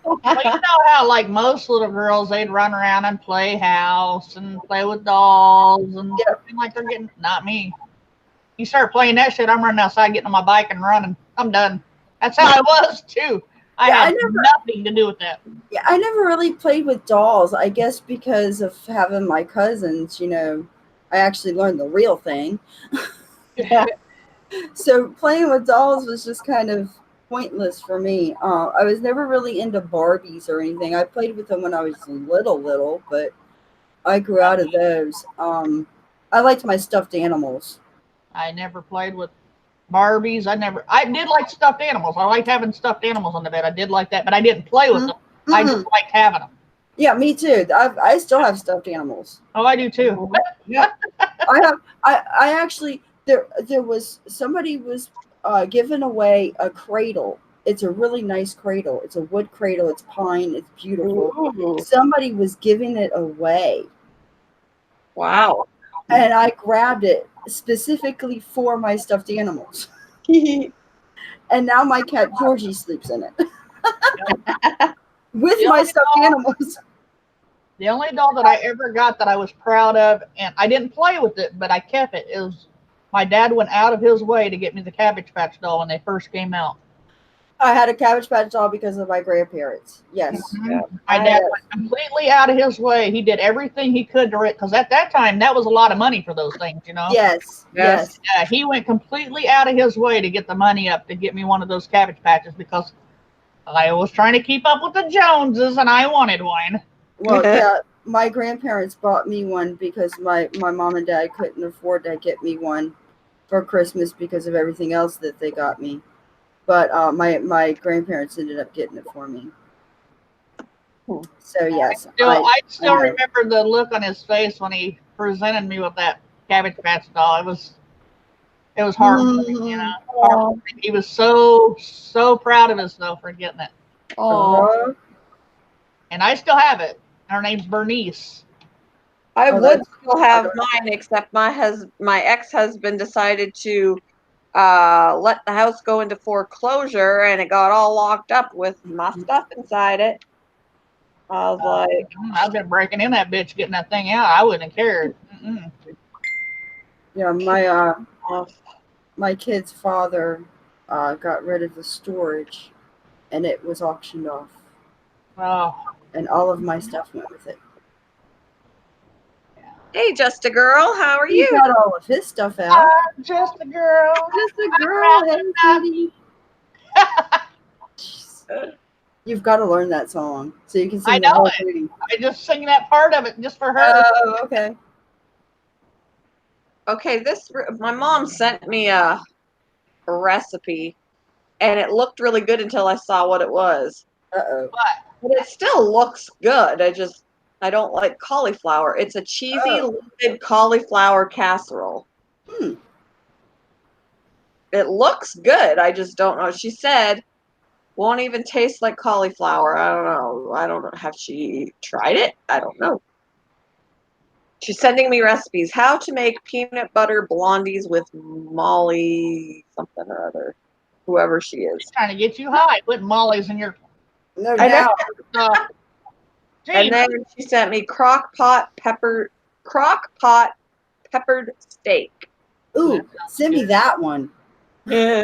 Well, you know how, like most little girls, they'd run around and play house and play with dolls and seem like they're getting. Not me. You start playing that shit, I'm running outside, getting on my bike and running. I'm done. That's how I was too. I had nothing to do with that. Yeah, I never really played with dolls. I guess because of having my cousins, you know, I actually learned the real thing. So playing with dolls was just kind of pointless for me. I was never really into Barbies or anything. I played with them when I was little, but I grew out of those. I liked my stuffed animals. I never played with Barbies. I did like stuffed animals. I liked having stuffed animals on the bed. I did like that, but I didn't play with them. I just liked having them. Yeah, me too. I still have stuffed animals. Oh, I do too. Yeah, I actually there was somebody was giving away a cradle. It's a really nice cradle. It's a wood cradle. It's pine. It's beautiful. Ooh. Somebody was giving it away. Wow. And I grabbed it specifically for my stuffed animals. And now my cat Georgie sleeps in it. With my stuffed animals. The only doll that I ever got that I was proud of, and I didn't play with it, but I kept it, is my dad went out of his way to get me the Cabbage Patch doll when they first came out. I had a Cabbage Patch doll because of my grandparents. Yes. My dad went completely out of his way. He did everything he could to it, because at that time, that was a lot of money for those things, you know? Yes. He went completely out of his way to get the money up to get me one of those Cabbage Patches, because I was trying to keep up with the Joneses, and I wanted one. Well, yeah, my grandparents bought me one because my mom and dad couldn't afford to get me one for Christmas because of everything else that they got me. But my grandparents ended up getting it for me. So yes, I still remember the look on his face when he presented me with that Cabbage Patch doll. It was heartbreaking, you know. Heartbreaking. He was so proud of himself for getting it. Oh. And I still have it. Her name's Bernice. I would still have mine, except my ex-husband decided to let the house go into foreclosure, and it got all locked up with my stuff inside it. I was like, I've been breaking in that bitch, getting that thing out. I wouldn't have cared. Yeah, my kid's father got rid of the storage, and it was auctioned off. Oh. And all of my stuff went with it. hey, Just a Girl, how are you? He got all of his stuff out. I'm just a girl. Just a girl. Hey, sweetie. You've got to learn that song so you can sing I the know whole it. thing. I just sing that part of it just for her. Oh, okay. Okay, my mom sent me a recipe, and it looked really good until I saw what it was. Uh-oh. But it still looks good. I don't like cauliflower. It's a cheesy loaded cauliflower casserole. It looks good. I just don't know. She said won't even taste like cauliflower. I don't know. Have she tried it? I don't know. She's sending me recipes. How to make peanut butter blondies with Molly something or other. Whoever she is. She's trying to get you high. Putting Molly's in your... No doubt. And then she sent me crock pot peppered steak. Ooh, send me that one. Yeah.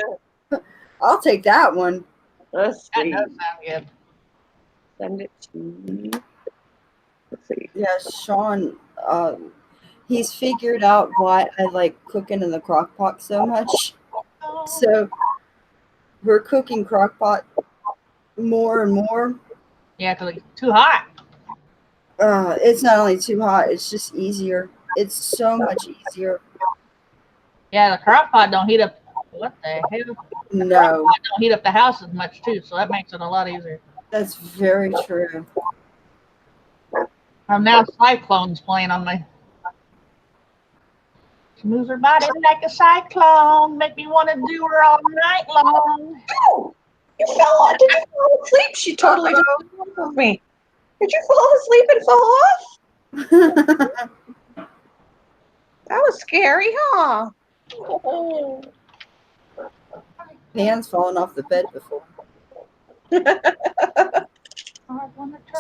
I'll take that one. Let's see. That does sound good. Send it to me. Let's see. Yeah, Sean, he's figured out why I like cooking in the crock pot so much. So we're cooking crock pot more and more. Yeah, because it's too hot. It's not only too hot, it's just easier. It's so much easier. Yeah, the crock pot don't heat up. What the hell? No. Crock-pot don't heat up the house as much too, so that makes it a lot easier. That's very true. I'm now Cyclone's playing on my... She moves her body like a cyclone, make me want to do her all night long. Oh, did you fall asleep? She totally just with me. Did you fall asleep and fall off? That was scary, huh? Oh. Pan's fallen off the bed before.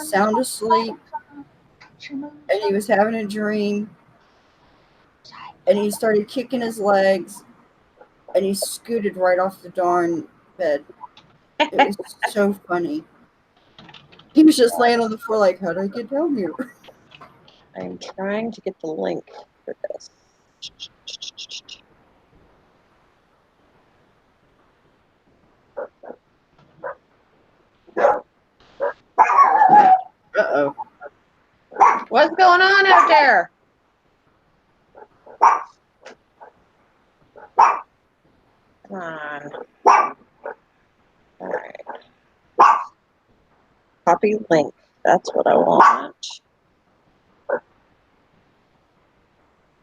sound asleep, and he was having a dream, and he started kicking his legs, and he scooted right off the darn bed. It was so funny. He was just laying on the floor like, how did I get down here? I'm trying to get the link for this. Uh-oh. What's going on out there? Come on. All right. Copy link. That's what I want.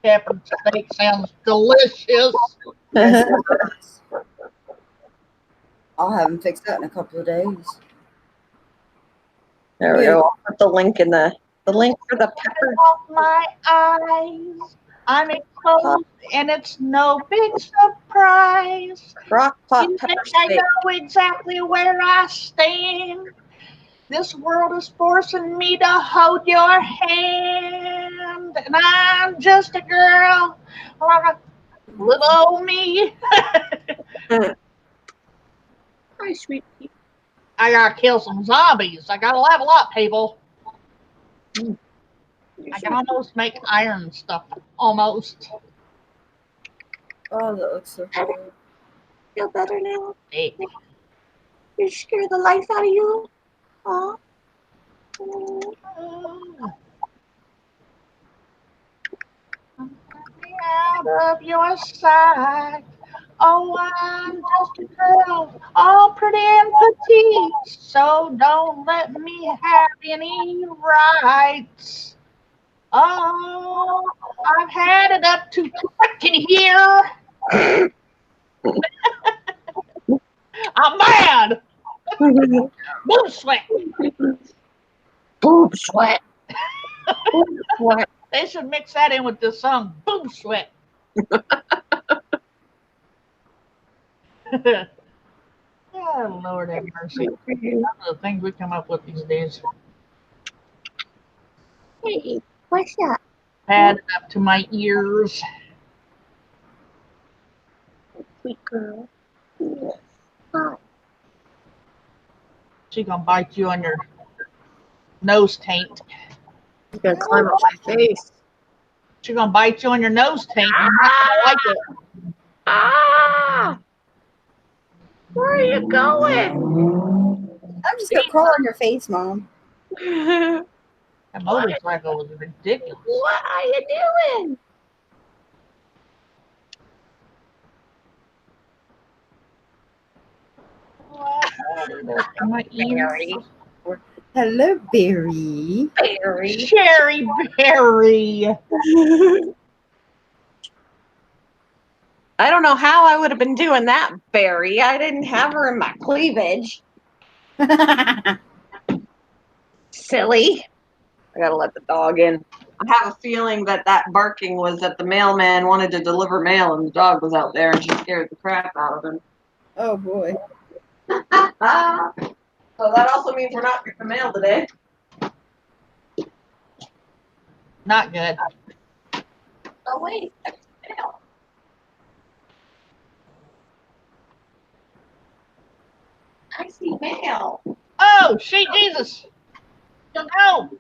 Captain steak sounds delicious. I'll have him fix that in a couple of days. There we go. I'll put the link in the link for the pepper. Off my eyes, I'm exposed, and it's no big surprise. Crock pot You pepper think I steak. know exactly where I stand? This world is forcing me to hold your hand, and I'm just a girl, like little old me. Hi, sweetie. I gotta kill some zombies. I gotta level up, people. I can almost make iron stuff. Almost. Oh, that looks so cool. Feel better now? Hey. You scare the life out of you? Aw. Out of your sight. Oh, I'm just a girl, all pretty and petite. So don't let me have any rights. Oh, I've had it up to freaking here. I'm mad. Boob sweat. Boob sweat. Boob sweat. They should mix that in with this song, Boob Sweat. Oh, Lord have mercy. Some of the things we come up with these days. Hey, what's that? Bad up to my ears. Sweet girl. Yes. Hi. She gonna bite you on your nose taint. She's gonna climb up my face. She gonna bite you on your nose taint. You're not gonna like it. Ah! Where are you going? I'm just gonna crawl on your face, Mom. That motorcycle was ridiculous. What are you doing? My ears. Hello, Barry. Barry. Cherry berry. I don't know how I would have been doing that, Barry. I didn't have her in my cleavage. Silly. I gotta let the dog in. I have a feeling that barking was that the mailman wanted to deliver mail and the dog was out there and she scared the crap out of him. Oh boy. So that also means we're not getting the mail today. Not good. Oh wait, that's mail. I see mail. Oh, sweet Jesus. No.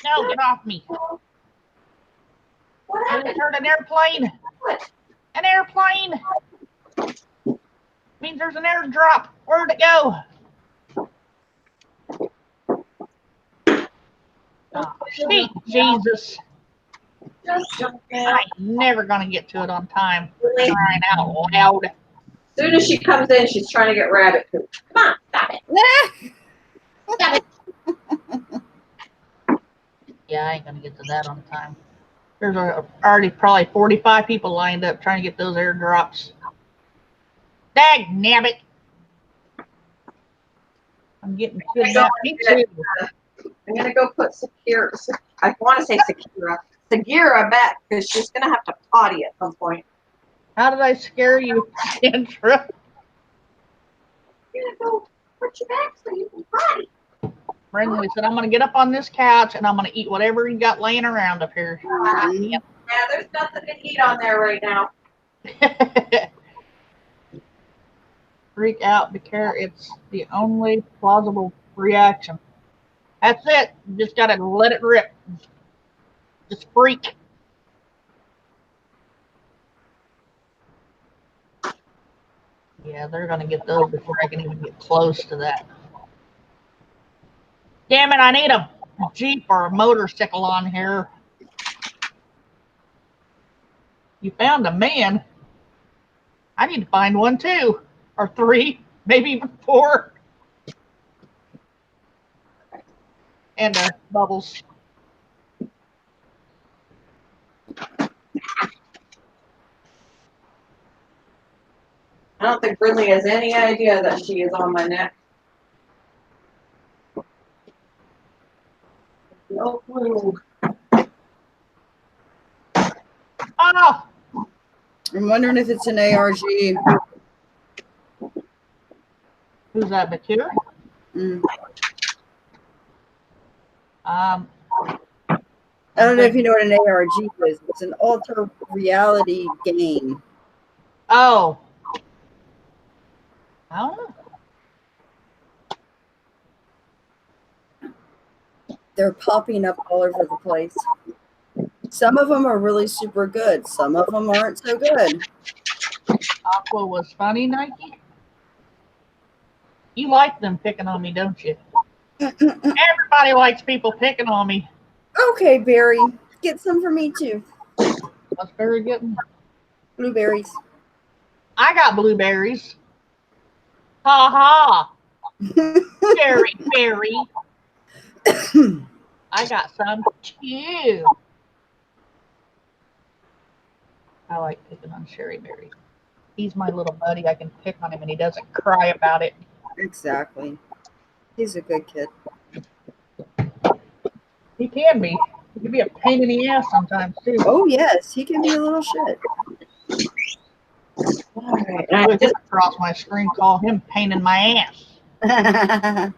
No, get off me. What I happened? heard an airplane. What? An airplane. Means there's an airdrop. Where'd it go? Oh, sweet Jesus. Just joking. I'm never going to get to it on time. Crying out loud. As soon as she comes in, she's trying to get rabbit poop. Come on, stop it. Stop it. Yeah, I ain't going to get to that on time. There's already probably 45 people lined up trying to get those airdrops. Dag nabbit. I'm getting kidnapped. Me too. I'm gonna go put I want to say Sagira back because she's gonna have to potty at some point. How did I scare you, Kendra? I'm gonna go put you back so you can potty. Brindley said, I'm going to get up on this couch and I'm going to eat whatever you got laying around up here. Mhm. Yeah, there's nothing to eat on there right now. Freak out because it's the only plausible reaction. That's it. You just got to let it rip. Just freak. Yeah, they're going to get those before I can even get close to that. Damn it, I need a Jeep or a motorcycle on here. You found a man. I need to find one too. Or 3, maybe even 4. And Bubbles. I don't think Brinley has any idea that she is on my neck. No clue. Oh! I'm wondering if it's an ARG. Who's that, Bakir? Mm. Um, I don't know if you know what an ARG is. It's an alter reality game. Oh. I don't know. They're popping up all over the place. Some of them are really super good. Some of them aren't so good. Aqua was funny, Nike. You like them picking on me, don't you? Everybody likes people picking on me. Okay, Barry. Get some for me too. What's Barry getting? Blueberries. I got blueberries. Ha ha. Berry, berry. I got some too. I like picking on Sherry Berry. He's my little buddy. I can pick on him and he doesn't cry about it. Exactly. He's a good kid. He can be. He can be a pain in the ass sometimes too. Oh, yes. He can be a little shit. All right. I would just across my screen call him pain in my ass.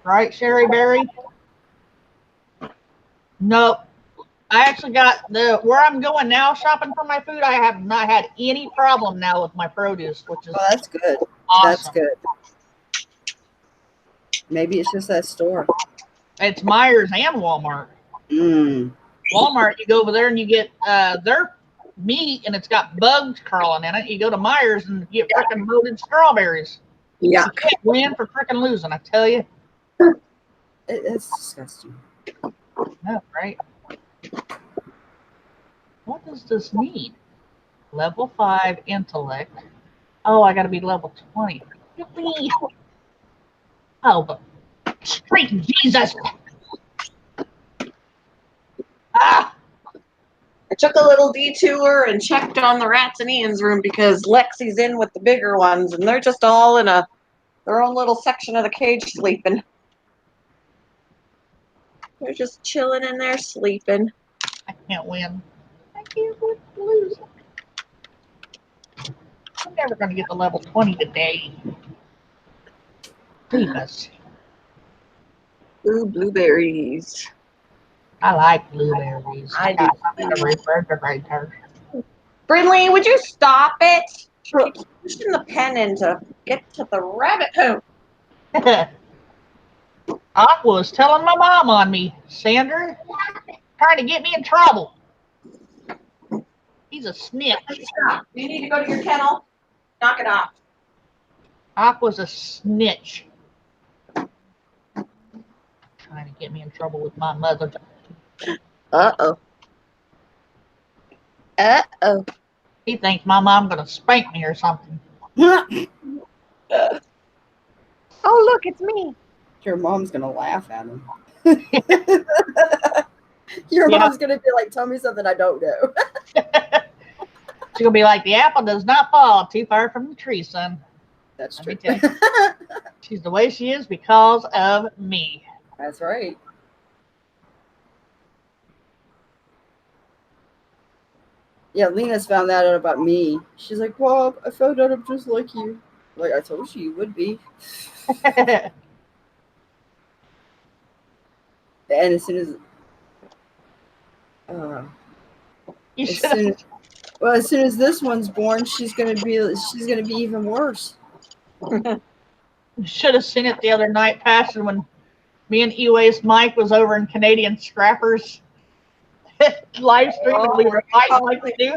Right, Sherry Berry? Nope. I actually got where I'm going now shopping for my food. I have not had any problem now with my produce, which is Oh, that's good. awesome. That's good. Maybe it's just that store. It's Myers and Walmart. Mm. Walmart, you go over there and you get their meat and it's got bugs crawling in it. You go to Myers and you get freaking loaded strawberries. Yeah. You can't win for freaking losing, I tell you. It's disgusting. No, right? What does this need? Level 5 intellect. Oh, I gotta be level 20. Really? Oh, but straight Jesus! Ah! I took a little detour and checked on the rats in Ian's room because Lexi's in with the bigger ones and they're just all in their own little section of the cage sleeping. They're just chilling in there sleeping. I can't win. I can't win to lose. I'm never gonna get to level 20 today. Leave us. Ooh, blueberries. I like blueberries. I got do. some in the refrigerator. Brinley, would you stop it? She keeps pushing the pen in to get to the rabbit hole. Aqua's telling my mom on me, Sandra, trying to get me in trouble. He's a snitch. Stop. You need to go to your kennel. Knock it off. Aqua's a snitch. Trying to get me in trouble with my mother. Uh-oh. Uh-oh. He thinks my mom gonna spank me or something. Oh, look, it's me. Your mom's going to laugh at him. Your Yeah. mom's going to be like, tell me something I don't know. She's gonna be like, the apple does not fall too far from the tree, son. That's Let true. me tell you. She's the way she is because of me. That's right. Yeah, Lena's found that out about me. She's like, Bob, I found out I'm just like you. Like, I told you would be. And as soon as, You as should soon as soon as this one's born, she's gonna be even worse. have seen it the other night, Pastor, when me and Ewa's Mike was over in Canadian Scrappers live stream, and we were fighting like we do.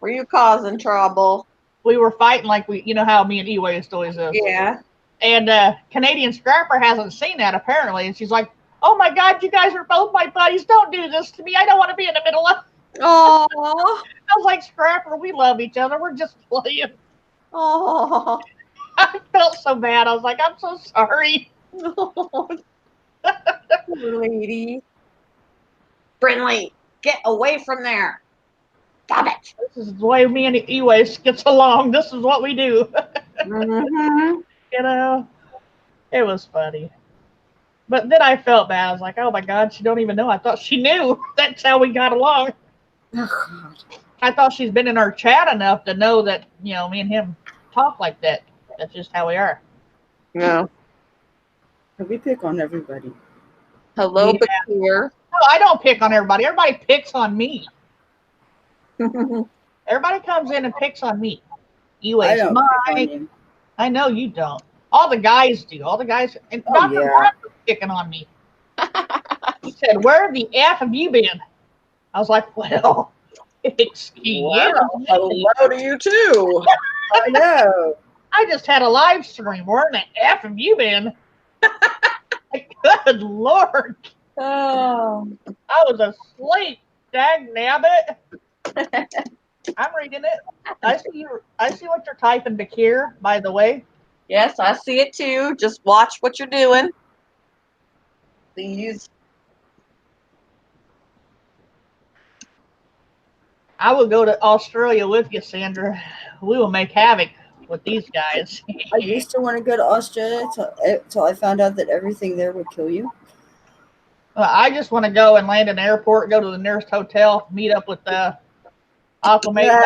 Were you causing trouble? We were fighting like we, you know how me and Ewa's always is. Yeah. And Canadian Scrapper hasn't seen that apparently, and she's like, "Oh my God, you guys are both my buddies. Don't do this to me. I don't want to be in the middle of." Oh. I was like, "Scrapper, we love each other. We're just playing." Oh. I felt so bad. I was like, "I'm so sorry." Lady. Brinley, get away from there. Stop it. This is the way me and Eways gets along. This is what we do. Mm-hmm. You know, it was funny. But then I felt bad. I was like, "Oh my God, she don't even know." I thought she knew. That's how we got along. Oh, God. I thought she's been in our chat enough to know that, you know, me and him talk like that. That's just how we are. No. We pick on everybody. Hello, Yeah. Bakir. No, I don't pick on everybody. Everybody picks on me. Everybody comes in and picks on me. You I ain't don't pick on mine. you. I know you don't. All the guys do. All the guys. And Oh, Dr. yeah. Brown was picking on me. He said, "Where the F have you been?" I was like, "Well, excuse Wow. me. Hello to you too. I know. I just had a live stream. Where in the F have you been?" Like, good Lord. Oh. I was asleep. Dag nabbit. I'm reading it. I see what you're typing, Bakir, by the way. Yes, I see it too. Just watch what you're doing. Please. I will go to Australia with you, Sandra. We will make havoc with these guys. I used to want to go to Australia till I found out that everything there would kill you. I just want to go and land in the airport, go to the nearest hotel, meet up with Aquamate.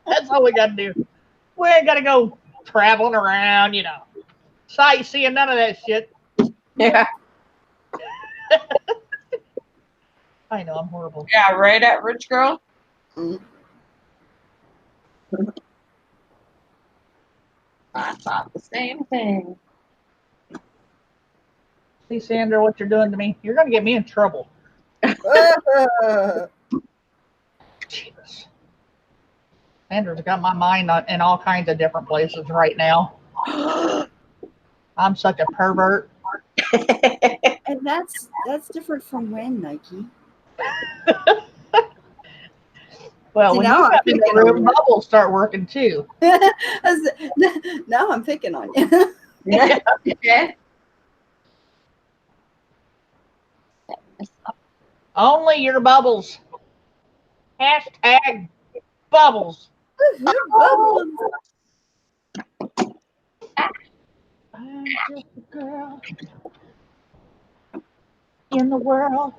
That's all we got to do. We ain't got to go traveling around, you know, sightseeing, none of that shit. Yeah. I know, I'm horrible. Yeah, right at Rich Girl. Mm. I thought the same thing. See, Sandra, what you're doing to me? You're going to get me in trouble. Jesus. Sandra's got my mind in all kinds of different places right now. I'm such a pervert. And that's different from when, Nike. Well, See, when now you I'm come in the picking on room, you. bubbles start working too. Now I'm picking on you. Yeah. Okay. Only your bubbles. Hashtag bubbles. Bubbles. I'm just a girl in the world.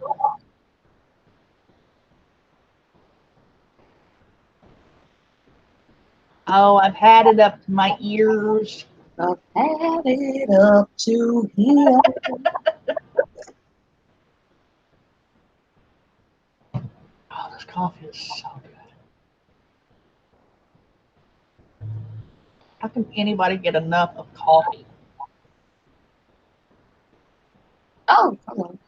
Oh, I've had it up to my ears. I've had it up to here. Oh, this coffee is so good. How can anybody get enough of coffee? Oh, come on.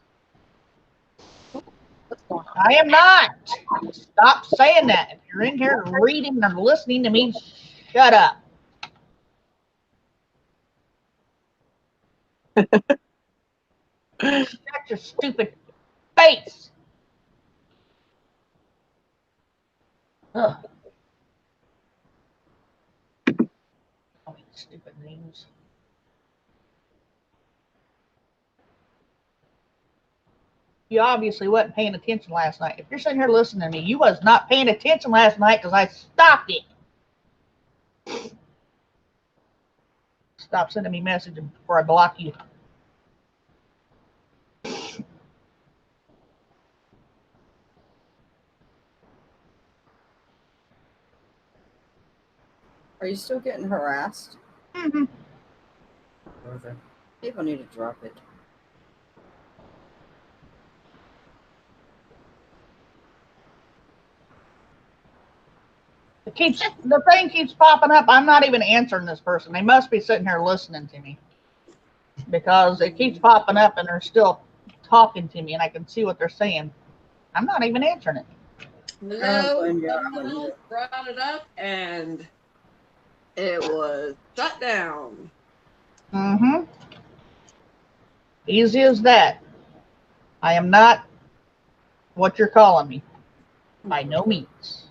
What's going on? I am not. Stop saying that. If you're in here reading or listening to me, shut up. Shut your stupid face. Ugh. Oh, stupid names. You obviously wasn't paying attention last night. If you're sitting here listening to me, you was not paying attention last night because I stopped it. Stop sending me messages before I block you. Are you still getting harassed? Mhm. People need to drop it. The thing keeps popping up. I'm not even answering this person. They must be sitting here listening to me because it keeps popping up and they're still talking to me and I can see what they're saying. I'm not even answering it. No, blame you. someone else brought it up and it was shut down. Mm-hmm. Easy as that. I am not what you're calling me. By no means.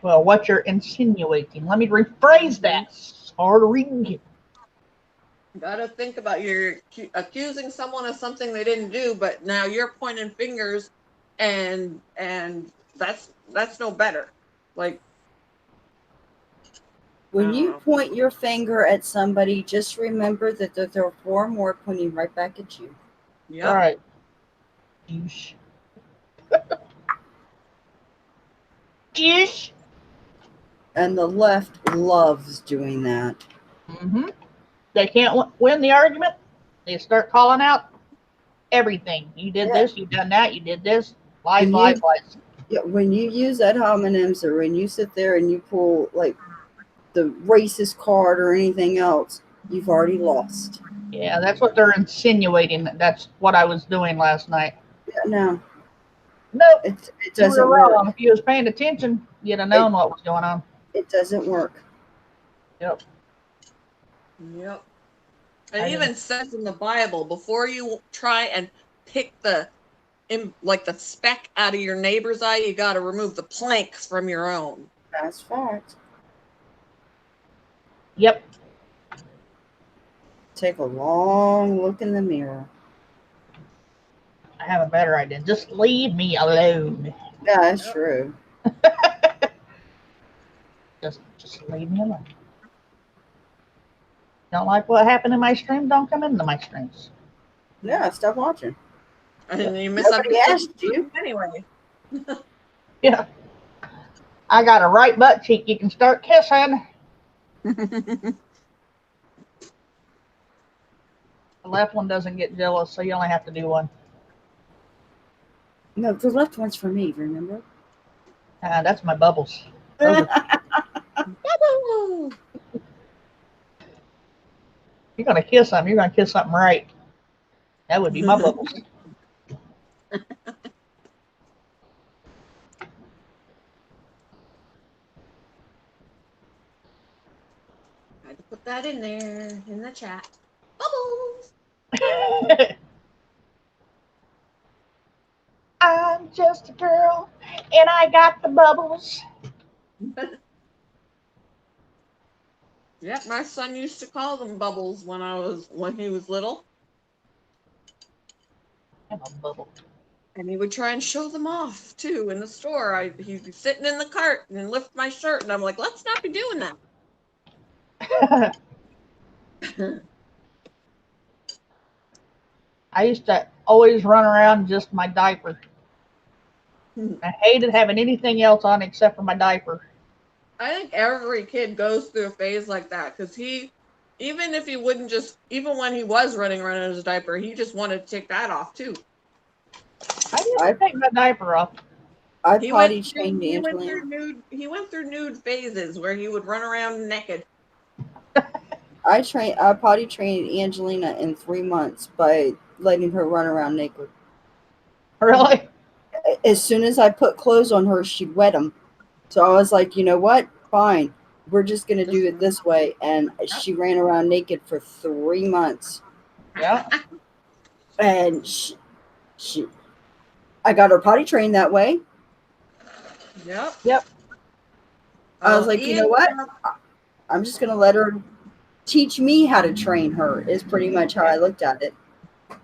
Well, what you're insinuating. Let me rephrase that. Sorry. Gotta think about you're accusing someone of something they didn't do, but now you're pointing fingers, and that's no better. Like, When I don't you know. point your finger at somebody, just remember that there are 4 more pointing right back at you. Yep. All right. Douche. Douche. And the left loves doing that. Mm-hmm. They can't win the argument. They start calling out everything. You did this, you done that, you did this. Lies, When lies, you- lies. Yeah, when you use ad hominems or when you sit there and you pull like the racist card or anything else, you've already lost. Yeah, that's what they're insinuating. That's what I was doing last night. Yeah, no, Nope. it You doesn't were work. wrong. If you was paying attention, you'd have known what was going on. It doesn't work. Yep. Yep. I It even says in the Bible, before you try and pick the speck out of your neighbor's eye, you got to remove the planks from your own. That's fact. Yep. Take a long look in the mirror. I have a better idea. Just leave me alone. Yeah, that's true. Just leave me alone. Don't like what happened in my stream? Don't come into my streams. Yeah, stop watching. And you Nobody misunderstood asked you. anyway. Yeah. I got a right butt cheek. You can start kissing. The left one doesn't get jealous, so you only have to do one. No, the left one's for me, remember? That's my bubbles. Those are- you're gonna kiss something. You're gonna kiss something right. That would be my bubbles. I had to put that in there in the chat. Bubbles. I'm just a girl, and I got the bubbles. Yeah, my son used to call them bubbles when he was little, I'm a bubble. and he would try and show them off too in the store. He'd be sitting in the cart and lift my shirt, and I'm like, let's not be doing that. I used to always run around in just my diaper. I hated having anything else on except for my diaper. I think every kid goes through a phase like that because even if he wouldn't even when he was running around in his diaper, he just wanted to take that off too. I didn't take my diaper off. I He potty went trained Angelina. He went through nude phases where he would run around naked. I potty trained Angelina in 3 months by letting her run around naked. Really? As soon as I put clothes on her, she'd wet them. So I was like, you know what? Fine. We're just going to do it this way. And she ran around naked for 3 months. Yeah. And I got her potty trained that way. Yep. I was like, you know what? I'm just going to let her teach me how to train her, is pretty much how I looked at it.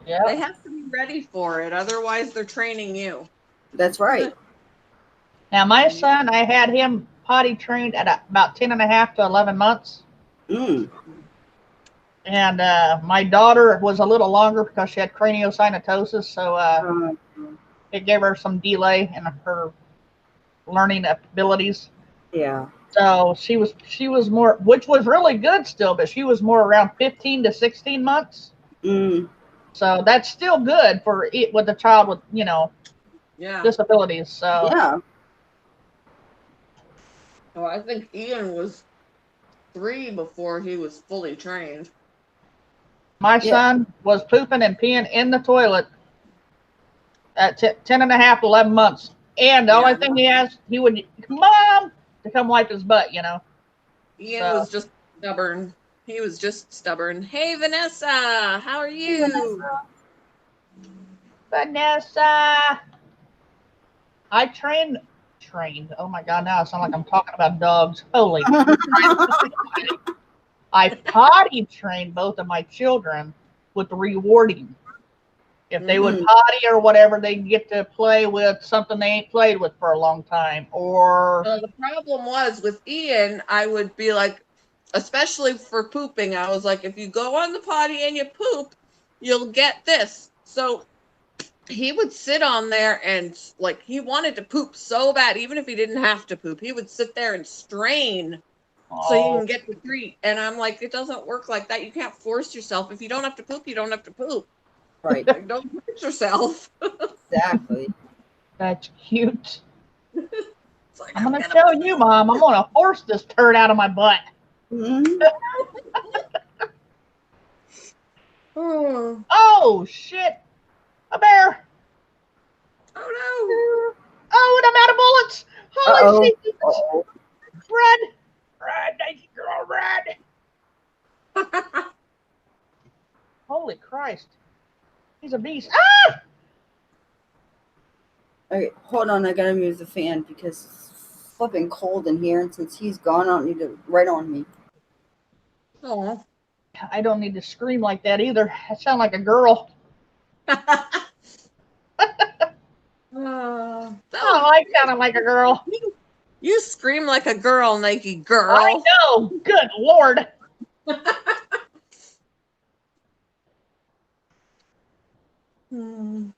Yeah. They have to be ready for it. Otherwise, they're training you. That's right. Now, my son, I had him potty trained at about 10 and a half to 11 months. Mm. And my daughter was a little longer because she had craniosynostosis. So it gave her some delay in her learning abilities. Yeah. So she was more, which was really good still, but she was more around 15 to 16 months. Mm. So that's still good for it with a child with, Yeah. disabilities. So Yeah. Oh, I think Ian was 3 before he was fully trained. my Yeah. son was pooping and peeing in the toilet at 10 and a half, 11 months. And the Yeah. only thing he would, Mom, to come wipe his butt, Ian So- was just stubborn. He was just stubborn. Hey, Vanessa, how are you? Vanessa. I trained. Oh my God, now I sound like I'm talking about dogs. Holy. I potty trained both of my children with rewarding. If they would Mhm. potty or whatever, they'd get to play with something they ain't played with for a long time. Or The problem was with Ian, I would be like, especially for pooping, I was like, if you go on the potty and you poop, you'll get this. So he would sit on there and like he wanted to poop so bad, even if he didn't have to poop, he would sit there and strain so he can get the treat. And I'm like, it doesn't work like that. You can't force yourself. If you don't have to poop, you don't have to poop. Right. Like, don't hurt yourself. Exactly. that's cute. It's like, I'm gonna gonna show you, Mom. I'm gonna force this turd out of my butt. Mhm. Oh, Oh shit! A bear! oh Oh, and I'm out of bullets! Holy Uh-oh. shit! Uh-oh. Run! Run, Daisy girl, run! no. Holy Christ! He's a beast. Ah! Okay, hold on. I gotta move the fan because it's flipping cold in here, and since he's gone, I don't need to right on me. Oh. I don't need to scream like that either. I sound like a girl. That Oh, was- I sounded like a girl. you scream like a girl, Nike girl. I know. Good Lord. Hmm.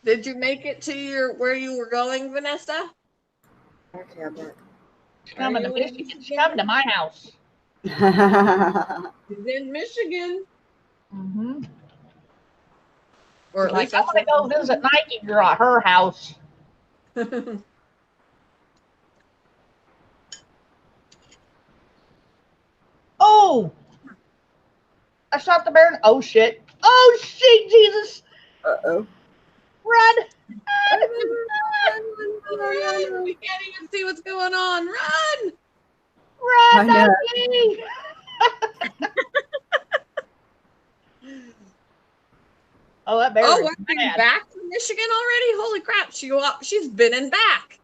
Did you make it to where you were going, Vanessa? Okay, I'm back. She's coming to Are you in Michigan. She's coming to my house. She's in Michigan. Mm-hmm. Or at Like, least I'm that's gonna go visit Nike girl at her house. what. Oh! I shot the bear. Oh shit! Oh shit! Jesus! Uh-oh. Run! Run! We can't even see what's going on. Run! Run, I know. Nike! Oh, that bear Oh, is what? She's mad. back from Michigan already? Holy crap! She's been and back.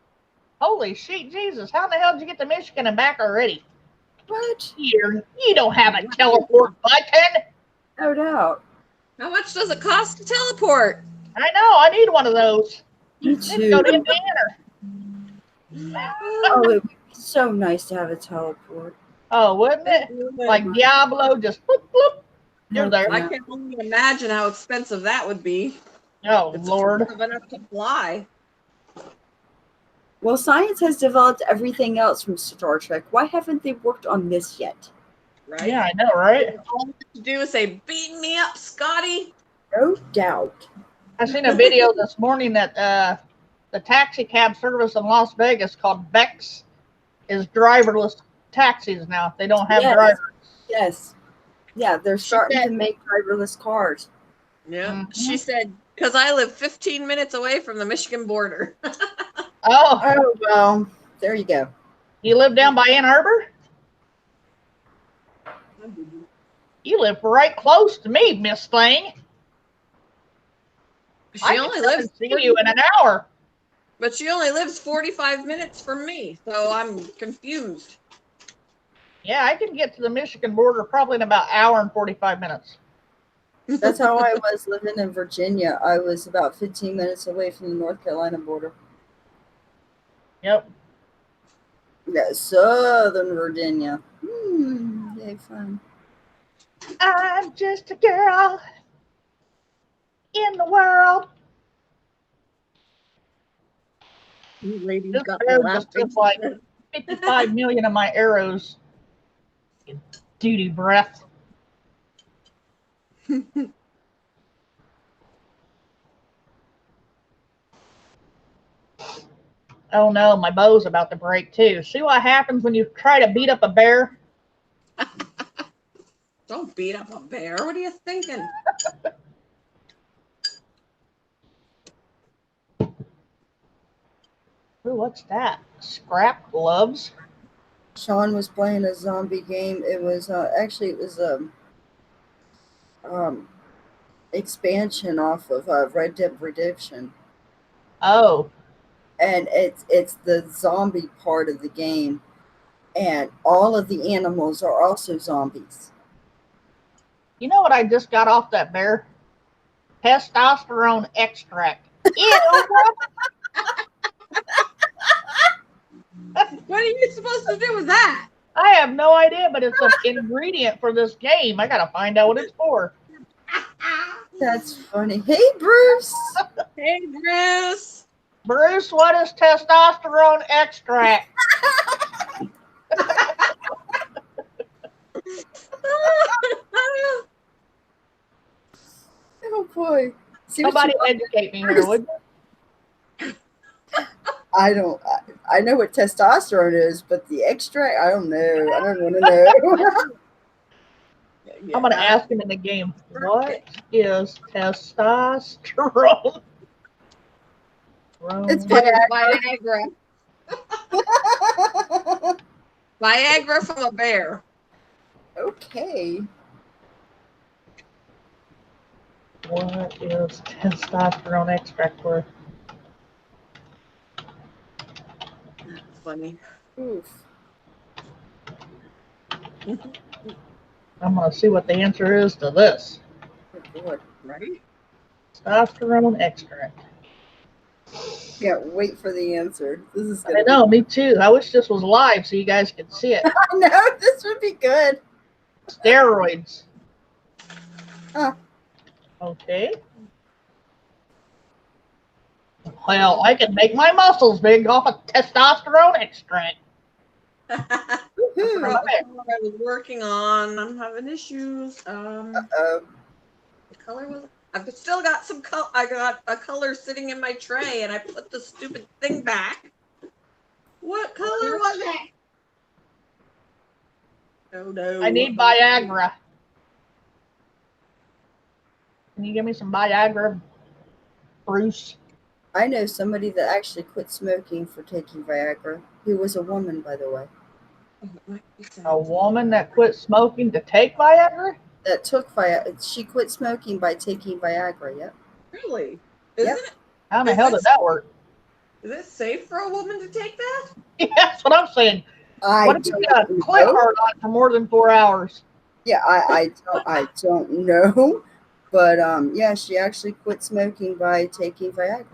Holy shit, Jesus! How in the hell did you get to Michigan and back already? What? Here, you don't have a teleport button. No doubt. How much does it cost to teleport? I know. I need one of those. Me Let's go to too. Indiana. Oh, it would be so nice to have a teleport. Oh, wouldn't it? Like Diablo, just bloop, bloop. You're there. I can't even imagine how expensive that would be. Oh, It's Lord. expensive enough to fly. Well, science has developed everything else from Star Trek. Why haven't they worked on this yet? Right? Yeah, I know, right? All you have to do is say, "Beat me up, Scotty." No doubt. I seen a video this morning that the taxi cab service in Las Vegas called Bex is driverless taxis now. They don't have Yes. drivers. Yes. Yeah, they're starting said- to make driverless cars. Yeah. Mhm. She said, "Because I live 15 minutes away from the Michigan border." Oh, Oh, well, there you go. you live down by Ann Arbor? You live right close to me, Miss Thing. She only lives, see you in an hour. but she only lives 45 minutes from me, so I'm confused. Yeah, I can get to the Michigan border probably in about an hour and 45 minutes. That's how I was living in Virginia. I was about 15 minutes away from the North Carolina border. Yep. Yeah, Southern Virginia. Yay, fun. I'm just a girl in the world. You ladies This got bear me just laughing. took like 55 million of my arrows. Doo-doo breath. Oh no, my bow's about to break too. See what happens when you try to beat up a bear? Don't beat up a bear. What are you thinking? Ooh, what's that? Scrap gloves? Sean was playing a zombie game. It was actually it was a expansion off of Red Dead Redemption, Oh, and it's the zombie part of the game, and all of the animals are also zombies. you know what I just got off that bear? Testosterone extract. Ew! What are you supposed to do with that? I have no idea, but it's an ingredient for this game. I gotta find out what it's for. That's funny. Hey, Bruce. Hey, Bruce. Bruce, what is testosterone extract? Oh boy. See what Somebody you- educate me here, would you? I don't. I know what testosterone is, but the extract, I don't know. I don't want to know. I'm gonna ask him in the game. What is testosterone? It's Viagra. Viagra from a bear. Okay. What is testosterone extract for? That's funny. Oof. I'm gonna see what the answer is to this. Oh, God. Right? Testosterone extract. Can't wait for the answer. This is gonna I know, me too. I wish this was live so you guys could see it. I know this would be good. Steroids. Huh. Okay. Well, I can make my muscles big off of testosterone extract. Woohoo. What I was working on. I'm having issues. The color was. I've still got some color. I got a color sitting in my tray, and I put the stupid thing back. What color was it? Oh no! I need Viagra. Can you give me some Viagra, Bruce? I know somebody that actually quit smoking for taking Viagra. Who was a woman, by the way. A woman that quit smoking to take Viagra? That took Viagra. She quit smoking by taking Viagra. Yep. Really? Yep. How the Is hell this- did that work? Is it safe for a woman to take that? Yeah, that's what I'm saying. What if you got a clit hard on for more than 4 hours? Yeah, I don't know, but yeah, she actually quit smoking by taking Viagra.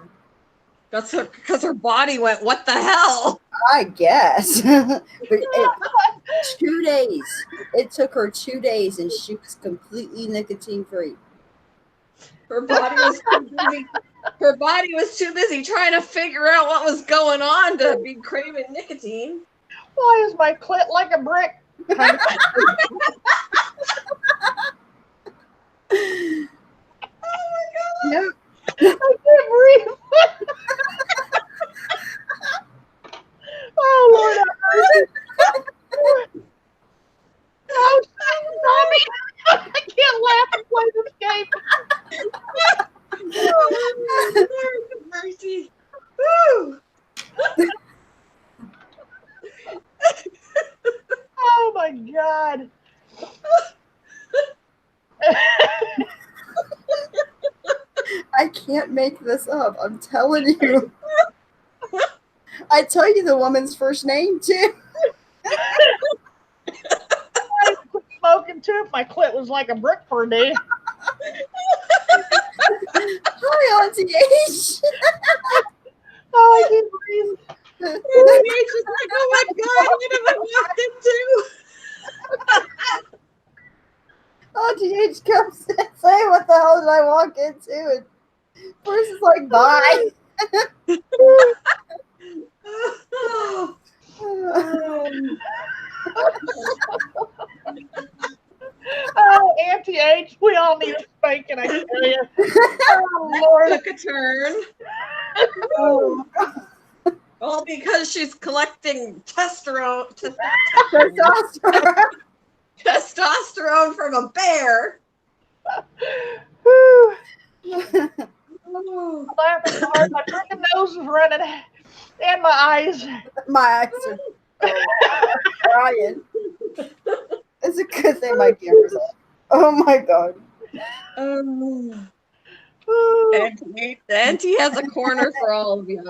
That's because her body went. What the hell? I guess, but 2 days. It took her 2 days, and she was completely nicotine free. Her body was too busy. Her body was too busy trying to figure out what was going on to be craving nicotine. Why is my clit like a brick? Yep. I can't breathe. Oh, Lord have mercy. Oh, Tommy. I can't laugh and play this game. Oh, mercy. Woo! Oh, my God. I can't make this up. I'm telling you. I tell you the woman's first name too. I quit smoking too if my clit was like a brick for a day. Hi, Auntie H. Oh, I can't breathe. And she's like, oh my God, what have I walked into? TH comes and say, what the hell did I walk into? And Bruce is like, bye. Oh, Auntie H, we all need a spanking, I tell you. Oh, Lord. Took a turn. Oh, All because she's collecting testosterone testosterone. from a bear. Whew. Oh, Laughing so hard, my freaking nose is running, and my eyes. My eyes are crying. It's a good thing my camera's on. Oh my god. oh. Whew. Auntie has a corner for all of you.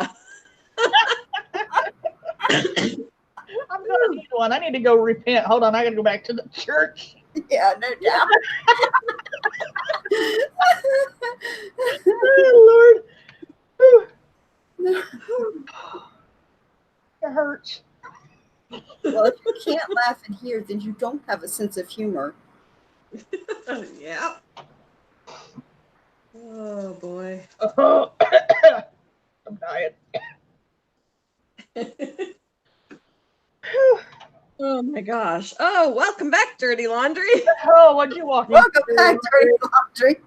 I'm gonna need one. I need to go repent. Hold on, I gotta go back to the church. Yeah, no doubt. Oh, Lord. Whew. It hurts. Well, if you can't laugh in here, then you don't have a sense of humor. Yeah. Oh boy. I'm dying. Whew. Oh my gosh. Oh, welcome back, Dirty Laundry. Oh, what'd you walk Welcome into? back, Dirty Laundry.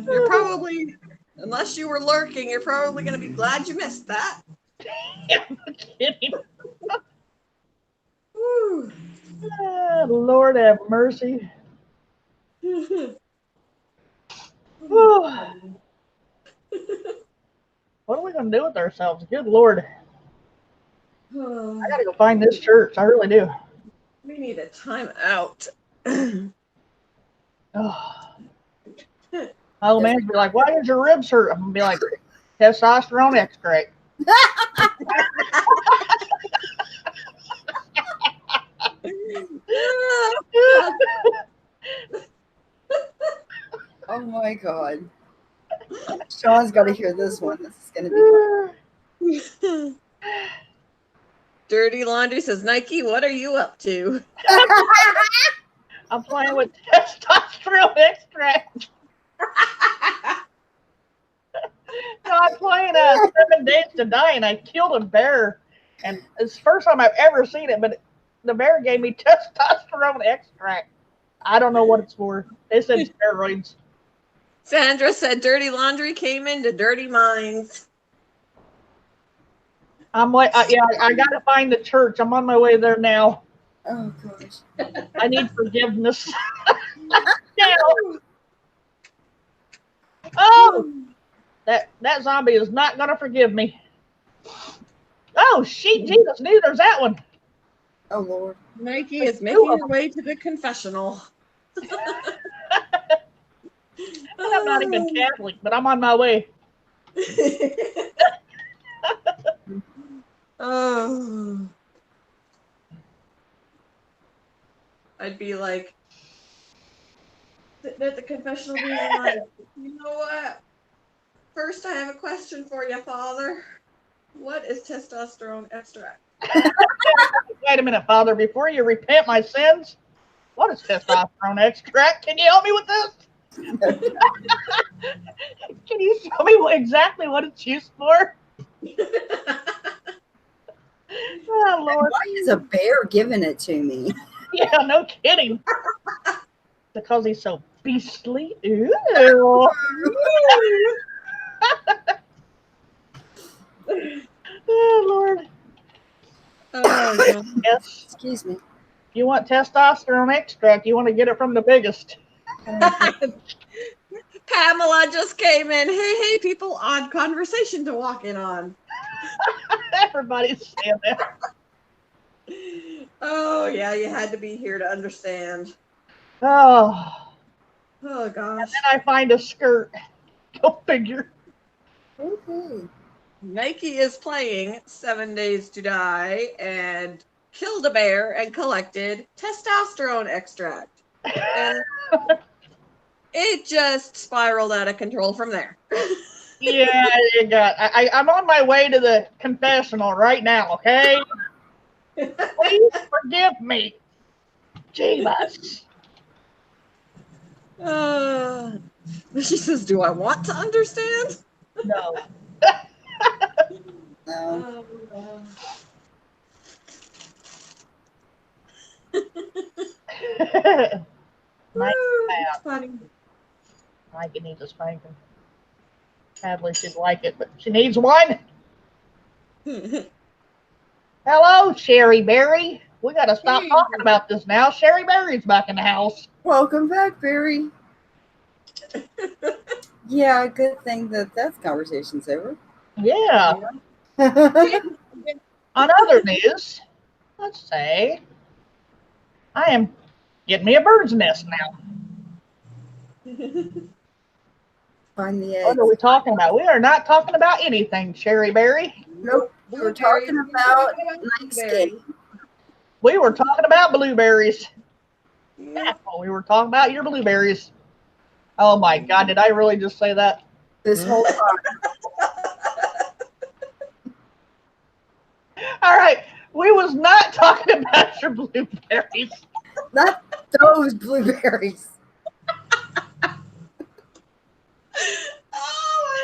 You're probably, unless you were lurking, you're probably going to be glad you missed that. I'm kidding. Woo. Ah, Lord have mercy. Whew. What are we gonna do with ourselves? Good Lord. I gotta go find this church. I really do. We need a time out. Oh. My old man's be like, why does your ribs hurt? I'm gonna be like, testosterone extract. Oh my god. Sean's got to hear this one. This is going to be Dirty Laundry says, Nike, what are you up to? I'm playing with testosterone extract. No, I'm playing 7 Days to Die, and I killed a bear. And it's the first time I've ever seen it, but the bear gave me testosterone extract. I don't know what it's for. They said steroids. Sandra said Dirty Laundry came into Dirty Minds. I'm like, yeah, I gotta find the church. I'm on my way there now. Oh gosh. I need forgiveness. Now. Oh, that zombie is not gonna forgive me. Oh, shit, Jesus, neither's that one. Oh Lord. Nike is making her way to the confessional. And I'm not even Catholic, but I'm on my way. Oh. I'd be like, sitting at the confessional being like, you know what? First, I have a question for you, Father. What is testosterone extract? Wait a minute, Father. Before you repent my sins, what is testosterone extract? Can you help me with this? Can you show me exactly what it's used for? Oh, Lord. Why is a bear giving it to me? Yeah, no kidding. Because he's so beastly. Ooh. Oh, Lord. Oh, Yes. Excuse me. If you want testosterone extract, you want to get it from the biggest. Pamela just came in. Hey, people, odd conversation to walk in on. Everybody's saying that. Oh, yeah, you had to be here to understand. Oh. Oh, gosh. And then I find a skirt. Go figure. Okay. Nike is playing 7 Days to Die and killed a bear and collected testosterone extract. And it just spiraled out of control from there. Yeah, you got. I'm on my way to the confessional right now. Okay. Please forgive me. Jeebus. She says, "Do I want to understand?" No. No. Mike, It's funny. Mikey needs a spanking. Sadly, she'd like it, but she needs one. Hello, Sherry Berry. We got to stop Hey. talking about this now. Sherry Berry's back in the house. Welcome back, Barry. Yeah, good thing that conversation's over. Yeah. On other news, let's say I am getting me a bird's nest now. Find the What eggs. are we talking about? We are not talking about anything, Sherry Berry. Nope. We're talking about Nike's game. We were talking about blueberries. Yeah. Yeah, well, we were talking about your blueberries. Oh my God, did I really just say that? This whole time. All right, we was not talking about your blueberries. Not those blueberries. Oh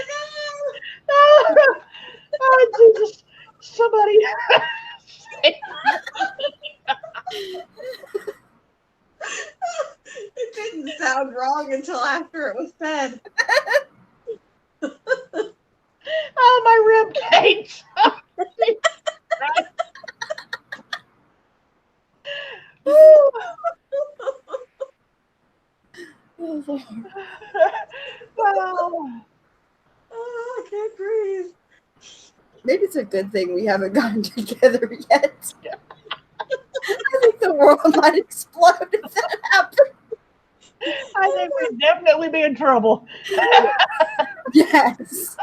Oh Jesus! Somebody. my god! It didn't sound wrong until after it was said. Oh, my rib cage. Oh. Oh, I can't breathe. Maybe it's a good thing we haven't gotten together yet. I think the world might explode if that happened. I think we'd definitely be in trouble. Yes.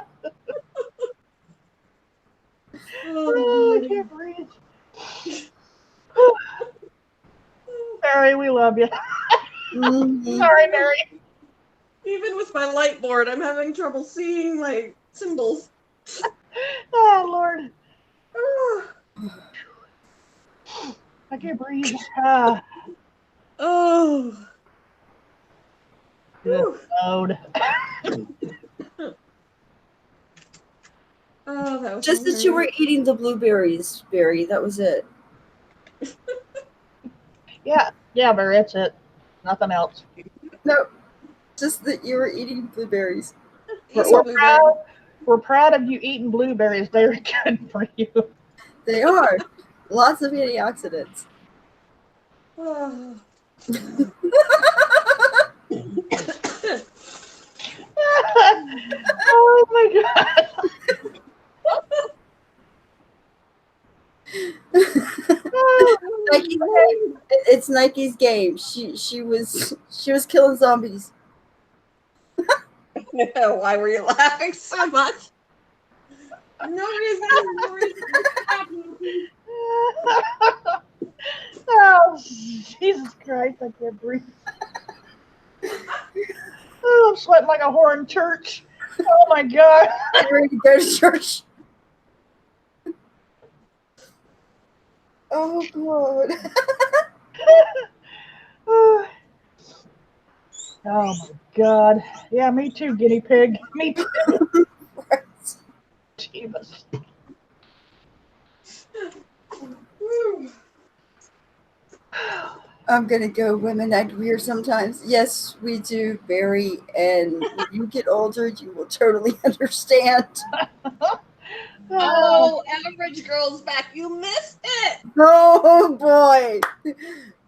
Oh, I can't breathe. Mary, we love you. Mhm. Sorry, Mary. Even with my light board, I'm having trouble seeing my symbols. Oh, Lord. Oh. I can't breathe. Oh. Good load. Oh, that was Just that you were eating the blueberries, Barry. That was it. Yeah, Barry, that's it. Nothing else. No, just that you were eating blueberries. We're proud of you eating blueberries. They're good for you. They are. Lots of antioxidants. Oh. Oh my God. Nike, it's Nike's game. She was killing zombies. Why were you laughing so much? No reason. No reason. Oh, Jesus Christ, I can't breathe. Oh, I'm sweating like a whore in church. Oh my God. I'm ready to go to church. Oh God. Oh my God. Yeah, me too, guinea pig. Me too. Jesus. I'm gonna go women act weird sometimes. Yes, we do, Barry. And when you get older, you will totally understand. Oh, Average Girl's back. You missed it. Oh boy.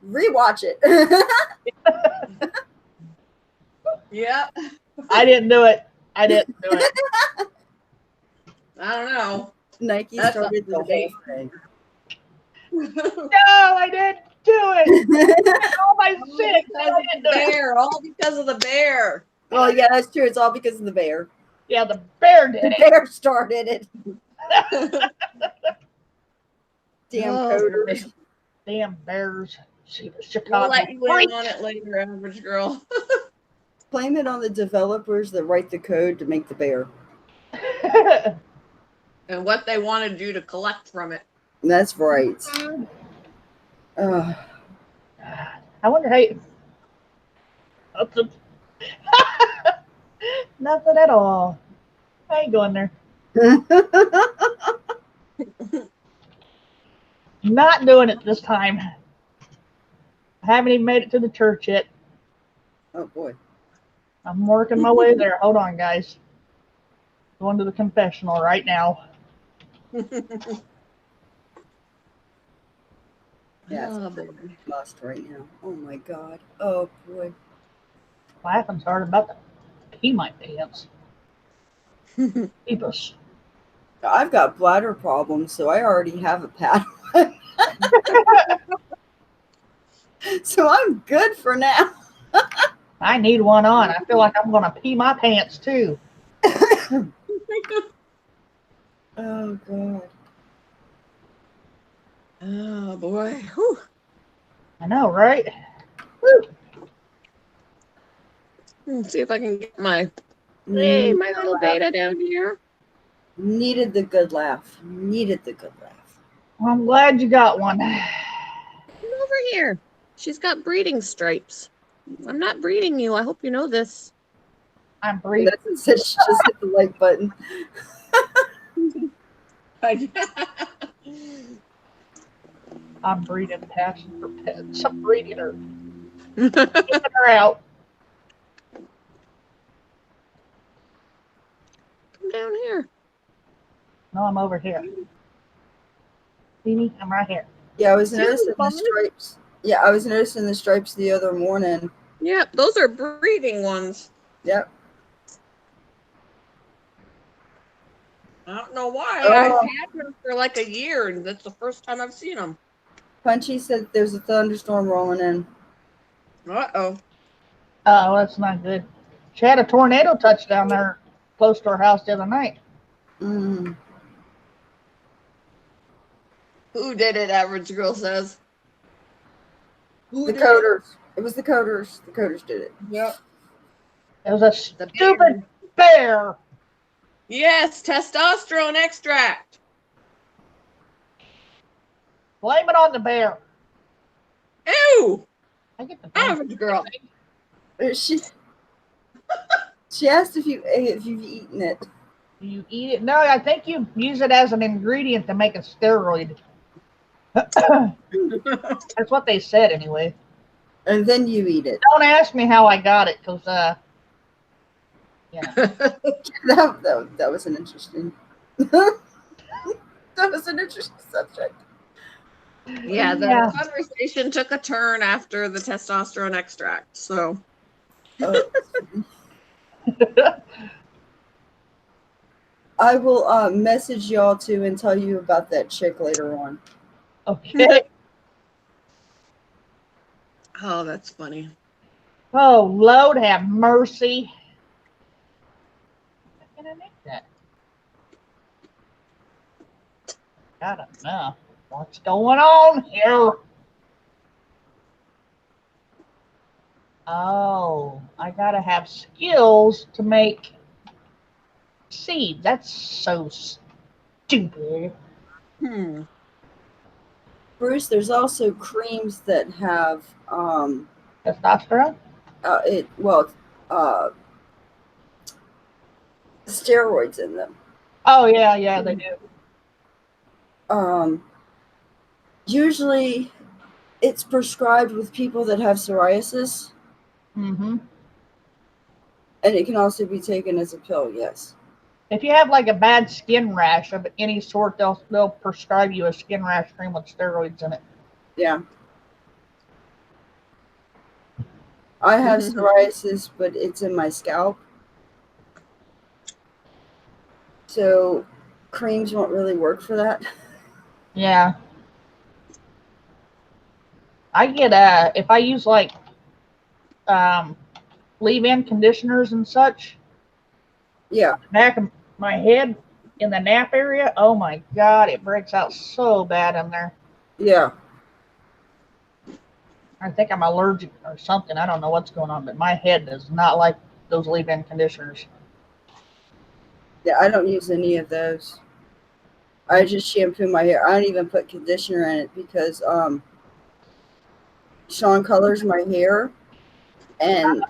Rewatch it. Yep. I didn't do it. I didn't do it. I don't know. Nike That's started the up to whole thing. No, I didn't do it. All my All sins. because I of didn't the do it. bear. All because of the bear. Well, yeah, that's true. It's all because of the bear. Yeah, the bear did The it. bear started it. Damn Oh, coders. Damn bears. See the We'll Chicago. let you in on it later, Average Girl. Blame it on the developers that write the code to make the bear. And what they wanted you to collect from it. That's right. Uh, I wonder how you. Nothing. Nothing at all. I ain't going there. Not doing it this time. I haven't even made it to the church yet. oh boy. I'm working my way there. Hold on, guys. Going to the confessional right now. Yeah, Oh, it's boy. lost right now. Oh my god. Oh boy. Laughing's hard about to pee my pants. Keep us. I've got bladder problems, so I already have a pad. So I'm good for now. I need one on. I feel like I'm gonna pee my pants too. Oh god. Oh boy. Whew. I know, right? Woo. Let's see if I can get my Needed my the little laugh. beta down here. Needed the good laugh. Needed the good laugh. I'm glad you got one. Come over here. She's got breeding stripes. I'm not breeding you. I hope you know this. I'm breathing. That's it. Said she just hit the like button. I'm breeding passion for pets. I'm breeding her. Keeping her out. Come down here. No, I'm over here. See me? I'm right here. Yeah, I was See noticing the the stripes. Yeah, I was noticing the stripes the other morning. Yep, those are breeding ones. Yep. I don't know why. Oh. I've had them for like a year, and that's the first time I've seen them. Punchy said there's a thunderstorm rolling in. Uh-oh. Oh, that's not good. She had a tornado touchdown there close to her house the other night. Mm. Who did it, Average Girl says. Who The did it? coders. It was the coders. The coders did it. Yep. It was a The stupid bear. Yes, testosterone extract. Blame it on the bear. Ew. I get the blame. Average Girl. She asked if you've eaten it. Do you eat it? No, I think you use it as an ingredient to make a steroid. That's what they said anyway. And then you eat it. Don't ask me how I got it, because yeah. That was an interesting that was an interesting subject. Yeah, the Yeah. conversation took a turn after the testosterone extract. So Oh. I will message y'all too and tell you about that chick later on. Okay. oh, that's funny. Oh, Lord have mercy. How can I make that? I don't know. What's going on here? Oh, I gotta have skills to make seeds. That's so stupid. Bruce, there's also creams that have Testosterone? steroids in them. Oh, yeah, they do. Usually it's prescribed with people that have psoriasis, Mm-hmm. and it can also be taken as a pill. Yes. If you have like a bad skin rash of any sort, they'll prescribe you a skin rash cream with steroids in it. Yeah. I have psoriasis, but it's in my scalp. So creams won't really work for that. Yeah. I get if I use like leave-in conditioners and such, Yeah. back of my head in the nap area, oh my god, it breaks out so bad in there. Yeah. I think I'm allergic or something. I don't know what's going on, but my head does not like those leave-in conditioners. Yeah, I don't use any of those. I just shampoo my hair. I don't even put conditioner in it because Sean colors my hair, and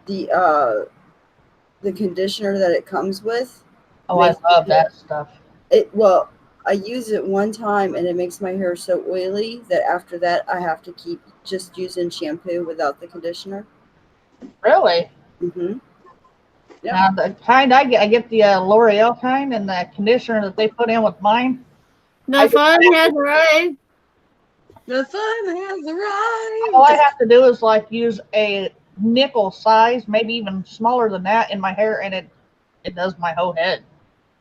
the conditioner that it comes with. Oh, I makes love my hair- that stuff. Well, I use it one time and it makes my hair so oily that after that I have to keep just using shampoo without the conditioner. Really? Mm-hmm. Yep. Now the kind I get the L'Oreal kind, and the conditioner that they put in with mine. The fun has arrived. The fun has All I arrived. have to do is like use a nickel size, maybe even smaller than that, in my hair, and it does my whole head.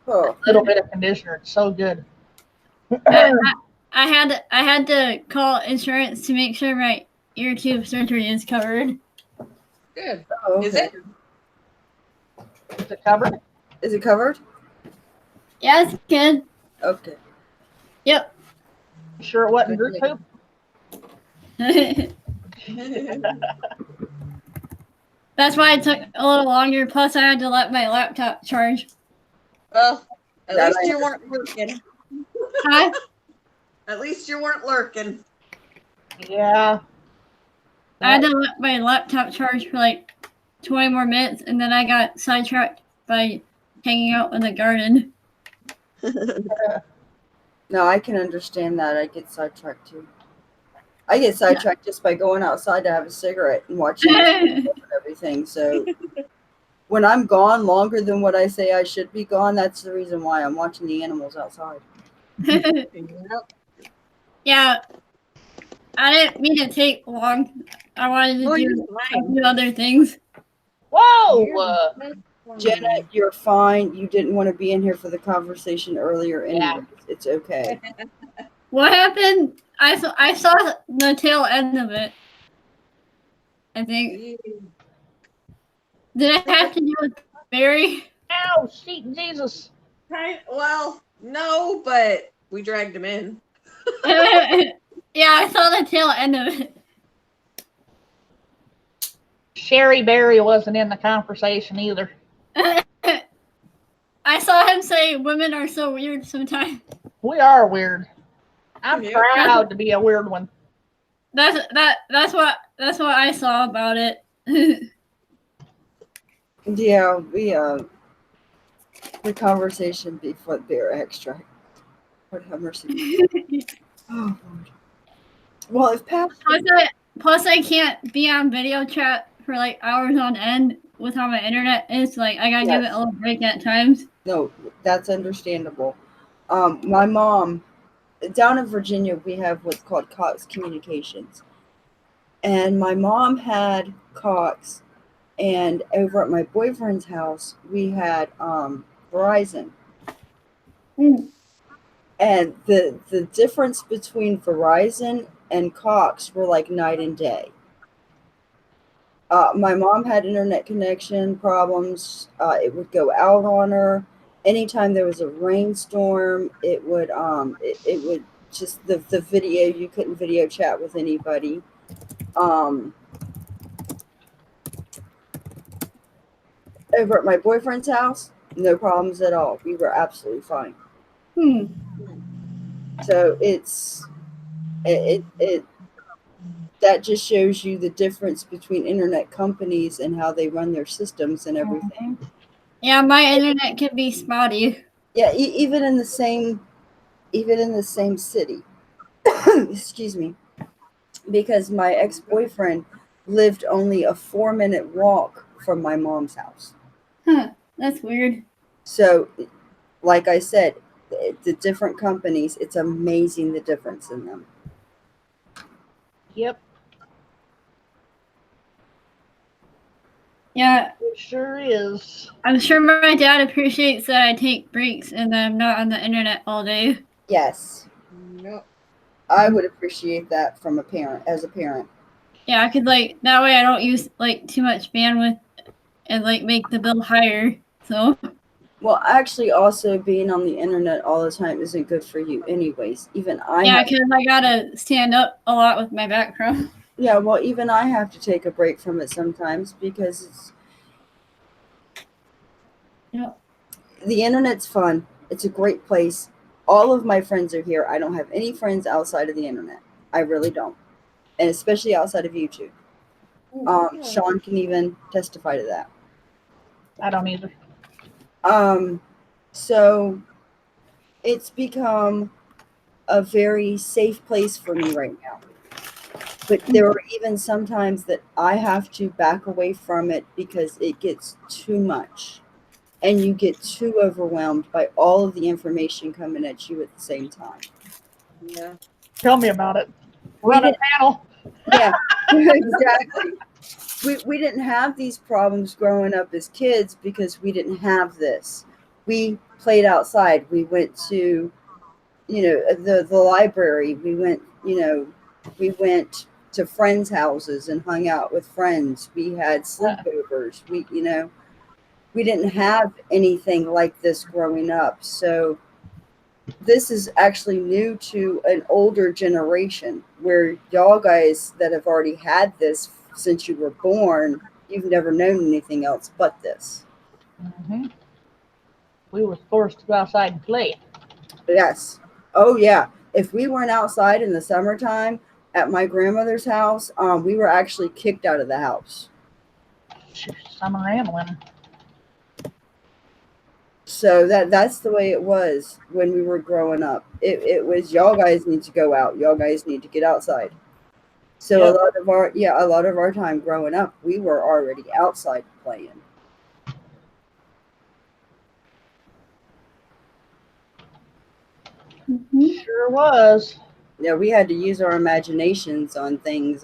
Oh, A little bit of conditioner, it's so good. I had to call insurance to make sure my ear tube surgery is covered. Good. oh, Is okay. it? Is it covered? Is it covered? Yeah, it's good. Okay. Yep. You sure it wasn't group poop? That's why it took a little longer. Plus, I had to let my laptop charge. Well, at That least I you weren't lurking. Hi. At least you weren't lurking. Yeah. I had to let my laptop charge for like 20 more minutes, and then I got sidetracked by hanging out in the garden. No, I can understand that. I get sidetracked too. I get sidetracked just by going outside to have a cigarette and watching and everything. So when I'm gone longer than what I say I should be gone, that's the reason why I'm watching the animals outside. Yeah. I didn't mean to take long. I wanted to Oh, do you're a fine. few other things. Whoa! Jenna, you're fine. You didn't want to be in here for the conversation earlier anyways. Yeah. It's okay. What happened? I saw the tail end of it. I think. Did it have to do with Barry? Ow, sweet Jesus. Right? Well, no, but we dragged him in. Yeah, I saw the tail end of it. Sherry Berry wasn't in the conversation either. I saw him say women are so weird sometimes. We are weird. I'm Yeah. proud to be a weird one. That's what I saw about it. Yeah, the conversation before beer extract. Lord have mercy. Oh, Lord. Well, if Pastor Plus, I can't be on video chat for like hours on end with how my internet is. Like, I gotta give it Yes. a little break at times. No, that's understandable. My mom, down in Virginia, we have what's called Cox Communications. And my mom had Cox, and over at my boyfriend's house, we had Verizon. Mm. And the difference between Verizon and Cox were like night and day. My mom had internet connection problems. It would go out on her. Anytime there was a rainstorm, it would just the video, you couldn't video chat with anybody. Over at my boyfriend's house, no problems at all. We were absolutely fine. Hmm. So it that just shows you the difference between internet companies and how they run their systems and everything. Yeah, my internet can be spotty. Yeah, even in the same city. Excuse me. Because my ex-boyfriend lived only a 4-minute walk from my mom's house. Huh. That's weird. So, like I said, the different companies, it's amazing the difference in them. Yep, Yeah, it sure is. I'm sure my dad appreciates that I take breaks and that I'm not on the internet all day. Yes, Yep. I would appreciate that from a parent, as a parent. Yeah, cause like that way I don't use like too much bandwidth and like make the bill higher. So Well, actually, also being on the internet all the time isn't good for you, anyways. Even I yeah, have, cause I gotta stand up a lot with my background. yeah. Well, even I have to take a break from it sometimes because Yep. the internet's fun. It's a great place, all of my friends are here. I don't have any friends outside of the internet. I really don't, and especially outside of YouTube. Sean can even testify to that. I don't either. So it's become a very safe place for me right now. But there are even sometimes that I have to back away from it because it gets too much. And you get too overwhelmed by all of the information coming at you at the same time. Yeah. Tell me about it. We Run a didn't- panel. Yeah, exactly. We didn't have these problems growing up as kids because we didn't have this. We played outside. We went to, the library. We went to friends' houses and hung out with friends. We had sleepovers. We didn't have anything like this growing up. So this is actually new to an older generation where y'all guys that have already had this since you were born, you've never known anything else but this. Mm-hmm. We were forced to go outside and play. Yes. Oh yeah. If we weren't outside in the summertime at my grandmother's house, we were actually kicked out of the house. Summer rambling. So that's the way it was when we were growing up. It was y'all guys need to go out. Y'all guys need to get outside. So Yep. a lot of our time growing up, we were already outside playing. Mhm. Sure was. Yeah, we had to use our imaginations on things.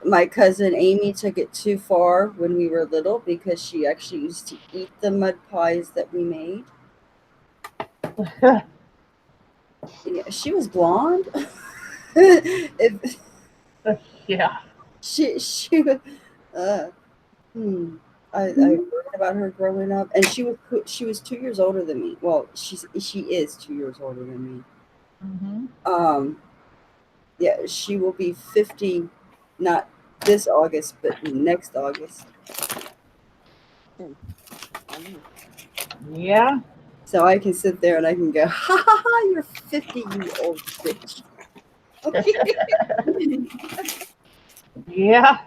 My cousin Amy took it too far when we were little because she actually used to eat the mud pies that we made. Yeah, she was blonde. If Yeah. she I learned about her growing up, and she was 2 years older than me. Well, she is 2 years older than me. Mm-hmm. Yeah, she will be 50, not this August, but next August. Yeah. So I can sit there and I can go, ha ha ha, you're 50, you old bitch. Yeah.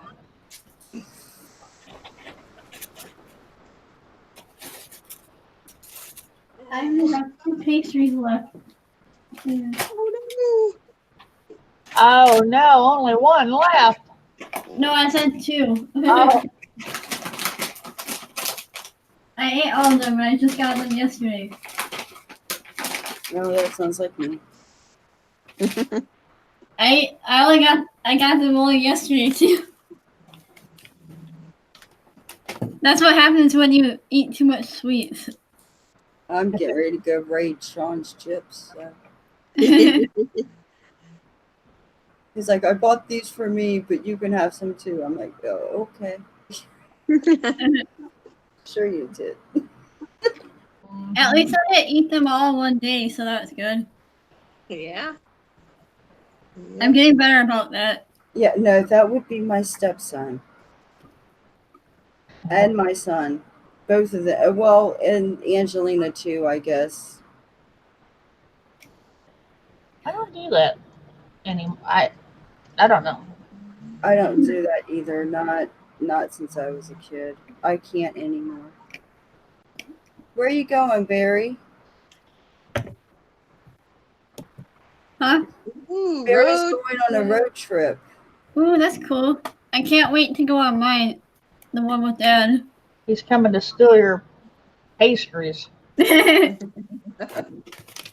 I only got 2 pastries left. Yeah. Oh no, only one left. No, I said 2. Oh. I ate all of them, and I just got them yesterday. No, that sounds like me. I got them only yesterday too. That's what happens when you eat too much sweets. I'm getting ready to go raid Sean's chips. So. He's like, I bought these for me, but you can have some too. I'm like, oh, okay. Sure you did. At least I didn't eat them all in one day, so that's good. Yeah. I'm getting better about that. Yeah, no, that would be my stepson. And my son. Both of them. Well, and Angelina too, I guess. I don't do that anymore. I don't know. I don't do that either. Not since I was a kid. I can't anymore. Where are you going, Barry? Huh? Ooh, Barry's road going on a road trip. Ooh, that's cool. I can't wait to go on mine. The one with Dad. He's coming to steal your pastries. There's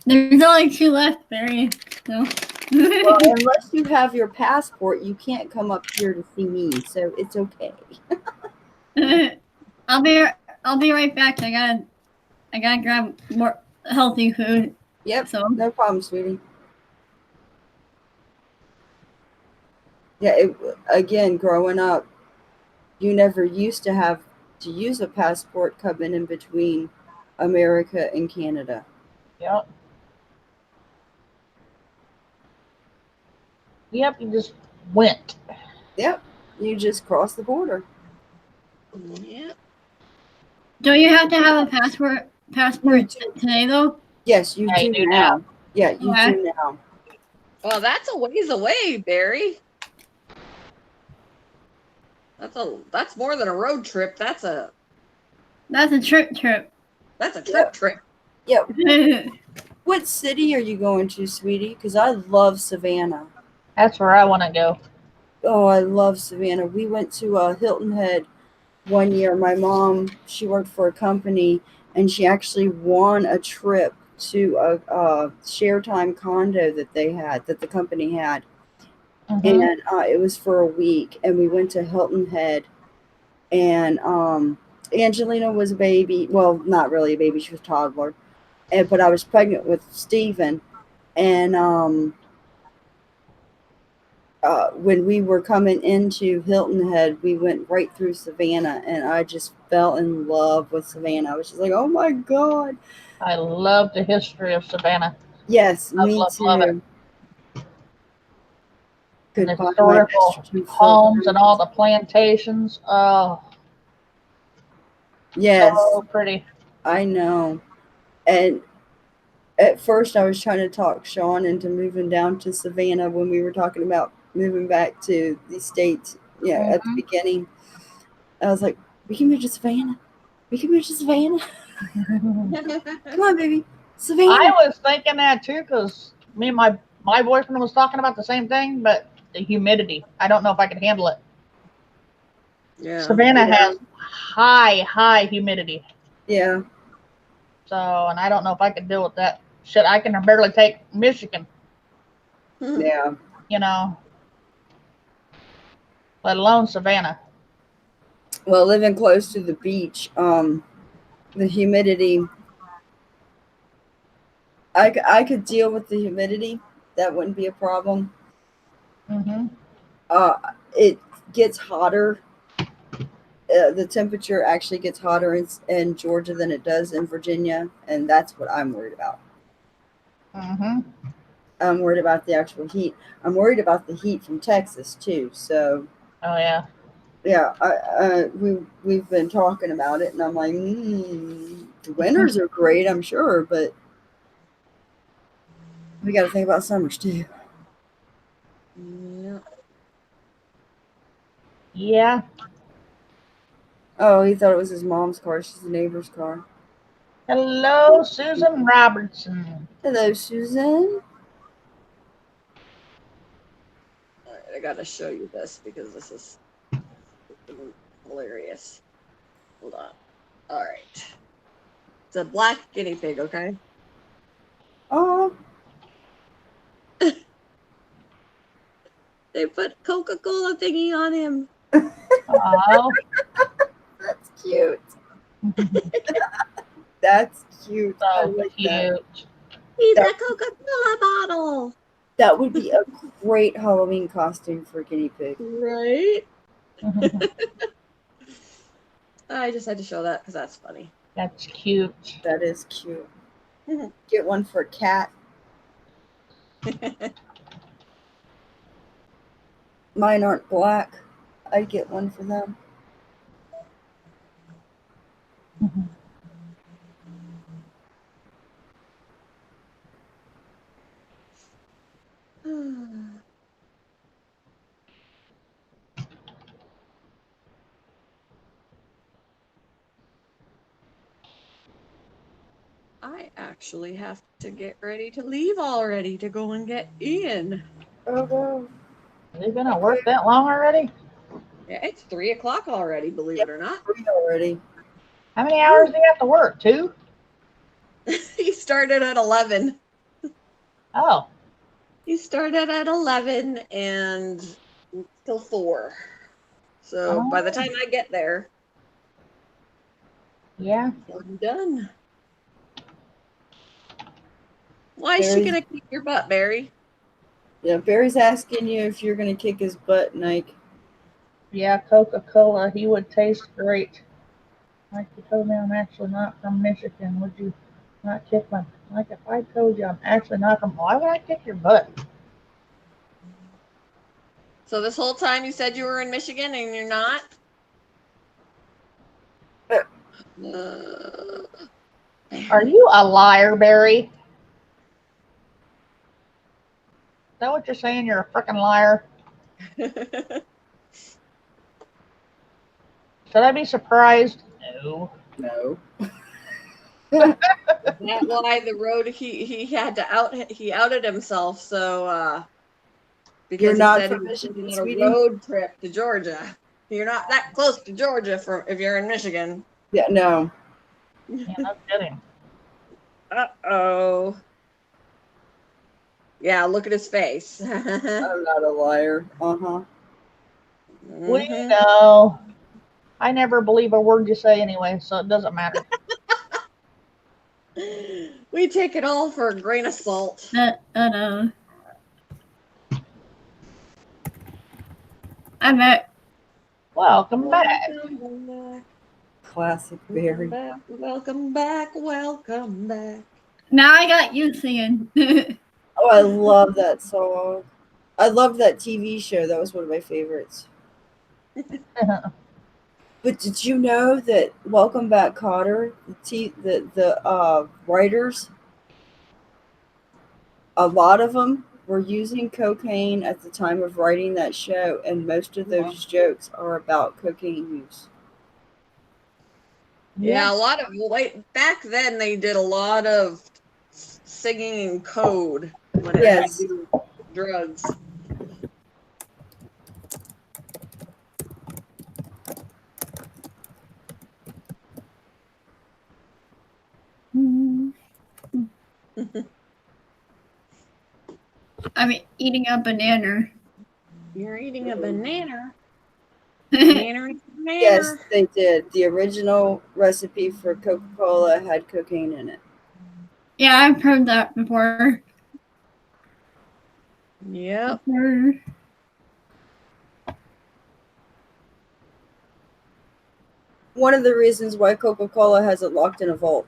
only 2 left, Barry. So. Well, unless you have your passport, you can't come up here to see me, so it's okay. I'll be right back. I gotta grab more healthy food. Yep, So no problem, sweetie. Yeah, again, growing up, you never used to have to use a passport coming in between America and Canada. Yep. Yep, you just went. Yep, you just cross the border. Yeah. don't you have to have a passport today though? Yes, you Yeah, you do do now. Yeah, you Okay. do now. Well, that's a ways away, Barry. That's more than a road trip. That's a Trip. trip. Yeah. What city are you going to, sweetie? Because I love Savannah. That's where I want to go. Oh, I love Savannah. We went to Hilton Head one year. My mom, she worked for a company, and she actually won a trip to a share time condo that the company had. Mhm. And it was for a week, and we went to Hilton Head, and Angelina was a baby. Well, not really a baby; she was a toddler. But I was pregnant with Steven, and when we were coming into Hilton Head, we went right through Savannah, and I just fell in love with Savannah. I was just like, "Oh my god!" I love the history of Savannah. Yes, Love, me love, too. love it. And the Goodbye, my historical Mr. Two homes and Foot. all the plantations. Oh, Yes, so pretty. I know. And at first, I was trying to talk Sean into moving down to Savannah when we were talking about moving back to the States, at the Mhm. beginning. I was like, we can move to Savannah. We can move to Savannah. Come on, baby. Savannah. I was thinking that too because me and my boyfriend was talking about the same thing, but the humidity. I don't know if I can handle it. Yeah. Savannah has high humidity. Yeah. So, and I don't know if I can deal with that. Shit, I can barely take Michigan, Yeah. you know, let alone Savannah. Well, living close to the beach, the humidity, I could deal with the humidity. That wouldn't be a problem. Hmm. It gets hotter. The temperature actually gets hotter in Georgia than it does in Virginia, and that's what I'm worried about. Hmm. I'm worried about the actual heat. I'm worried about the heat from Texas too. So Oh yeah. yeah, we've been talking about it, and I'm like, the winters are great, I'm sure, but we got to think about summers too. Yeah. Yeah. Oh, he thought it was his mom's car. She's the neighbor's car. Hello, Susan Robertson. Hello, Susan. All right, I gotta show you this because this is hilarious. Hold on. All right. It's a black guinea pig, okay? Oh, They put Coca-Cola thingy on him. Oh. that's cute. That's cute. I So like that. cute. He's That- a Coca-Cola bottle. That would be a great Halloween costume for a guinea pig. Right? I just had to show that because that's funny. That's cute. That is cute. Get one for a cat. Mine aren't black. I'd get one for them. I actually have to get ready to leave already to go and get Ian. Oh no. Are you gonna work that long already? Yeah, it's 3 o'clock already, believe it or not. Free already. How many hours do you have to work? 2? He started at 11. Oh. He started at 11 and till 4. So by the time I get there, Yeah. he'll be done. Why is she Barry's- gonna kick your butt, Barry? Yeah, Barry's asking you if you're gonna kick his butt, Nike. Yeah, Coca-Cola. He would taste great. Like you told me I'm actually not from Michigan. Would you not kick my... Like if I told you I'm actually not from... Why would I kick your butt? So this whole time you said you were in Michigan and you're not? Are you a liar, Barry? Is that what you're saying? You're a freaking liar. Should I be surprised? No. No. That's why the road he had to he outed himself. So because You're he not said from he was Michigan, taking a sweetie? road trip to Georgia. You're not that close to Georgia for if you're in Michigan. Yeah, no. Yeah, no kidding. Uh-oh. Yeah, look at his face. I'm not a liar. Uh-huh. We Mhm. know. I never believe a word you say anyway, so it doesn't matter. We take it all for a grain of salt. No. I'm back. Welcome back. Welcome back. Classic Barry. Welcome back. Welcome back. Now I got you singing. Oh, I love that song. I loved that TV show. That was one of my favorites. But did you know that Welcome Back, Kotter, the writers, a lot of them were using cocaine at the time of writing that show, and most of those jokes are about cocaine use. Yeah, a lot of back then they did a lot of singing in code when it had Yes. to do with drugs. I'm eating a banana. You're eating a banana. Banana. Yes, they did. The original recipe for Coca-Cola had cocaine in it. Yeah, I've heard that before. Yep. One of the reasons why Coca-Cola has it locked in a vault.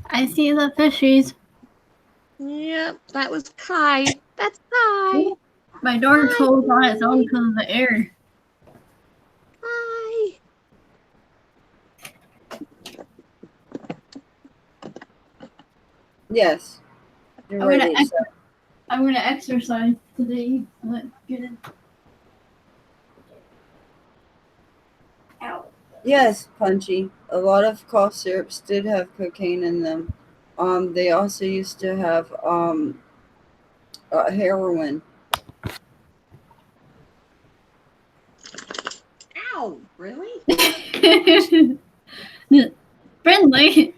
I see the fishies. Yep, that was Kai. That's Kai. My door closed on its own because of the air. Hi. Yes. You're right, Lisa. I'm gonna exercise today. Let's get it. Ow. Yes, Punchy. A lot of cough syrups did have cocaine in them. They also used to have heroin. Ow, really? Friendly.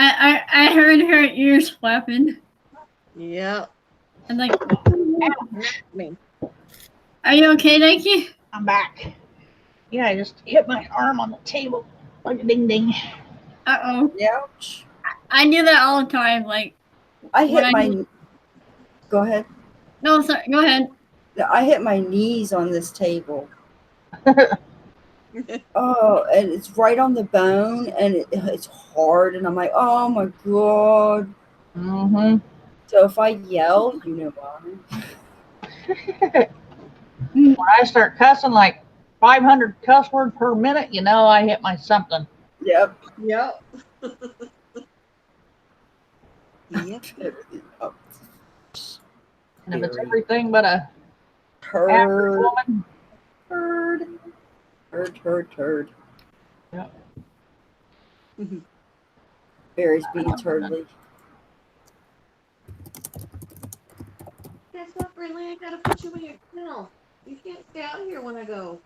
I heard her ears flapping. Yep. I'm like, Me. are you okay, Nike? I'm back. Yeah, I just hit my arm on the table like a ding ding. Uh-oh. Ouch. I do that all the time. Like, I hit When my. Go ahead. no, sorry, go ahead. I hit my knees on this table. Oh, and it's right on the bone, and it's hard, and I'm like, oh my god. Mm-hmm. So if I yell, you know why. When I start cussing like 500 cuss words per minute, you know I hit my something. Yep. Yep. Yep. And if it's everything but a average Turd. woman, Turd. Yep. Barry's being turdly. Guess what, Brinley? I gotta put you in your kennel. You can't stay out here when I go.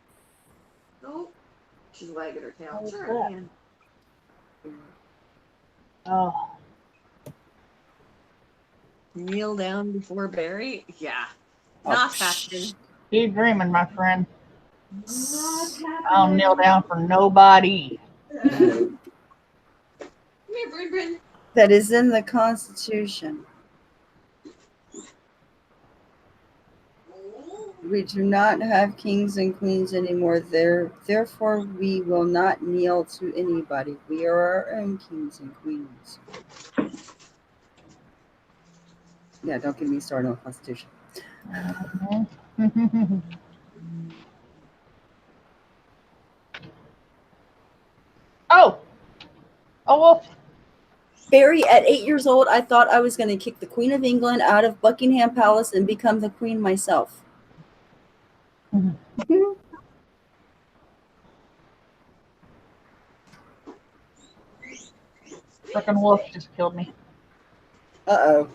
Nope. She's wagging her tail. What's Sure, that? I can. oh, Kneel down before Barry? Yeah. Oh, Not happening. keep dreaming, my friend. Not happening. I'll kneel down for nobody. Come here, Brin. That is in the Constitution. We do not have kings and queens anymore. Therefore, we will not kneel to anybody. We are our own kings and queens. Yeah, don't get me started on Constitution. Oh, well, Barry, at 8 years old, I thought I was going to kick the Queen of England out of Buckingham Palace and become the Queen myself. frickin' wolf just killed me. Uh-oh.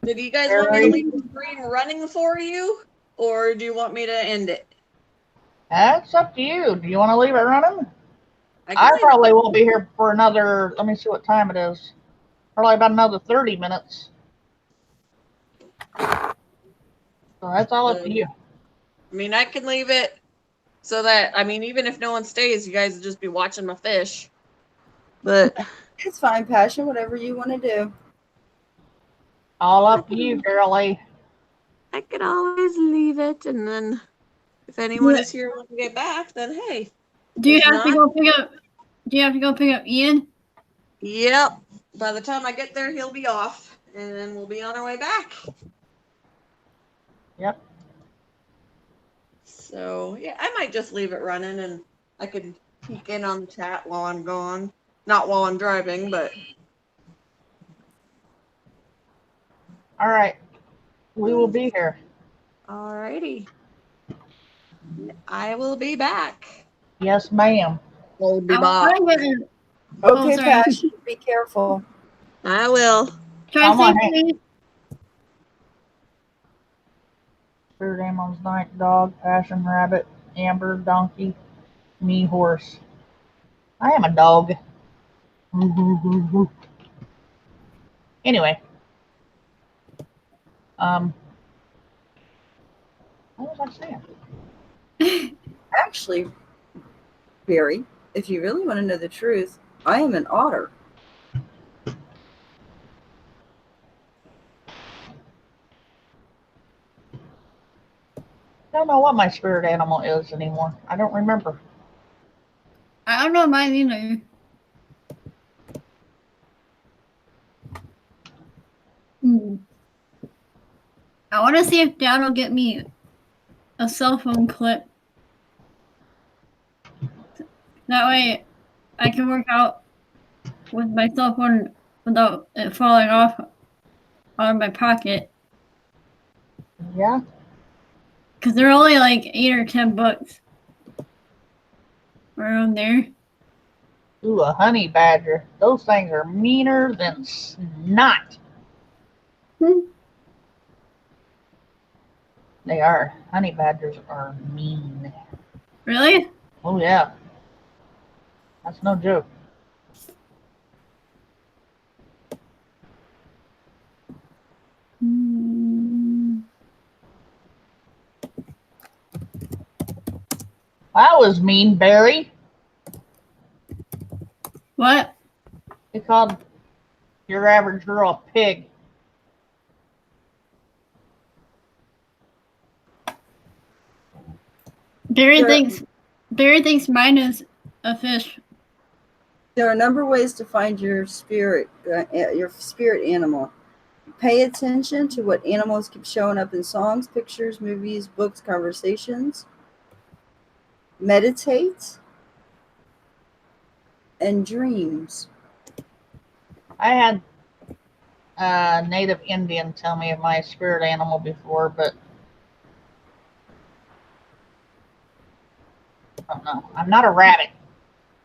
Did you guys want me to leave the screen running for you, or do you want me to end it? That's up to you. Do you want to leave it running? I I can leave it. probably won't be here for another, let me see what time it is. Probably about another 30 minutes. So that's all up to you. I mean, I can leave it so that, I mean, even if no one stays, you guys will just be watching my fish. But It's fine, Passion, whatever you want to do. All up to you, girlie. I can always leave it, and then if anyone is here when we get back, then hey. Do you If have to not- go pick up? Do you have to go pick up Ian? Yep. By the time I get there, he'll be off, and then we'll be on our way back. Yep. So yeah, I might just leave it running, and I could peek in on the chat while I'm gone. Not while I'm driving, but All right. We will be here. alrighty. I will be back. Yes, ma'am. We'll be I'll back. try to Okay, sorry. Passion, be careful. I will. try I'm to on think. Spirit animals, night dog, passion rabbit, amber donkey, me horse. I am a dog. Anyway. What was I saying? Actually, Barry, if you really want to know the truth, I am an otter. I don't know what my spirit animal is anymore. I don't remember. I don't know mine either. I want to see if Dad will get me a cell phone clip. That way I can work out with my cell phone without it falling off out of my pocket. Yeah. Because they're only like $8 or $10. Around there. Ooh, a honey badger. Those things are meaner than snot. They are. Honey badgers are mean. Really? Oh, yeah. That's no joke. That was mean, Barry. What? They called your average girl a pig. Barry Sure. thinks mine is a fish. There are a number of ways to find your spirit animal. Pay attention to what animals keep showing up in songs, pictures, movies, books, conversations. Meditate and dreams. I had a native Indian tell me of my spirit animal before, but I don't know. I'm not a rabbit.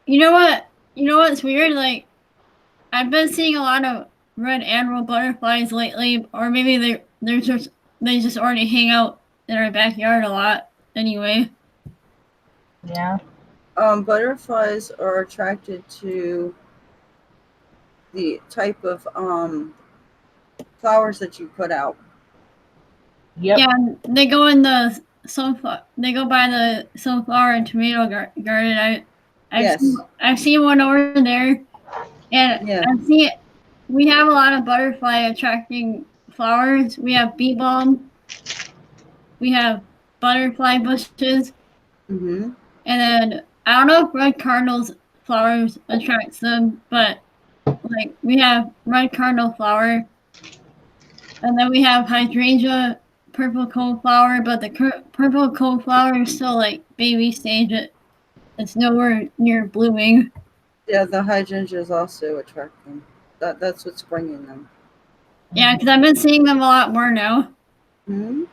You know what? You know what's weird? Like, I've been seeing a lot of red admiral butterflies lately, or maybe they just already hang out in our backyard a lot. Anyway. Yeah. Butterflies are attracted to the type of flowers that you put out. Yep. Yeah, they go in the sunflower. They go by the sunflower and tomato garden. I've seen one over there, and Yeah. I've seen. We have a lot of butterfly attracting flowers. We have bee balm. We have butterfly bushes, Mm-hmm. and then I don't know if red cardinals flowers attracts them, but like we have red cardinal flower, and then we have hydrangea, purple coneflower, but the purple coneflower is still like baby stage. It's nowhere near blooming. Yeah, the hydrangeas also attract them. That's what's bringing them. Yeah, because I've been seeing them a lot more now. Hmm?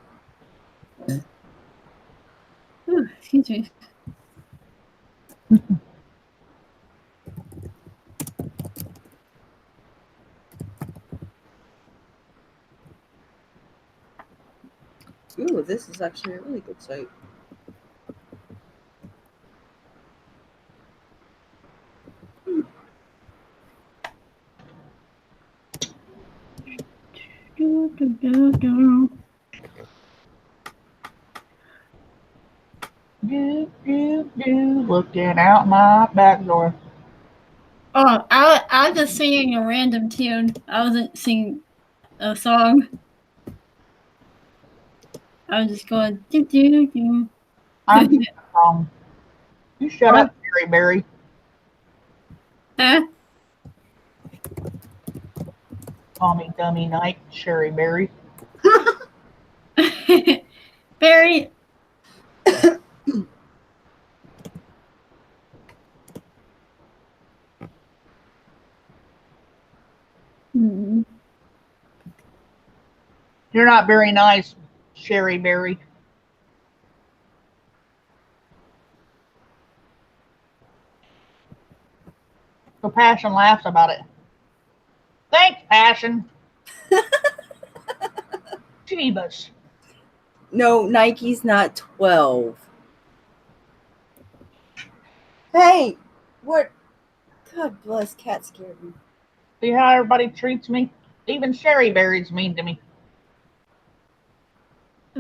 Ooh, excuse me. Ooh, this is actually a really good site. Do, do, do, do. Looking out my back door. Oh, I was just singing a random tune. I wasn't singing a song. I was just going do do do. I'm you shut up, Berry Berry. Huh? Call me Dummy Night, Sherry Berry. Barry. Hmm. You're not very nice, Sherry Berry. So Passion laughs about it. Thanks, Passion. Jeebus. No, Nike's not 12. Hey, what? God bless, cat scared me. See how everybody treats me? Even Sherry Berry's mean to me.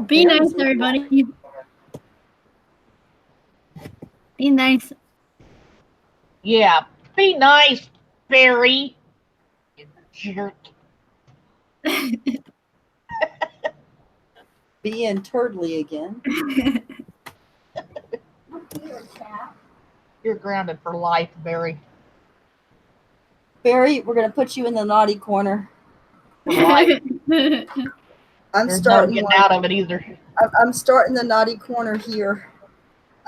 Be nice, everybody. Be nice. Yeah, be nice, Berry. You jerk. Being turtly again. You're grounded for life, Berry. Barry, we're gonna put you in the naughty corner. For life. I'm There's no starting getting one. out of it either. I'm starting the naughty corner here.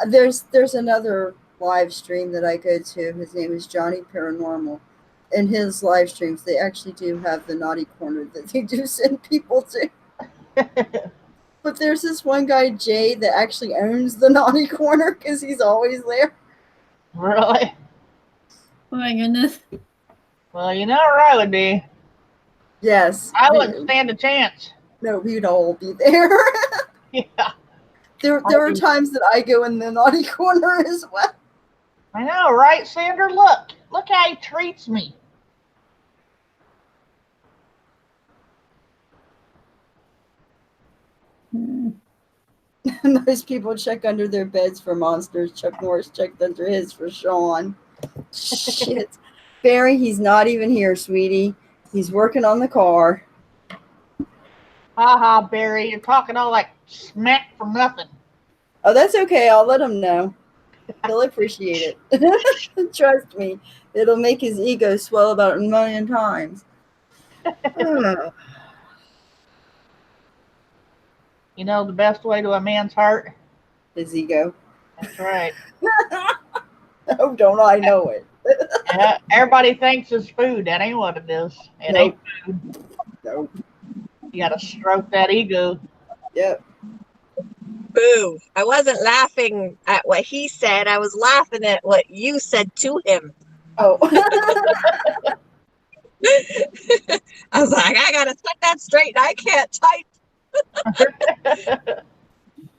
There's another live stream that I go to. His name is Johnny Paranormal. In his live streams, they actually do have the naughty corner that they do send people to. But there's this one guy, Jay, that actually owns the naughty corner because he's always there. Really? Oh my goodness. Well, you know where I would be. Yes. I wouldn't stand a chance. No, we'd all be there. Yeah. There are times that I go in the naughty corner as well. I know, right, Sandra? Look how he treats me. Most people check under their beds for monsters. Chuck Norris checked under his for Sean. Shit. Barry, he's not even here, sweetie. He's working on the car. Haha, Barry, you're talking all like smack for nothing. Oh, that's okay. I'll let him know. He'll appreciate it. Trust me. It'll make his ego swell about 1 million times. You know the best way to a man's heart? His ego. That's right. Oh, don't I know it. Yeah, everybody thinks it's food. That ain't what it is. It Nope. ain't food. Nope. You gotta stroke that ego. Yep. Boo. I wasn't laughing at what he said. I was laughing at what you said to him. Oh. I was like, I gotta set that straight. I can't type.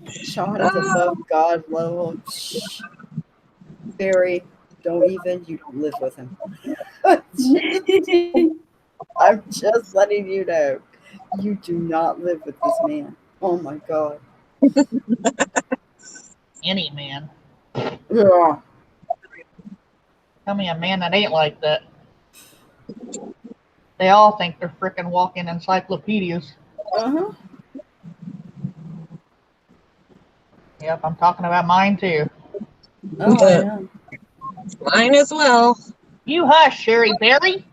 Sean is above God level. Shh. Barry, don't you don't live with him. I'm just letting you know. You do not live with this man. Oh my God. Any man. Yeah. Tell me a man that ain't like that. They all think they're frickin' walking encyclopedias. Uh-huh. Yep, I'm talking about mine too. Oh, I know. Mine as well. You hush, Sherry Berry.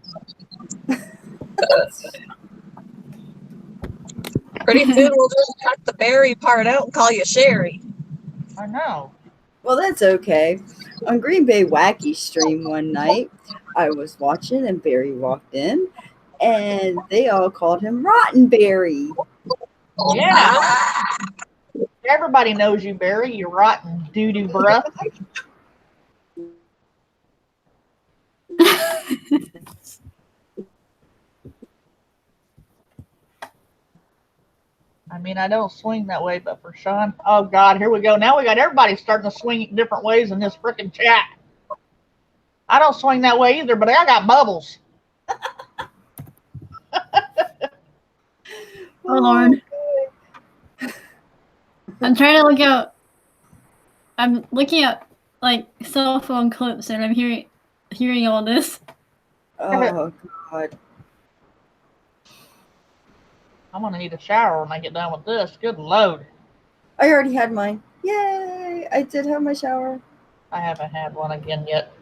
Pretty soon we'll just cut the berry part out and call you Sherry. I know. Well, that's okay. On Green Bay Wacky stream one night, I was watching and Barry walked in, and they all called him Rottenberry. Yeah. Everybody knows you, Barry. You rotten doo-doo breath. I mean, I don't swing that way, but for Sean, oh God, here we go. Now we got everybody starting to swing different ways in this freaking chat. I don't swing that way either, but I got bubbles. Oh Lord. I'm trying to look out. I'm looking at like cell phone clips and I'm hearing all this. Oh God. I'm gonna need a shower when I get done with this. Good Lord. I already had mine. Yay! I did have my shower. I haven't had one again yet.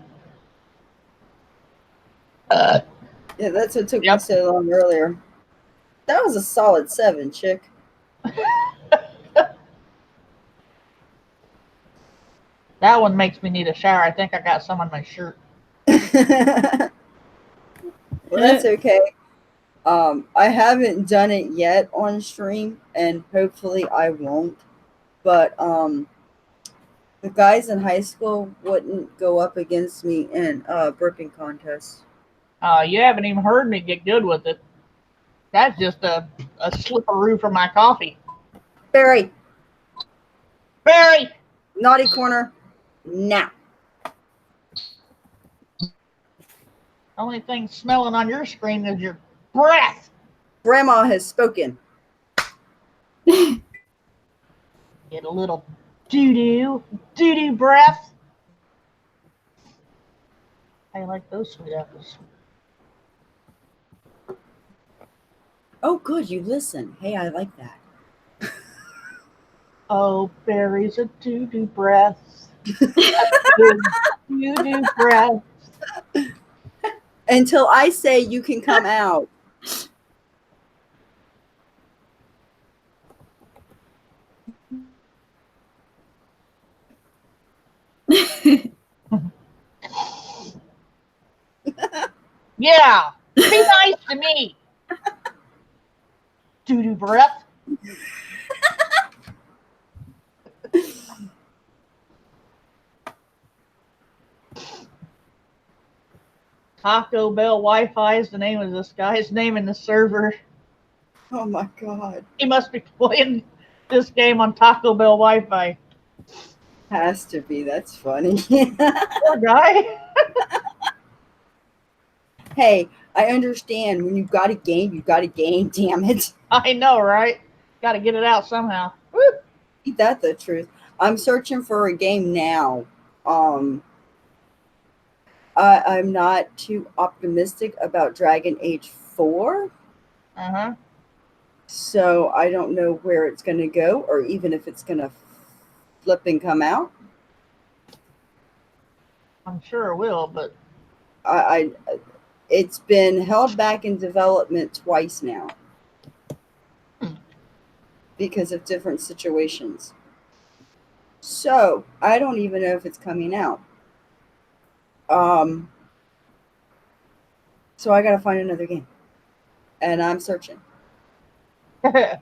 Yeah, that's what took me so long earlier. That was a solid 7, chick. That one makes me need a shower. I think I got some on my shirt. Well, that's okay. I haven't done it yet on stream, and hopefully I won't. But the guys in high school wouldn't go up against me in burping contests. You haven't even heard me get good with it. That's just a slipperoo from my coffee. Barry, Barry! naughty corner, now. Only thing smelling on your screen is your breath. Grandma has spoken. Get a little doo-doo breath. I like those sweet apples. Oh, good, you listen. Hey, I like that. Oh, Barry's a doo-doo breath. Doo-doo breath. Until I say you can come out. Yeah, be nice to me. Doo-doo breath. Taco Bell Wi-Fi is the name of this guy's name in the server. Oh my God. He must be playing this game on Taco Bell Wi-Fi. Has to be. That's funny. Poor guy. Hey, I understand when you've got a game, damn it. I know, right? Got to get it out somehow. Woo. Ain't that the truth? I'm searching for a game now. I'm not too optimistic about Dragon Age 4. Uh-huh. So I don't know where it's going to go or even if it's going to flip and come out. I'm sure it will, but It's been held back in development twice now because of different situations. So I don't even know if it's coming out. So I got to find another game, and I'm searching. I'm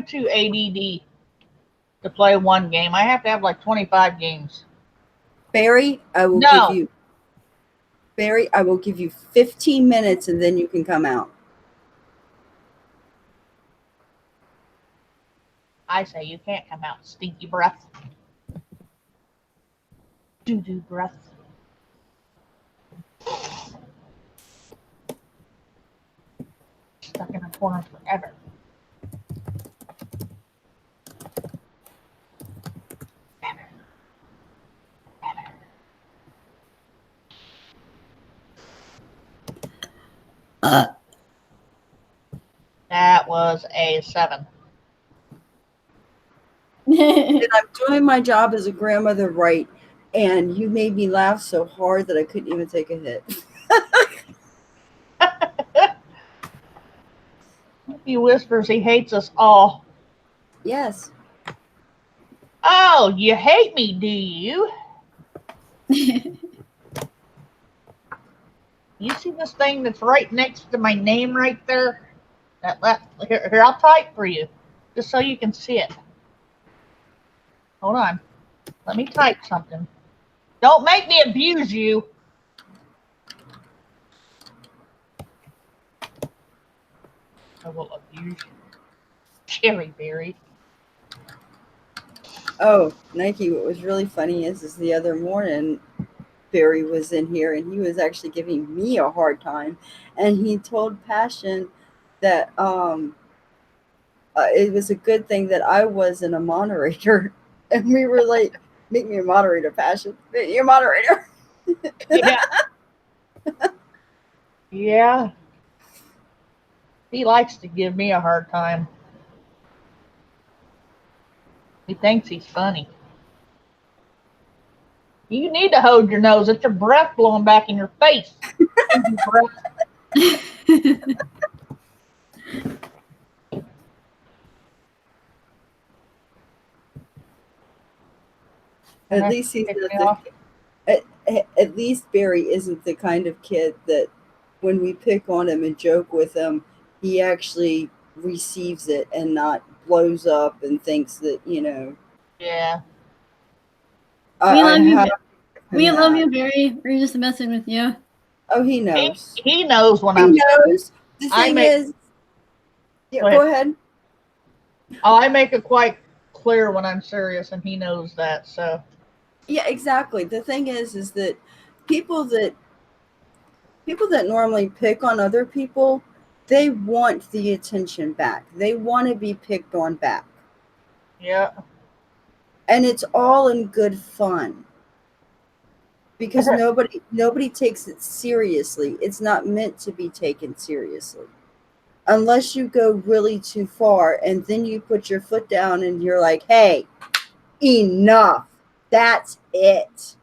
too ADD to play one game. I have to have like 25 games. Barry, I will give you 15 minutes and then you can come out. I say you can't come out, stinky breath. Doo-doo breath. Stuck in a corner forever. That was a 7. And I'm doing my job as a grandmother right. and you made me laugh so hard that I couldn't even take a hit. He whispers he hates us all. Yes. Oh, you hate me, do you? You see this thing that's right next to my name right there? Here, I'll type for you, just so you can see it. Hold on. Let me type something. Don't make me abuse you. I will abuse you. Cherry berry. Oh, Nike, what was really funny is the other morning Barry was in here and he was actually giving me a hard time, and he told Passion that it was a good thing that I wasn't a moderator. And we were like, make me a moderator, Passion. Make me a moderator. Yeah. Yeah. He likes to give me a hard time. He thinks he's funny. You need to hold your nose. It's your breath blowing back in your face. At least he's not at least Barry isn't the kind of kid that when we pick on him and joke with him, he actually receives it and not blows up and thinks that, you know. Yeah. We love you, Barry. We're just messing with you. Oh, he knows. He knows when he I'm. knows. The thing is, yeah, go ahead. I make it quite clear when I'm serious, and he knows that. So. Yeah, exactly. The thing is that people that normally pick on other people, they want the attention back. They want to be picked on back. Yeah. And it's all in good fun. Because nobody takes it seriously. It's not meant to be taken seriously. Unless you go really too far and then you put your foot down and you're like, hey, enough. That's it.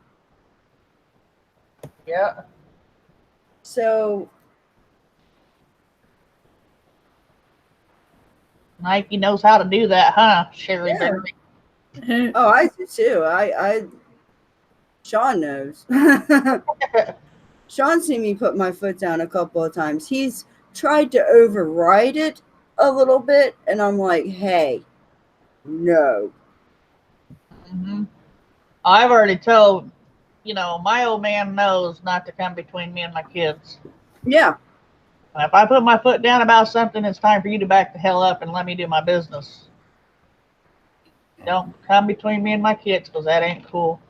Yeah. So Nike knows how to do that, huh, Sherry Berry? Oh, I do too. Sean knows. Sean's seen me put my foot down a couple of times. He's tried to override it a little bit, and I'm like, hey, no. Mm-hmm. I've already told, my old man knows not to come between me and my kids. Yeah. And if I put my foot down about something, it's time for you to back the hell up and let me do my business. Don't come between me and my kids, because that ain't cool.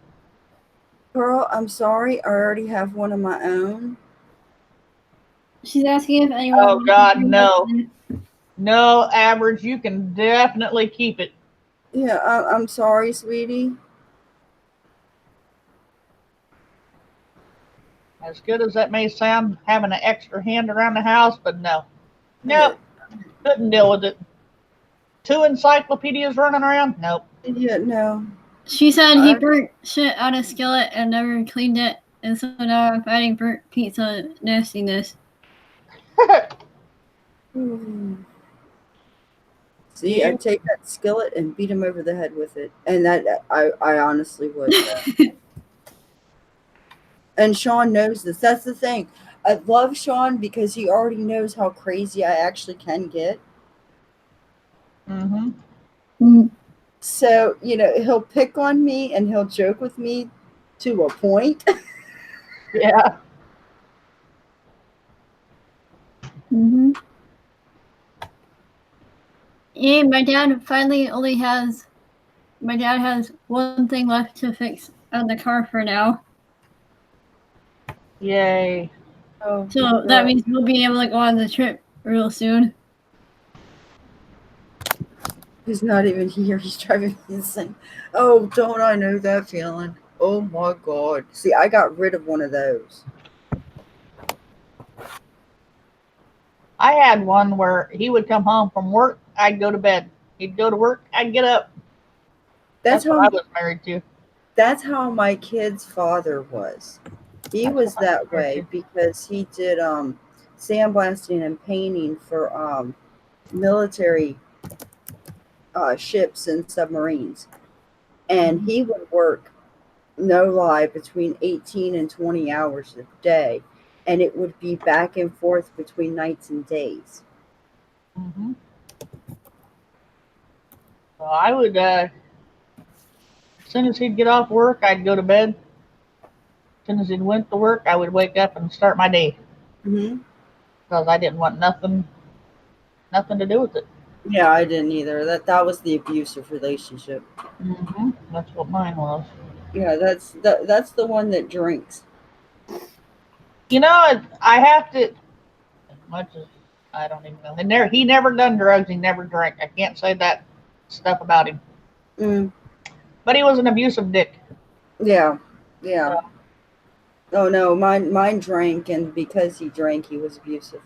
Pearl, I'm sorry. I already have one of my own. She's asking if anyone. Oh, God, no. No, Average, you can definitely keep it. Yeah, I'm sorry, sweetie. As good as that may sound, having an extra hand around the house, but no. Nope. Couldn't deal with it. 2 encyclopedias running around? Nope. Yeah, no. She said he burnt shit out of skillet and never cleaned it, and so now I'm fighting burnt pizza nastiness. See, I'd take that skillet and beat him over the head with it. And that I honestly would. And Sean knows this. That's the thing. I love Sean because he already knows how crazy I actually can get. Mm-hmm. So, he'll pick on me and he'll joke with me to a point. Yeah. Mm-hmm. Yeah, my dad has one thing left to fix on the car for now. Yay. Oh, so that means we'll be able to go on the trip real soon. He's not even here. He's driving me insane. Oh, don't I know that feeling? Oh my God. See, I got rid of one of those. I had one where he would come home from work, I'd go to bed. He'd go to work, I'd get up. That's what I was married to. That's how my kid's father was. He was that way because he did sandblasting and painting for military ships and submarines. And he would work, no lie, between 18 and 20 hours a day. And it would be back and forth between nights and days. Mm-hmm. So I would, as soon as he'd get off work, I'd go to bed. As soon as he went to work, I would wake up and start my day. Mm-hmm. Because I didn't want nothing to do with it. Yeah, I didn't either. That was the abusive relationship. Mm-hmm. That's what mine was. Yeah, that's the one that drinks. You know, I have to, as much as I don't even know. He never done drugs. He never drank. I can't say that stuff about him. Mm. But he was an abusive dick. Yeah. Oh no, mine drank, and because he drank, he was abusive.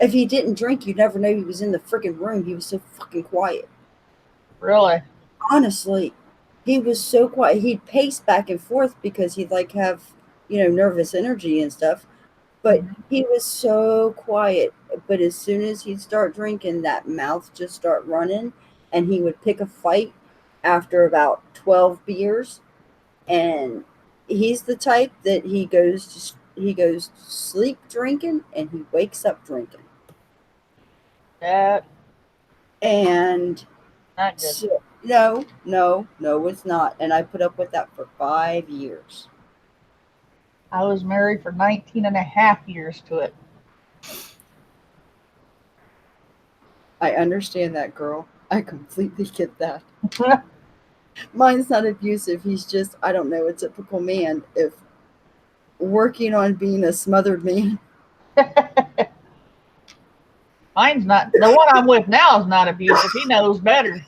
If he didn't drink, you'd never know he was in the freaking room. He was so fucking quiet. Really? Honestly, he was so quiet. He'd pace back and forth because he'd like have, nervous energy and stuff. But he was so quiet. But as soon as he'd start drinking, that mouth just start running, and he would pick a fight after about 12 beers. And he's the type that he goes to sleep drinking and he wakes up drinking. That And not good. so, no, it's not. And I put up with that for 5 years. I was married for 19 and a half years to it. I understand that, girl. I completely get that. Mine's not abusive. He's just, I don't know, a typical man. If working on being a smothered man. Mine's not. The one I'm with now is not abusive. He knows better.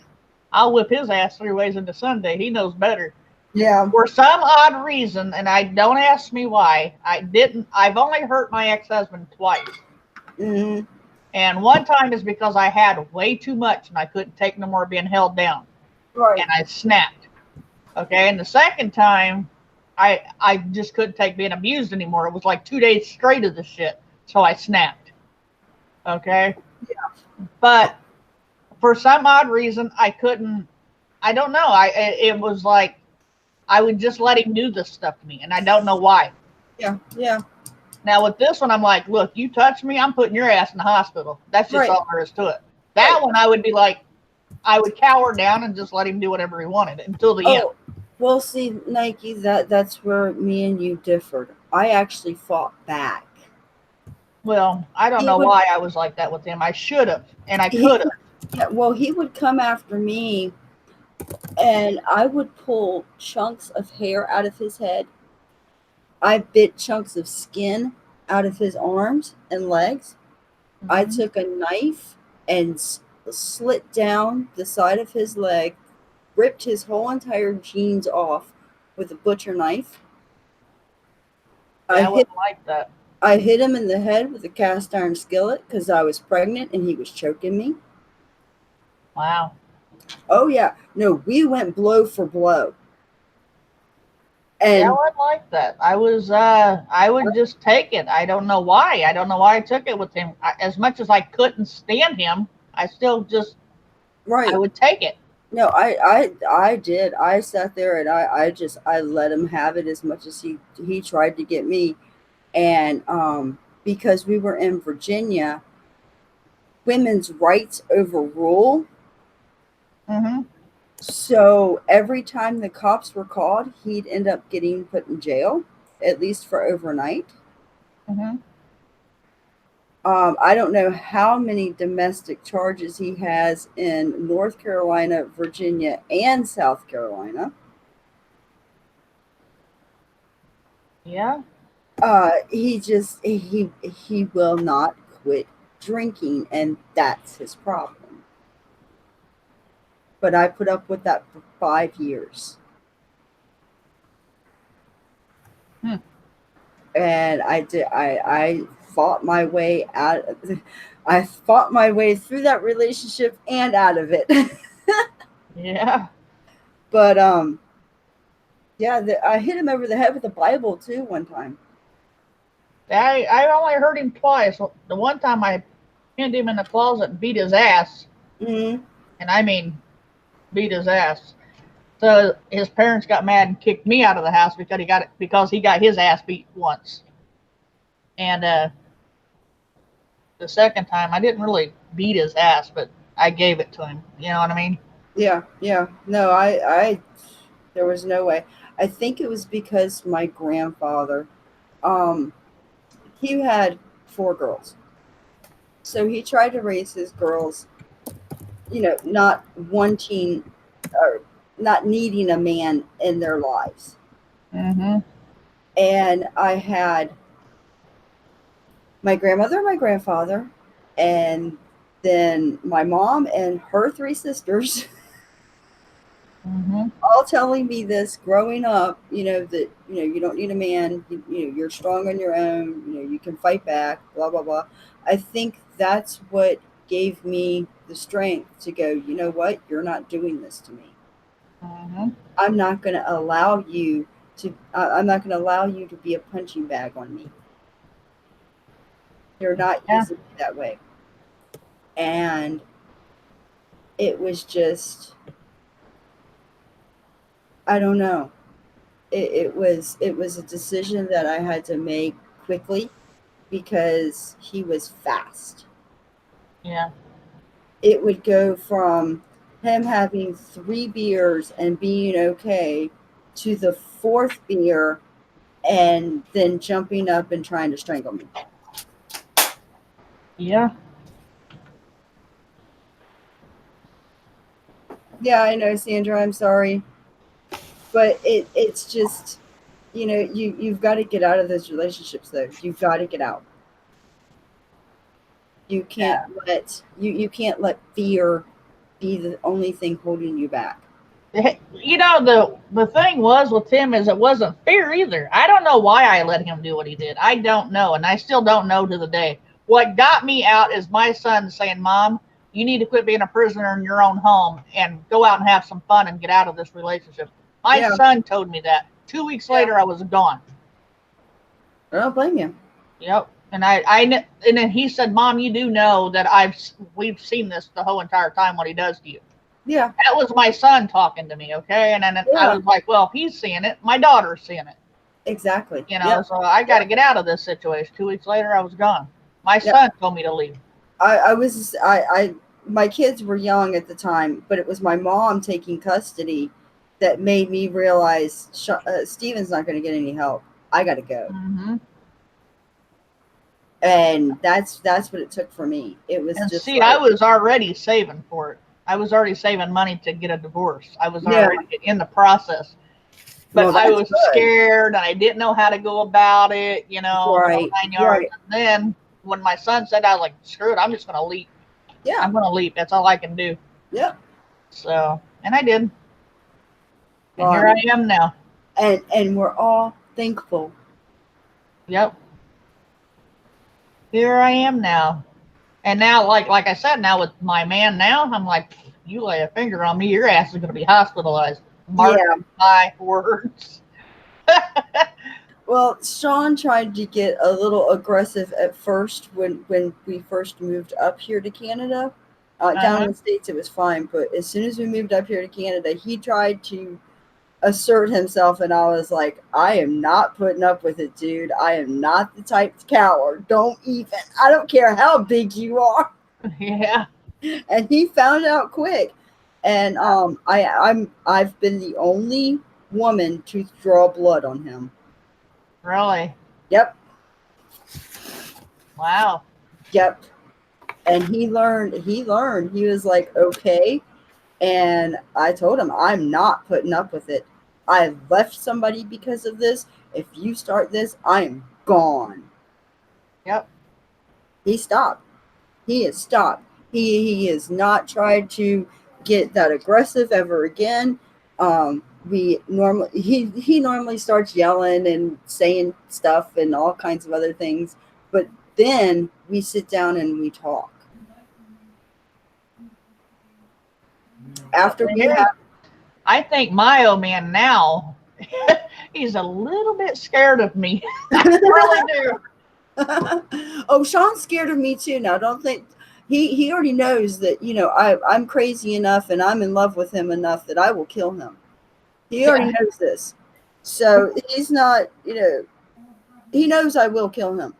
I'll whip his ass 3 ways into Sunday. He knows better. Yeah. For some odd reason, and I don't ask me why, I've only hurt my ex-husband twice. Mm-hmm. And one time is because I had way too much and I couldn't take no more being held down. Right. And I snapped. Okay. And the second time, I just couldn't take being abused anymore. It was like 2 days straight of the shit. So I snapped. Okay. Yeah. But for some odd reason, I couldn't. I don't know. It was like I would just let him do this stuff to me, and I don't know why. Yeah. Yeah. Now with this one, I'm like, look, you touch me, I'm putting your ass in the hospital. That's just Right. all there is to it. That one, I would be like, I would cower down and just let him do whatever he wanted until the end. Well, see, Nike, that's where me and you differed. I actually fought back. Well, I don't He know would- why I was like that with him. I should have, and I could have. Yeah, well, he would come after me, and I would pull chunks of hair out of his head. I bit chunks of skin out of his arms and legs. I took a knife and slit down the side of his leg, ripped his whole entire jeans off with a butcher knife. I wouldn't like that. I hit him in the head with a cast iron skillet because I was pregnant and he was choking me. Wow. Oh yeah, no, we went blow for blow. And Yeah, I wouldn't like that. I would just take it. I don't know why. I don't know why I took it with him. As much as I couldn't stand him, I still just, right. I would take it. No, I did. I sat there and I let him have it as much as he tried to get me. And because we were in Virginia, women's rights overrule. Mm-hmm. So every time the cops were called, he'd end up getting put in jail, at least for overnight. Mm-hmm. I don't know how many domestic charges he has in North Carolina, Virginia, and South Carolina. Yeah. He will not quit drinking, and that's his problem. But I put up with that for 5 years. And I fought my way out. I fought my way through that relationship and out of it. Yeah. But Yeah, I hit him over the head with a Bible too one time. I only heard him twice. The one time I pinned him in the closet and beat his ass, Mm-hmm. and I mean beat his ass. So his parents got mad and kicked me out of the house because he got his ass beat once. And the second time I didn't really beat his ass, but I gave it to him. You know what I mean? Yeah, yeah. No, I there was no way. I think it was because my grandfather, he had 4 girls. So he tried to raise his girls, not wanting or not needing a man in their lives. Mm-hmm. And I had my grandmother, my grandfather, and then my mom and her 3 sisters Mm-hmm. all telling me this growing up, that, you don't need a man, you're strong on your own, you can fight back, blah, blah, blah. I think that's what gave me the strength to go, you know what, you're not doing this to me. Mm-hmm. I'm not going to allow you to be a punching bag on me. You're not using me that way. And it was just, I don't know. It was a decision that I had to make quickly because he was fast. Yeah. It would go from him having 3 beers and being okay to the 4th beer and then jumping up and trying to strangle me. Yeah. Yeah, I know, Sandra, I'm sorry. But it's just, you've got to get out of those relationships though. You've got to get out. You can't you can't let fear be the only thing holding you back. The thing was with him is it wasn't fear either. I don't know why I let him do what he did. I don't know, and I still don't know to the day. What got me out is my son saying, "Mom, you need to quit being a prisoner in your own home and go out and have some fun and get out of this relationship." My son told me that. 2 weeks later, I was gone. I don't blame you. Yep. And and then he said, "Mom, you do know that we've seen this the whole entire time what he does to you." Yeah. That was my son talking to me, okay? And then I was like, well, if he's seeing it, my daughter's seeing it. Exactly. So I got to get out of this situation. 2 weeks later, I was gone. My son told me to leave. My kids were young at the time, but it was my mom taking custody that made me realize Steven's not going to get any help. I got to go. Mm-hmm. And that's what it took for me. It was I was already saving for it. I was already saving money to get a divorce. I was already in the process. But I was scared and I didn't know how to go about it, Right. And then when my son said, I was like, screw it, I'm just going to leap. Yeah. I'm going to leap. That's all I can do. Yep. So, and I did. And here I am now. And we're all thankful. Yep. Here I am now. And now, like I said, now with my man now, I'm like, you lay a finger on me, your ass is going to be hospitalized. Mark my words. Well, Sean tried to get a little aggressive at first when we first moved up here to Canada. Down in the States, it was fine. But as soon as we moved up here to Canada, he tried to assert himself. And I was like, I am not putting up with it, dude. I am not the type to cower. I don't care how big you are. Yeah. And he found out quick. And I've been the only woman to draw blood on him. Really? Yep. Wow. Yep. And he learned. He was like, okay. And I told him, I'm not putting up with it. I left somebody because of this. If you start this, I am gone. Yep. He stopped. He has stopped. He has not tried to get that aggressive ever again. He normally starts yelling and saying stuff and all kinds of other things, but then we sit down and we talk. After we have, I think my old man now He's a little bit scared of me. I really do. Oh, Sean's scared of me too. Now, don't think he already knows that I'm crazy enough and I'm in love with him enough that I will kill him. He already knows this, so he's not. He knows I will kill him.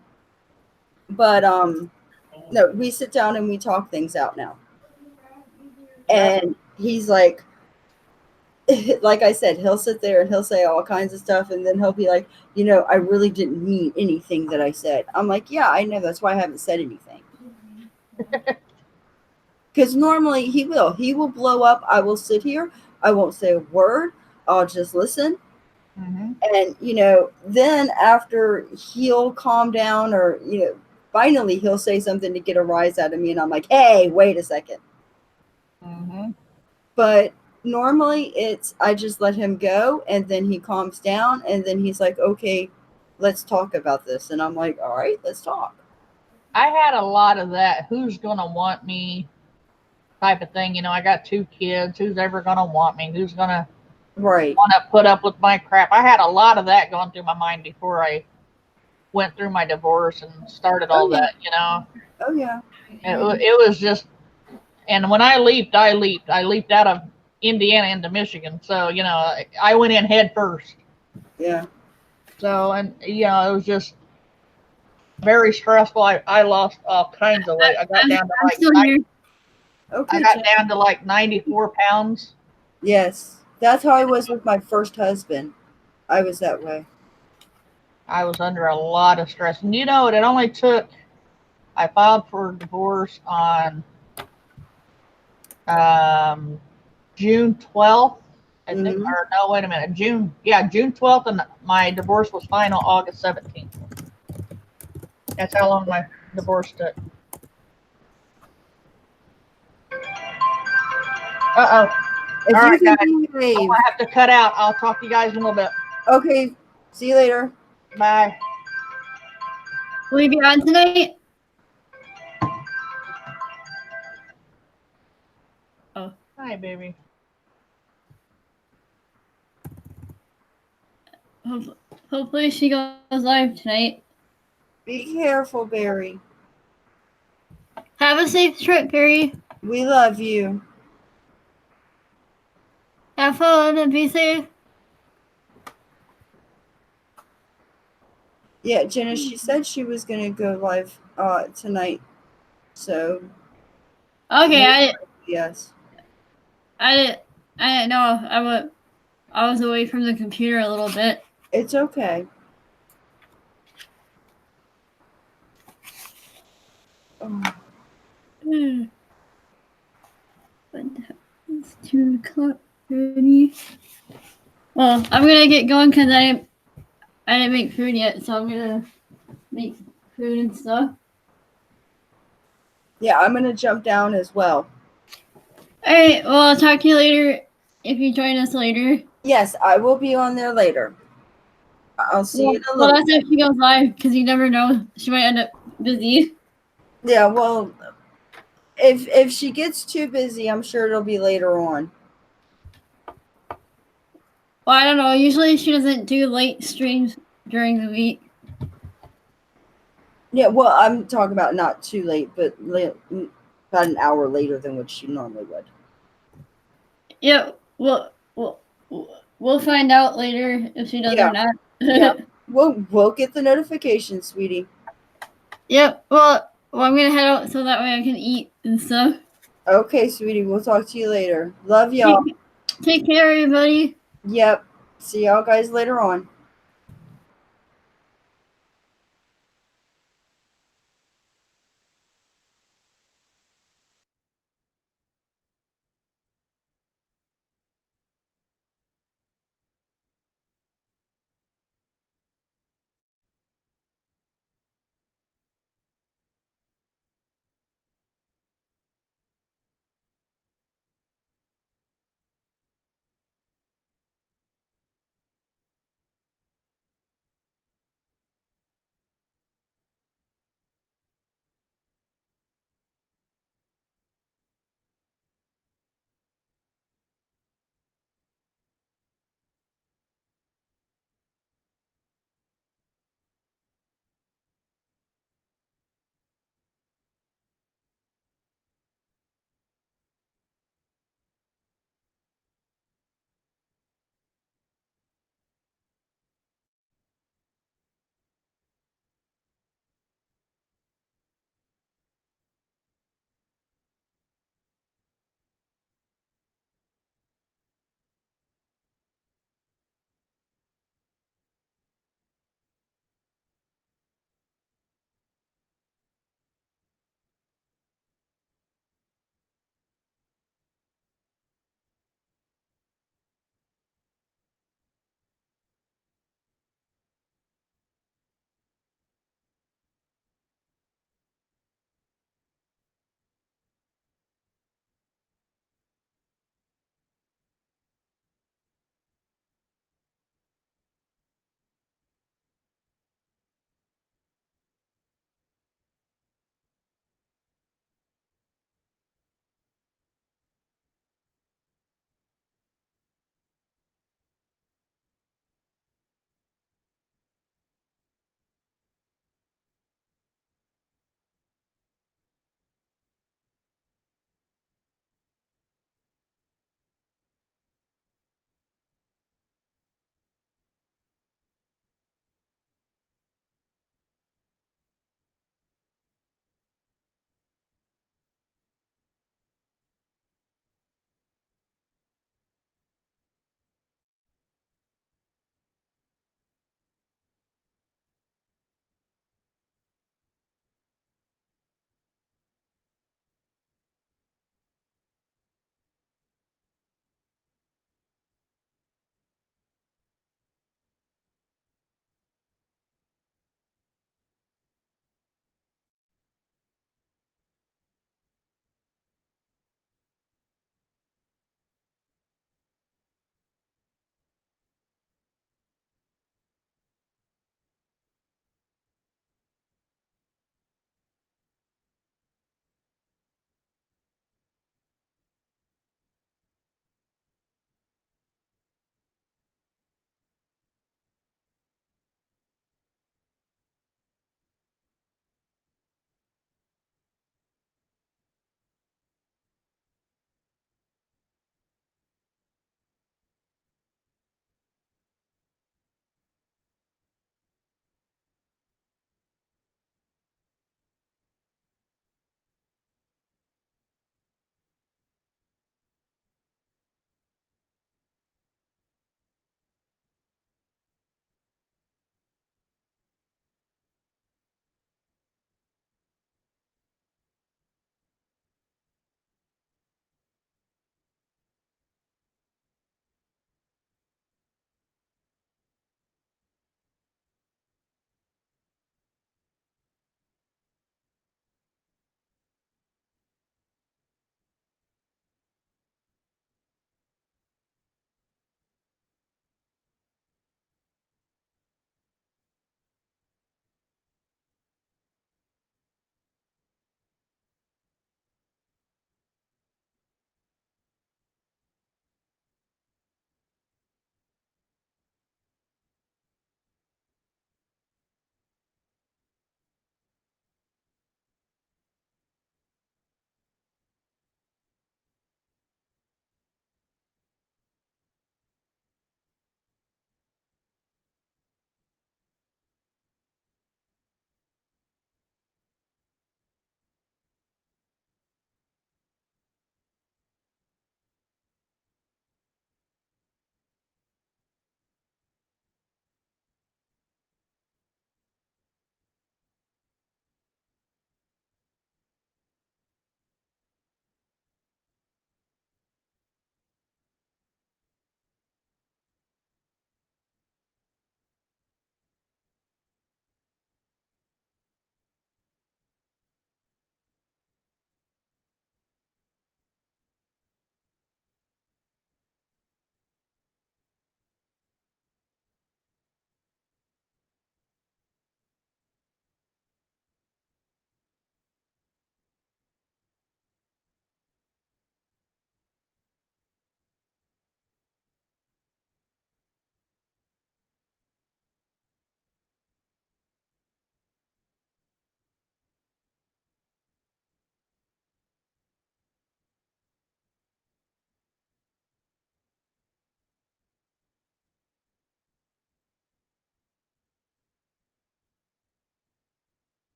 But no, we sit down and we talk things out now, and he's like. Like I said, he'll sit there and he'll say all kinds of stuff, and then he'll be like, I really didn't mean anything that I said. I'm like, yeah, I know. That's why I haven't said anything. Because normally he will blow up. I will sit here. I won't say a word. I'll just listen. Mm-hmm. And, then after he'll calm down or, finally he'll say something to get a rise out of me. And I'm like, hey, wait a second. Mm-hmm. But normally I just let him go and then he calms down and then he's like, okay, let's talk about this. And I'm like, all right, let's talk. I had a lot of that. Who's gonna want me? Type of thing. I got 2 kids. Who's ever gonna want me? Who's gonna Right. want to put up with my crap? I had a lot of that going through my mind before I went through my divorce and started all that. Oh yeah. It was just. And when I leaped out of Indiana into Michigan. So, I went in head first. Yeah. So, and, it was just very stressful. I lost all kinds of weight. I got down to I'm still here. Okay. I got down to like 94 pounds. Yes. That's how I was with my first husband. I was that way. I was under a lot of stress. And it only took, I filed for divorce on June 12th. I think, Mhm. or no, wait a minute. June 12th, and my divorce was final August 17th. That's how long my divorce took. Uh-oh. If All you right, can guys. behave. I have to cut out. I'll talk to you guys in a little bit. Okay. See you later. Bye. Will you be on tonight? Oh. Hi, baby. Hopefully she goes live tonight. Be careful, Barry. Have a safe trip, Barry. We love you. Have fun and be safe. Yeah, Jenna, she said she was going to go live tonight. So, Okay, yes. I didn't know. I was away from the computer a little bit. It's okay. Oh. It's 2:00 already. Well, I'm gonna get going because I didn't make food yet, so I'm gonna make food and stuff. Yeah, I'm going to jump down as well. All right. Well, I'll talk to you later. If you join us later. Yes, I will be on there later. I'll see you in a Well, little that's bit. if she goes live because you never know. She might end up busy. Yeah, well, if she gets too busy, I'm sure it'll be later on. Well, I don't know. Usually she doesn't do late streams during the week. Yeah, well, I'm talking about not too late, but about an hour later than what she normally would. Yeah. We'll find out later if she does Yeah. or not. Yeah. We'll get the notification, sweetie. Yep. Well, I'm gonna head out so that way I can eat and stuff. Okay, sweetie. We'll talk to you later. Love y'all. Take care, everybody. Yep. See y'all guys later on.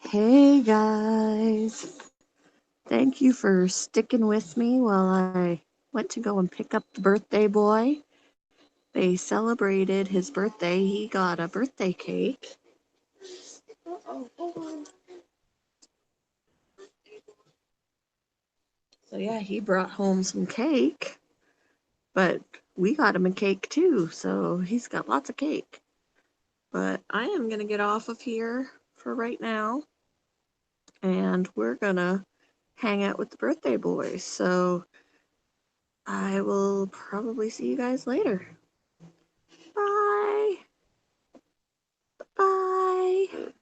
Hey guys, thank you for sticking with me while I went to go and pick up the birthday boy. They celebrated his birthday. He got a birthday cake. Uh-oh, hold on. So yeah, he brought home some cake, but we got him a cake too, so he's got lots of cake. But I am gonna get off of here for right now, and we're gonna hang out with the birthday boys. So I will probably see you guys later. Bye. Bye.